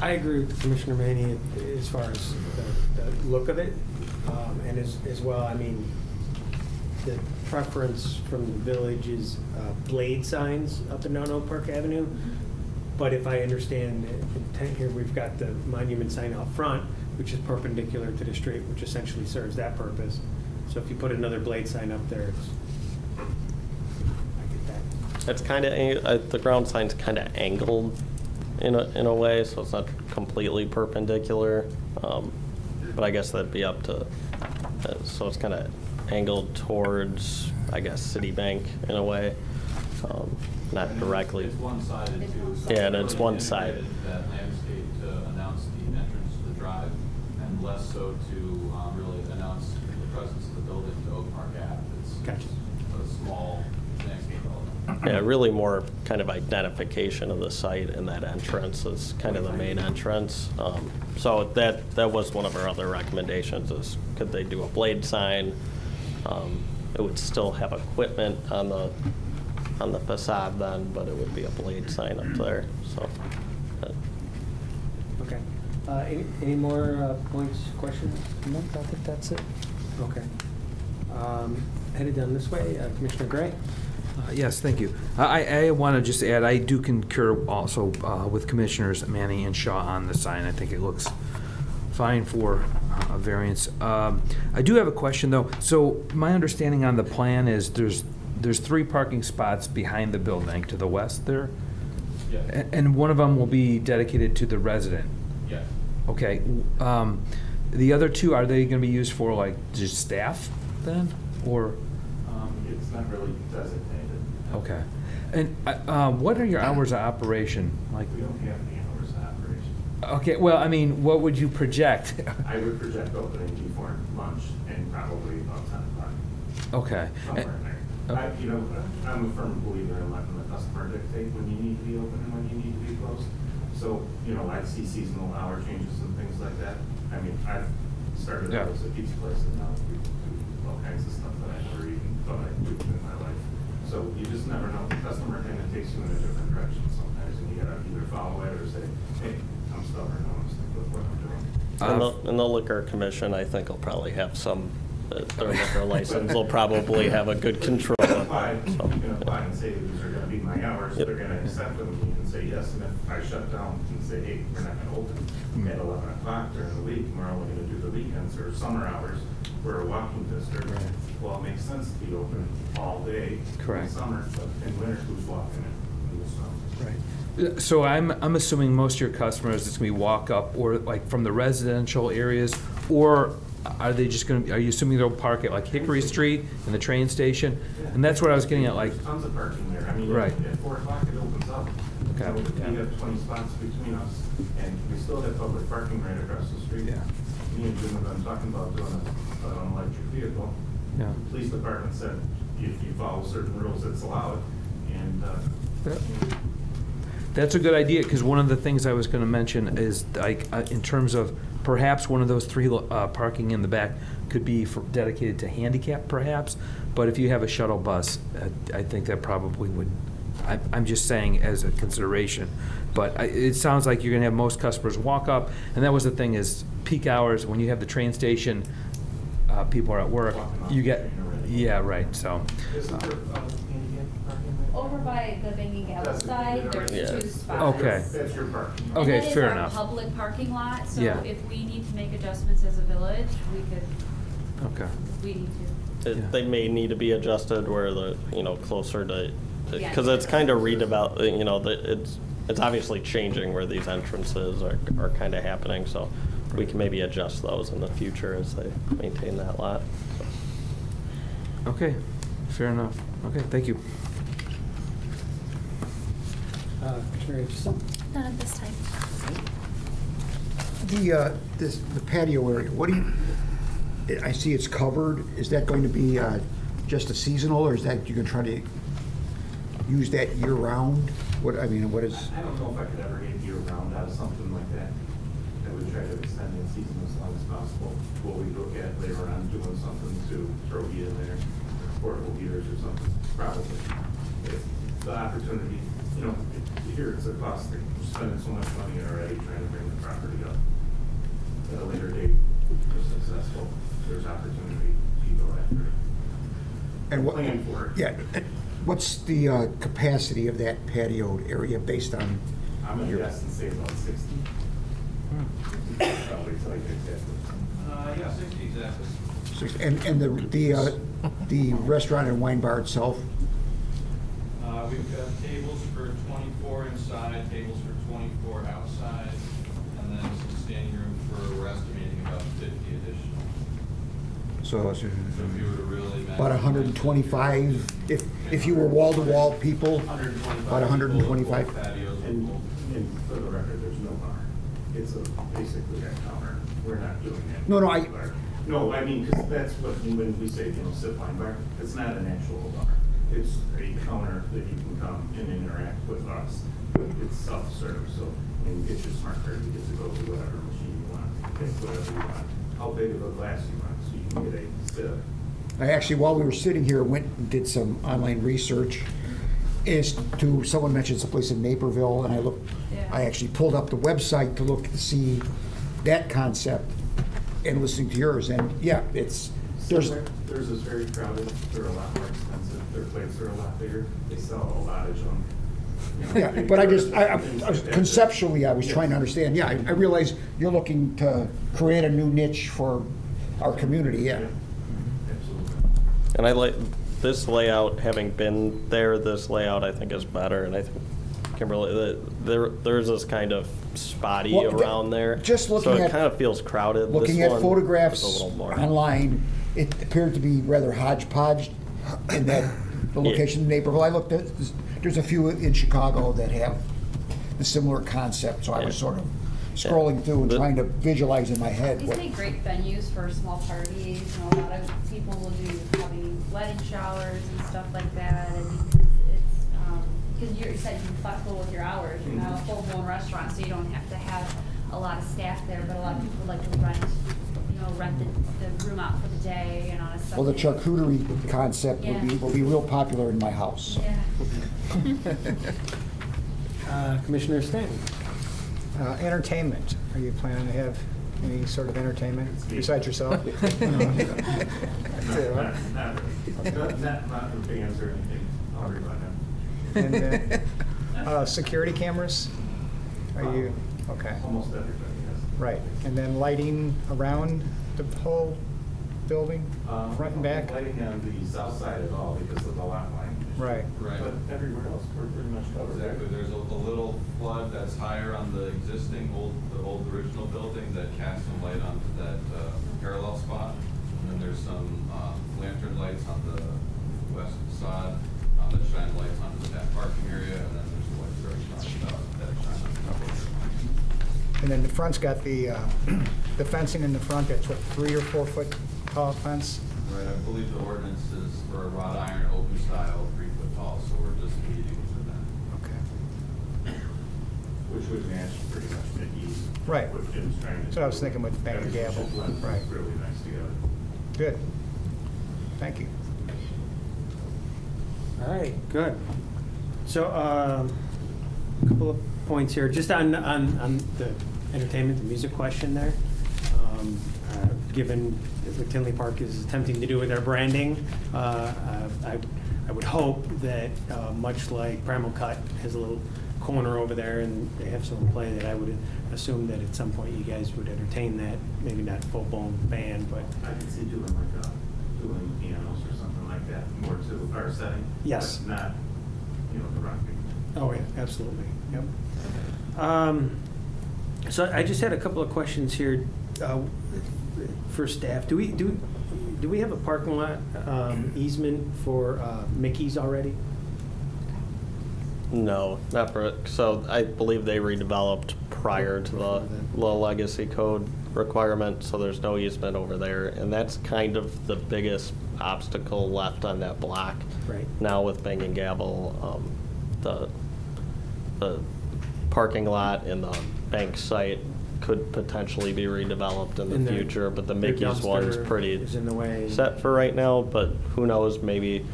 I agree with Commissioner Maney as far as the look of it, and as well, I mean, the preference from the village is blade signs up and down Oak Park Avenue. But if I understand the intent here, we've got the monument sign out front, which is perpendicular to the street, which essentially serves that purpose. So if you put another blade sign up there, I get that. It's kind of, the ground sign's kind of angled in a way, so it's not completely perpendicular. But I guess that'd be up to, so it's kind of angled towards, I guess, Citibank in a way, not directly. It's one-sided too. So Yeah, and it's really one-sided. integrated That landscape to announce the entrance to the drive, and less so to really announce the presence of the building to Oak Park Ave. It's Gotcha. a small landscape element. Yeah, really more kind of identification of the site and that entrance is kind of the main entrance. So that was one of our other recommendations is could they do a blade sign? It would still have equipment on the facade then, but it would be a blade sign up there, so. Okay. Any more points, questions? No, I think that's it. Okay. Headed down this way, Commissioner Gray? Yes, thank you. I want to just add, I do concur also with Commissioners Manning and Shaw on the sign. I think it looks fine for a variance. I do have a question, though. So my understanding on the plan is there's 3 parking spots behind the building to the west there? Yeah. And one of them will be dedicated to the resident? Yes. Okay. The other 2, are they going to be used for, like, just staff then, or? It's not really designated. Okay. And what are your hours of operation? Like, We don't have any hours of operation. okay, well, I mean, what would you project? I would project opening before lunch and probably about 10 o'clock. Okay. Somewhere in there. I'm a firm believer in letting the customer dictate when you need to be open and when you need to be closed. So, I see seasonal hour changes and things like that. I mean, I've started Yeah. as a pizza place and now we do all kinds of stuff that I never even thought I'd do in my life. So you just never know. The customer kind of takes you in a different direction sometimes, and you gotta either follow it or say, hey, I'm stubborn, I'm gonna stick with what I'm doing. And the liquor commission, I think, will probably have some, their liquor license will probably have a good control. Apply, you So, can apply and say, these are gonna be my hours, Yep. they're gonna accept them, you can say yes, and if I shut down and say, hey, we're not gonna open at 11 o'clock during the week, we're only gonna do the weekends or summer hours, we're a walking district, well, it makes sense to be open all day in Correct. summer, but in winter, who's walking in the snow? Right. So I'm assuming most of your customers, it's going to be walk up or like from the residential areas or are they just going to, are you assuming they'll park at like Hickory Street and the train station? And that's what I was getting at, like, There's tons of parking there. I mean, Right. at 4 o'clock it opens up. Okay. So we have 20 spots between us, and we still have public parking right across the street. Yeah. Me and Jim have been talking about doing an electric vehicle. Yeah. The police department said if you follow certain rules, it's allowed, and, that's a good idea, because one of the things I was going to mention is, like, in terms of perhaps one of those 3 parking in the back could be dedicated to handicap, perhaps, but if you have a shuttle bus, I think that probably would, I'm just saying as a consideration, but it sounds like you're going to have most customers walk up, and that was the thing, is peak hours, when you have the train station, people are at work, you get, yeah, right, so. Over by the Banging Gavel side, there's Yeah. 2 spots. Okay. that's your parking. Okay, And fair that is enough. our public parking lot, so Yeah. if we need to make adjustments as a village, we could, Okay. we need to. They may need to be adjusted where the, closer to, Yeah. because it's kind of redevelop, it's obviously changing where these entrances are kind of happening, so we can maybe adjust those in the future as they maintain that lot. Okay, fair enough. Okay, thank you. Commissioner Aitchison? None at this time. The patio area, what do you, I see it's covered. Is that going to be just a seasonal, or is that you're going to try to use that year-round? What is? I don't know if I could ever get year-round out of something like that. I would try to extend the season as long as possible. What we look at later on, doing something to throw heat in there, portable heaters or something, probably. If the opportunity, here it's a cost thing. We're spending so much money already trying to bring the property up. At a later date, if we're successful, there's opportunity to go after it. And what? Plan for it. Yeah. What's the capacity of that patio area based on? I'm gonna guess and say about 60. Probably tell you exactly. Yeah, 60 exactly. And the restaurant and wine bar itself? We've got tables for 24 inside, tables for 24 outside, and then some standing room for, we're estimating about 50 additional. So So if you were to really. about 125, if you were wall-to-wall people, about 125? And for the record, there's no bar. It's basically a counter. We're not doing that. No, No, I mean, because that's what, when we say, sit wine bar, it's not an actual bar. It's a counter that you can come and interact with us. It's self-serve, so when you get your smart card, you get to go to whatever machine you want, pick whatever you want, how big of a glass you want, so you can get a sip. I actually, while we were sitting here, went and did some online research someone mentioned someplace in Naperville, and I actually pulled up the website to look to see that concept and listening to yours, and yeah, Theirs is very crowded, they're a lot more expensive, their plates are a lot bigger, they sell a lot of junk. yeah, but conceptually, I was trying to understand, yeah, I realize you're looking to create a new niche for our community, yeah. Absolutely. And I like this layout, having been there, this layout I think is better, and I think, Kimberly, there's this kind of spotty Well, around there. just looking so it at- kind of feels crowded. Looking This at one photographs is a little more. online, it appeared to be rather hodgepodge in that the Yeah. location in Naperville. I looked at, there's a few in Chicago that have the similar concept, so I was Yeah. sort of scrolling through and trying to visualize in my head. These make great venues for small parties, a lot of people will do probably wedding showers and stuff like that, and it's, because you said you're flexible with your hours, you're not a full-blown restaurant, so you don't have to have a lot of staff there, but a lot of people like to rent the room out for the day and on a Sunday. Well, the charcuterie concept will be real popular in my house. Yeah. Commissioner Stanton? Entertainment, are you planning to have any sort of entertainment besides yourself? Not the bands or anything, I'll worry about them. And security cameras? Are you, okay. Almost everybody has. Right, and then lighting around the whole building, front and back? Lighting on the south side at all because of the lot line issue. Right. Right. But everywhere else, we're pretty much covered. Exactly, there's a little flood that's higher on the existing the old original building that casts some light onto that parallel spot. And then there's some lantern lights on the west side that shine lights onto that parking area, and then there's the lights that are talking about that shine on the top. And then the front's got the fencing in the front, that's what, 3 or 4 foot tall fence? Right, I believe the ordinance is for a wrought iron open style, 3 foot tall, so we're just meeting within that. Okay. Which would match pretty much Mickey's. Right. What Jim's trying to do. So I was thinking with Bang and That Gavel. should blend Right. really nice together. Good. Thank you. All right, good. So, a couple of points here, just on the entertainment, the music question there. Given what Tinley Park is attempting to do with their branding, I would hope that, much like Primal Cut has a little corner over there and they have someone play, that I would assume that at some point you guys would entertain that, maybe not full-blown band, but. I could see doing like doing pianos or something like that, more to our setting. Yes. But not, the rock band. Oh, yeah, absolutely, yep. So I just had a couple of questions here for staff. Do we have a parking lot easement for Mickey's already? No, not for, so I believe they redeveloped prior to the legacy code requirement, so there's no easement over there. And that's kind of the biggest obstacle left on that block. Right. Now with Bang and Gavel, the parking lot and the bank site could potentially be redeveloped in And the their- future, but the their Mickey's one's dumpster pretty is in the way. set for right now, but who knows, maybe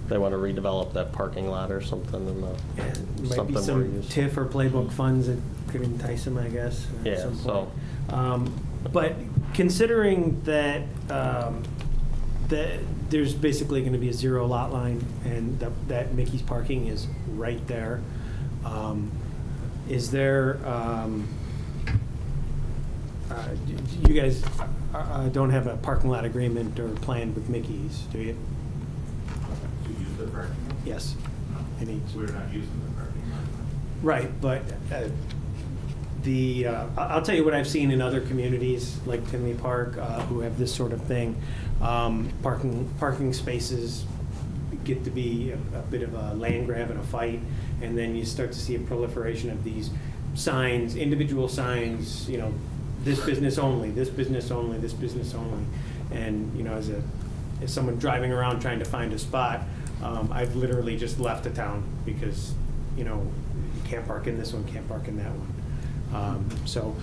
they want to redevelop that parking lot or something in the, Might be something more some used. TIF or playbook funds that could entice them, I guess. at Yeah, some so- point. But considering that, that there's basically going to be a 0 lot line and that Mickey's parking is right there, is there, you guys don't have a parking lot agreement or plan with Mickey's, do you? To use the parking lot? Yes. Any? We're not using the parking lot. Right, but I'll tell you what I've seen in other communities like Tinley Park who have this sort of thing. Parking spaces get to be a bit of a land grab and a fight, and then you start to see a proliferation of these signs, individual signs, this business only, this business only, this business only. And, as someone driving around trying to find a spot, I've literally just left the town because, you can't park in this one, can't park in that one. So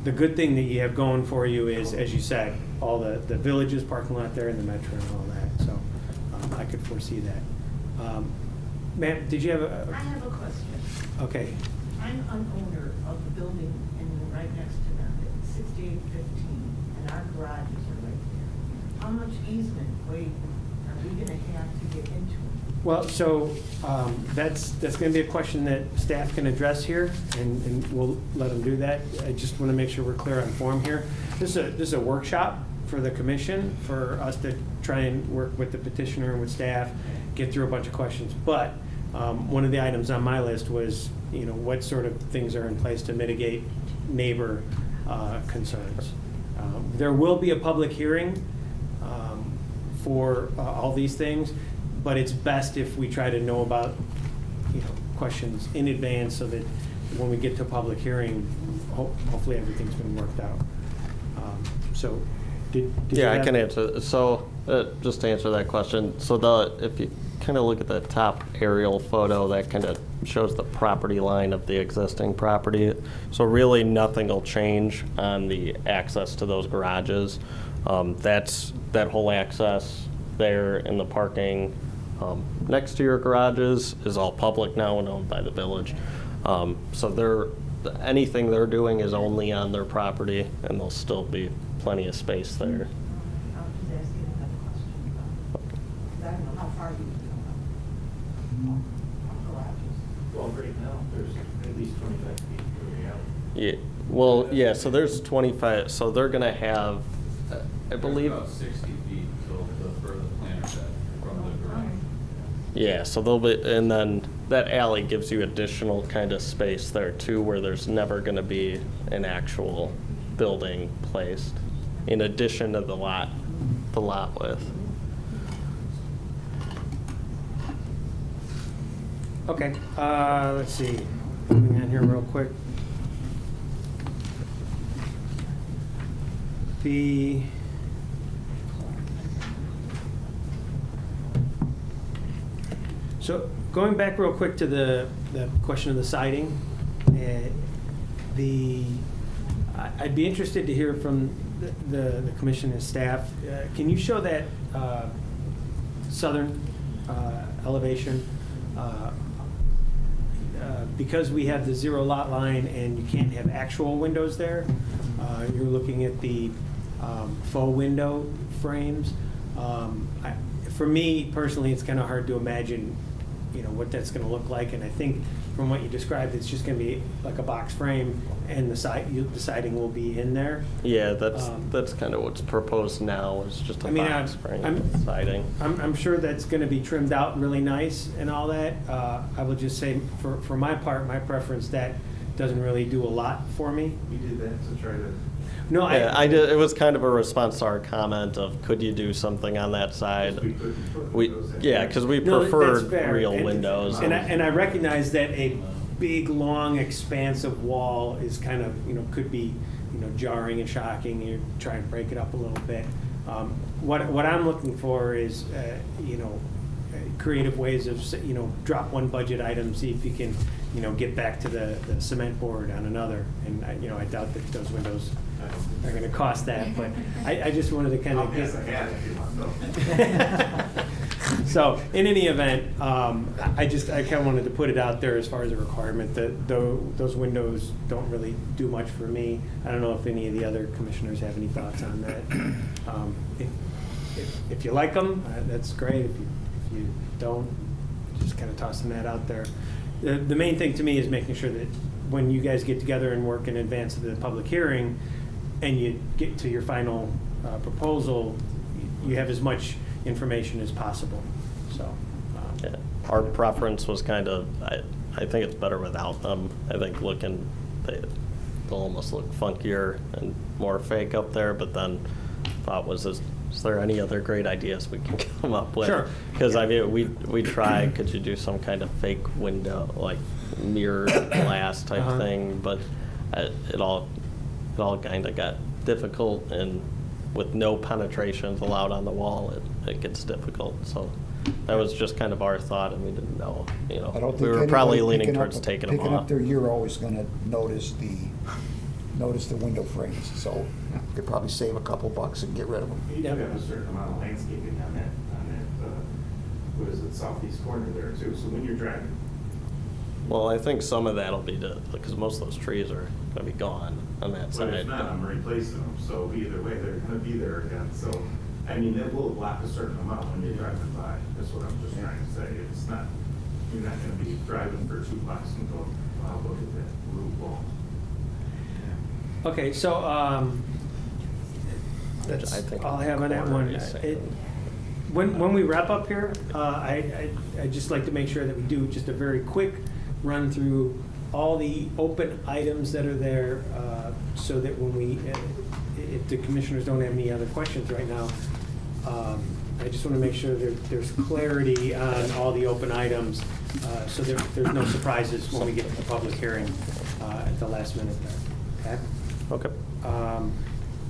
the good thing that you have going for you is, as you said, all the villages parking lot there and the metro and all that. So I could foresee that. Ma'am, did you have I have a question. Okay. I'm an owner of the building and right next to them, at 6815, and our garages are right there. How much easement way are we gonna have to get into it? Well, so that's going to be a question that staff can address here, and we'll let them do that. I just want to make sure we're clear on form here. This is a workshop for the commission, for us to try and work with the petitioner and with staff, get through a bunch of questions. But one of the items on my list was, what sort of things are in place to mitigate neighbor concerns. There will be a public hearing for all these things, but it's best if we try to know about, questions in advance so that when we get to a public hearing, hopefully everything's been worked out. So, did you Yeah, I have- can answer. So, just to answer that question, so if you kind of look at the top aerial photo, that kind of shows the property line of the existing property. So really, nothing will change on the access to those garages. That whole access there in the parking next to your garages is all public now and owned by the village. So anything they're doing is only on their property, and there'll still be plenty of space there. I was just asking another question about, because I don't know how far you can go. Garages. Well, right now, there's at least 25 feet going out. Yeah, well, yeah, so there's 25, so they're gonna have, I believe, About 60 feet Yeah, so there'll be, and then that alley gives you additional kind of space there too, where there's never gonna be an actual building placed, in addition to the lot width. Okay, let's see, moving on here real quick. So going back real quick to the question of the siding, I'd be interested to hear from the commission and staff. Can you show that southern elevation? Because we have the zero lot line and you can't have actual windows there, you're looking at the faux window frames. For me personally, it's kind of hard to imagine, what that's going to look like. And I think from what you described, it's just going to be like a box frame, and the siding will be in there. Yeah, that's kind of what's proposed now, is just a box frame siding. I'm sure that's going to be trimmed out really nice and all that. I will just say, for my part, my preference, that doesn't really do a lot for me. We did that to try to. No, Yeah, I did. It was kind of a response to our comment of, could you do something on that side? Yeah, because we No, that's preferred fair. real And- windows. And I recognize that a big, long, expansive wall is kind of, could be, jarring and shocking. You're trying to break it up a little bit. What I'm looking for is, creative ways of, drop one budget item, see if you can, get back to the cement board on another. And, I doubt that those windows are going to cost that, but I just wanted to kind of get. So, in any event, I kind of wanted to put it out there as far as a requirement that those windows don't really do much for me. I don't know if any of the other commissioners have any thoughts on that. If you like them, that's great. If you don't, just kind of tossing that out there. The main thing to me is making sure that when you guys get together and work in advance of the public hearing, and you get to your final proposal, you have as much information as possible. So, Yeah. Our preference was kind of, I think it's better without them. I think they'll almost look funkier and more fake up there, but then thought was, is there any other great ideas we can come up with? Sure. Because we tried, could you do some kind of fake window, like mirrored glass type thing, but it all kind of got difficult, and with no penetrations allowed on the wall, it gets difficult. So that was just kind of our thought, and we didn't know, I don't think we were probably anybody leaning towards taking them Picking up off. there, you're always gonna notice the window frames, so you could probably save a couple bucks and get rid of them. You do have a certain amount of landscaping on that, what is it, southeast corner there too, so when you're driving. Well, I think some of that'll be because most of those trees are gonna be gone on that But side. if not, I'm replacing them, so either way, they're gonna be there again, so, I mean, it will block a certain amount when you're driving by, that's what I'm just trying to say. It's not, you're not gonna be driving for 2 blocks and go, wow, look at that blue wall. okay, so that's I think all I have on that corner one. is saying. When we wrap up here, I'd just like to make sure that we do just a very quick run through all the open items that are there, so that when if the commissioners don't have any other questions right now, I just want to make sure there's clarity on all the open items, so there's no surprises when we get to the public hearing at the last minute there. Okay? Okay.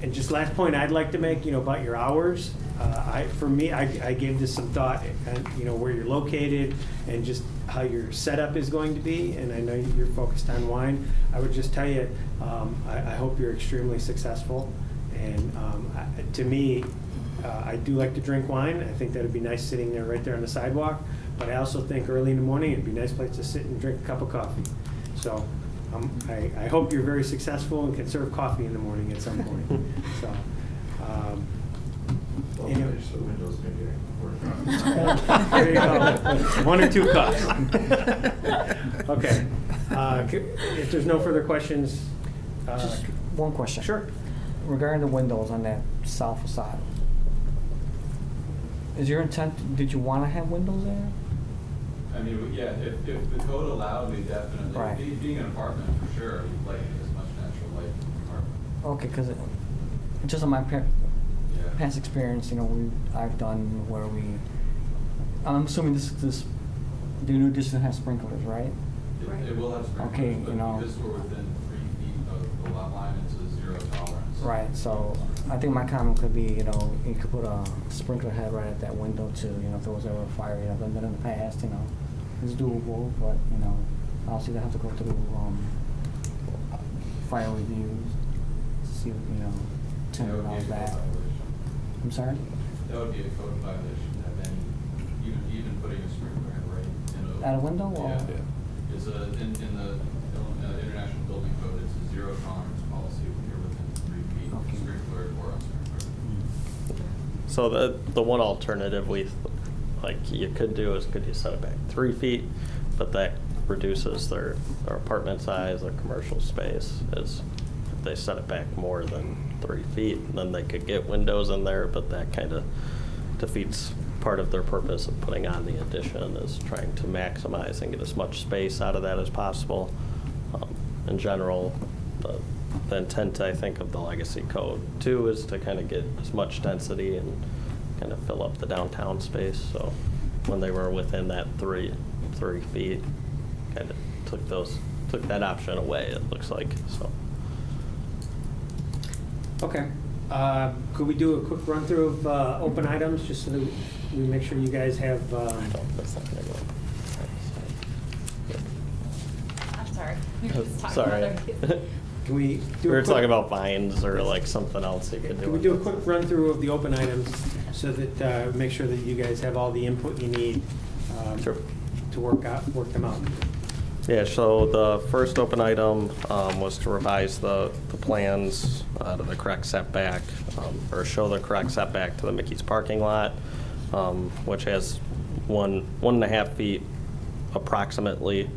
And just last point I'd like to make, about your hours. For me, I gave this some thought, and where you're located and just how your setup is going to be. And I know you're focused on wine. I would just tell you, I hope you're extremely successful. And to me, I do like to drink wine. I think that'd be nice sitting there right there on the sidewalk. But I also think early in the morning it'd be a nice place to sit and drink a cup of coffee. So I hope you're very successful and can serve coffee in the morning at some point. So. Finish the windows, maybe I can work on it. There you go. 1 or 2 cups. Okay. If there's no further questions. Just one question. Sure. Regarding the windows on that south facade, is your intent, did you want to have windows there? I mean, yeah, if the code allowed, we definitely, Right. being an apartment, for sure, we'd like as much natural light in the apartment. Okay, because just on my past experience, I've done where I'm assuming the new addition has sprinklers, right? It will have sprinklers, Okay, but because we're within 3 feet of the lot line, it's a zero tolerance. Right, so I think my comment could be, you could put a sprinkler head right at that window too, if there was ever a fire, than in the past, it's doable, but, obviously they have to go through, fire reviews, to see, turn and all that. I'm sorry? That would be a code violation, that then, even putting a sprinkler head right in At a window or? Yeah. It's in the International Building Code, it's a zero tolerance policy when you're within 3 feet of Okay. sprinkler or unsprinkler. So the one alternative you could do is could you set it back 3 feet, but that reduces their apartment size, their commercial space. Is if they set it back more than 3 feet, then they could get windows in there, but that kind of defeats part of their purpose of putting on the addition, is trying to maximize and get as much space out of that as possible. In general, the intent, I think, of the legacy code too is to kind of get as much density and kind of fill up the downtown space. So when they were within that 3 feet, kind of took that option away, it looks like, so. Okay. Could we do a quick run through of open items, just so that we make sure you guys have, That's not gonna go. I'm sorry. We were just talking Sorry. about other- can we We do were a quick? talking about vines or like something else you could do. Can we do a quick run through of the open items, so that, make sure that you guys have all the input you need Sure. to work them out? Yeah, so the first open item was to revise the plans to the correct setback, or show the correct setback to the Mickey's parking lot, which has 1.5 feet approximately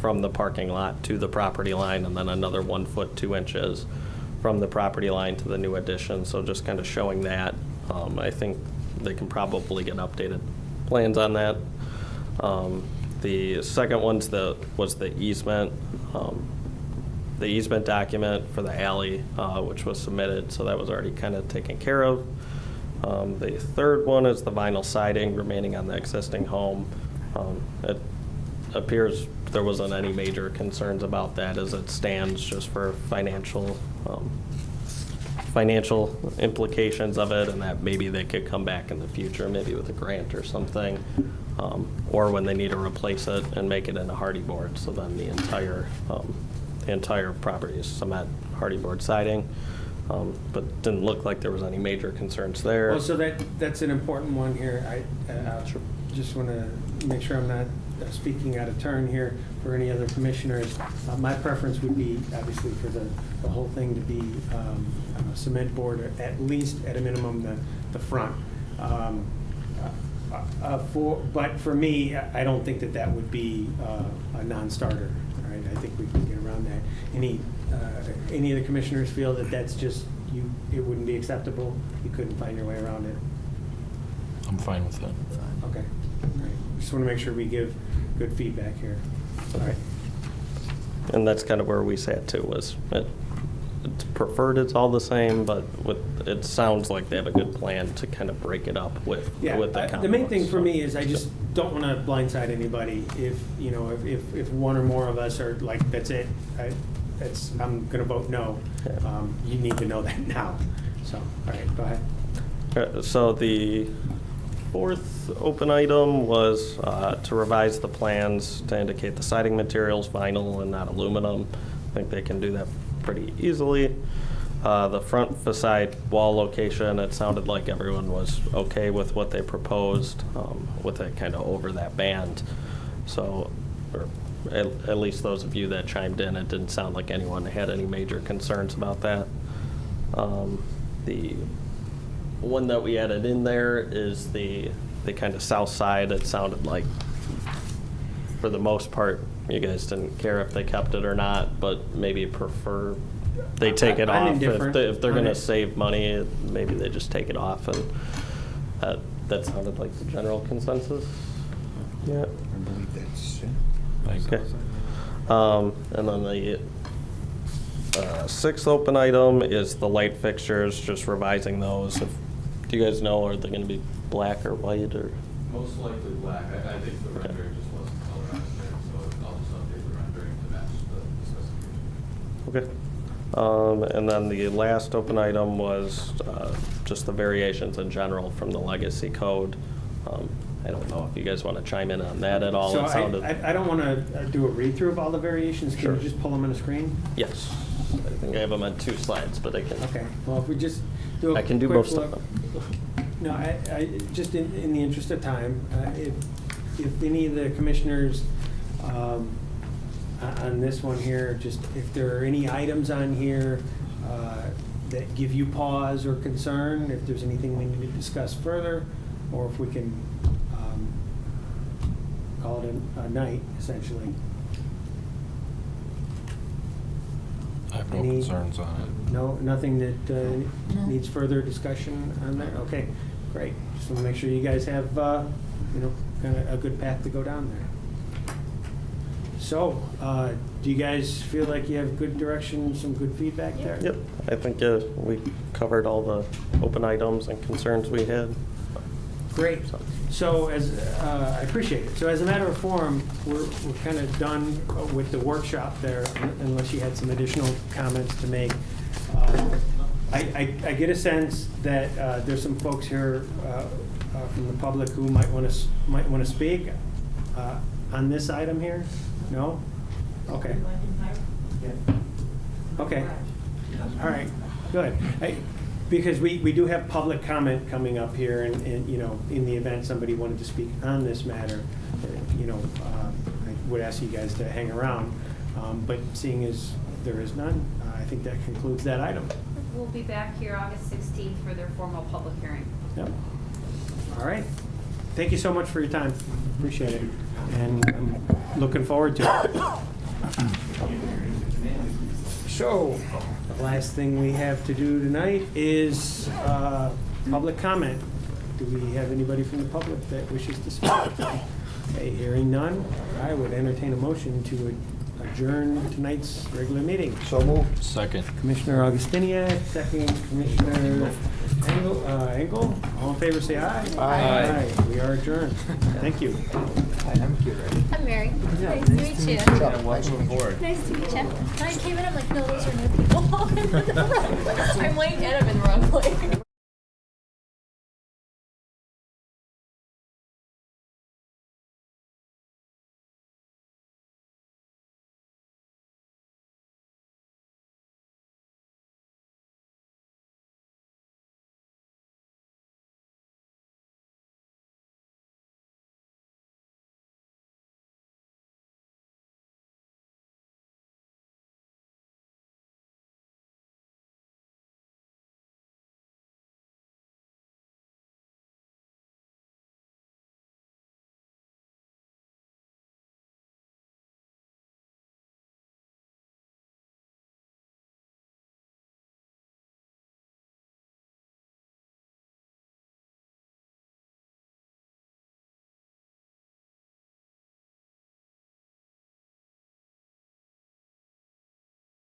from the parking lot to the property line, and then another 1 foot 2 inches from the property line to the new addition. So just kind of showing that. I think they can probably get updated plans on that. The second was the easement. The easement document for the alley, which was submitted, so that was already kind of taken care of. The third one is the vinyl siding remaining on the existing home. It appears there wasn't any major concerns about that as it stands, just for financial implications of it, and that maybe they could come back in the future, maybe with a grant or something, or when they need to replace it and make it into hardy board. So then the entire property is cement hardy board siding, but didn't look like there was any major concerns there. Well, so that's an important one here. I just want to make sure I'm not speaking out of turn here for any other commissioners. My preference would be, obviously, for the whole thing to be cement board, at least at a minimum the front. But for me, I don't think that would be a non-starter. All right, I think we can get around that. Any of the commissioners feel that that's just it wouldn't be acceptable? You couldn't find your way around it? I'm fine with that. Okay. All right. Just want to make sure we give good feedback here. All right. And that's kind of where we sat too, was it's preferred it's all the same, but it sounds like they have a good plan to kind of break it up with the common. The main thing for ones. me is I just don't want to blindside anybody. If one or more of us are like, that's it, I'm going to vote no. You need to know that now. So, all right, go ahead. So the fourth open item was to revise the plans to indicate the siding materials vinyl and not aluminum. I think they can do that pretty easily. The front facade wall location, it sounded like everyone was okay with what they proposed, with it kind of over that band. So, or at least those of you that chimed in, it didn't sound like anyone had any major concerns about that. The one that we added in there is the kind of south side. It sounded like, for the most part, you guys didn't care if they kept it or not, but maybe prefer they take it I'm off. indifferent If they're on going to it. save money, maybe they just take it off, and that sounded like the general consensus. Yeah. I believe that's it. Okay. And then the sixth open item is the light fixtures, just revising those. Do you guys know, are they going to be black or white or? Most likely black. I think the rendering just wasn't colorized there, so I'll just update the rendering to match the specification. Okay. And then the last open item was just the variations in general from the legacy code. I don't know if you guys want to chime in on that at all. So It sounded. I don't want to do a read-through of all the variations. Can Sure. you just pull them on the screen? Yes. I think I have them on 2 slides, but I can. Okay, well, if we just do a I can do quick most of look. them. No, I just in the interest of time, if any of the commissioners on this one here, just if there are any items on here that give you pause or concern, if there's anything we need to discuss further, or if we can call it a night, essentially. I have no Any- concerns on it. No, nothing that needs further discussion on there? Okay, great. Just want to make sure you guys have, kind of a good path to go down there. So, do you guys feel like you have good direction, some good feedback there? Yep. I think we covered all the open items and concerns we had. Great. So I appreciate it. So as a matter of form, we're kind of done with the workshop there, unless you had some additional comments to make. I get a sense that there's some folks here from the public who might want to speak on this item here. No? Okay. Okay. All right. Good. Because we do have public comment coming up here, and in the event somebody wanted to speak on this matter, I would ask you guys to hang around. But seeing as there is none, I think that concludes that item. We'll be back here August 16th for their formal public hearing. Yep. All right. Thank you so much for your time. Appreciate it. And I'm looking forward to it. So, the last thing we have to do tonight is public comment. Do we have anybody from the public that wishes to speak? Okay, hearing none, I would entertain a motion to adjourn tonight's regular meeting. So moved. Second. Commissioner Augustiniak, second Commissioner Engel. All in favor, say aye. Aye. Aye. We are adjourned. Thank you. I'm Mary. Nice to meet you. Welcome aboard. Nice to meet you. And I came in, I'm like, no, those are new people. I'm like, and I'm in the wrong place.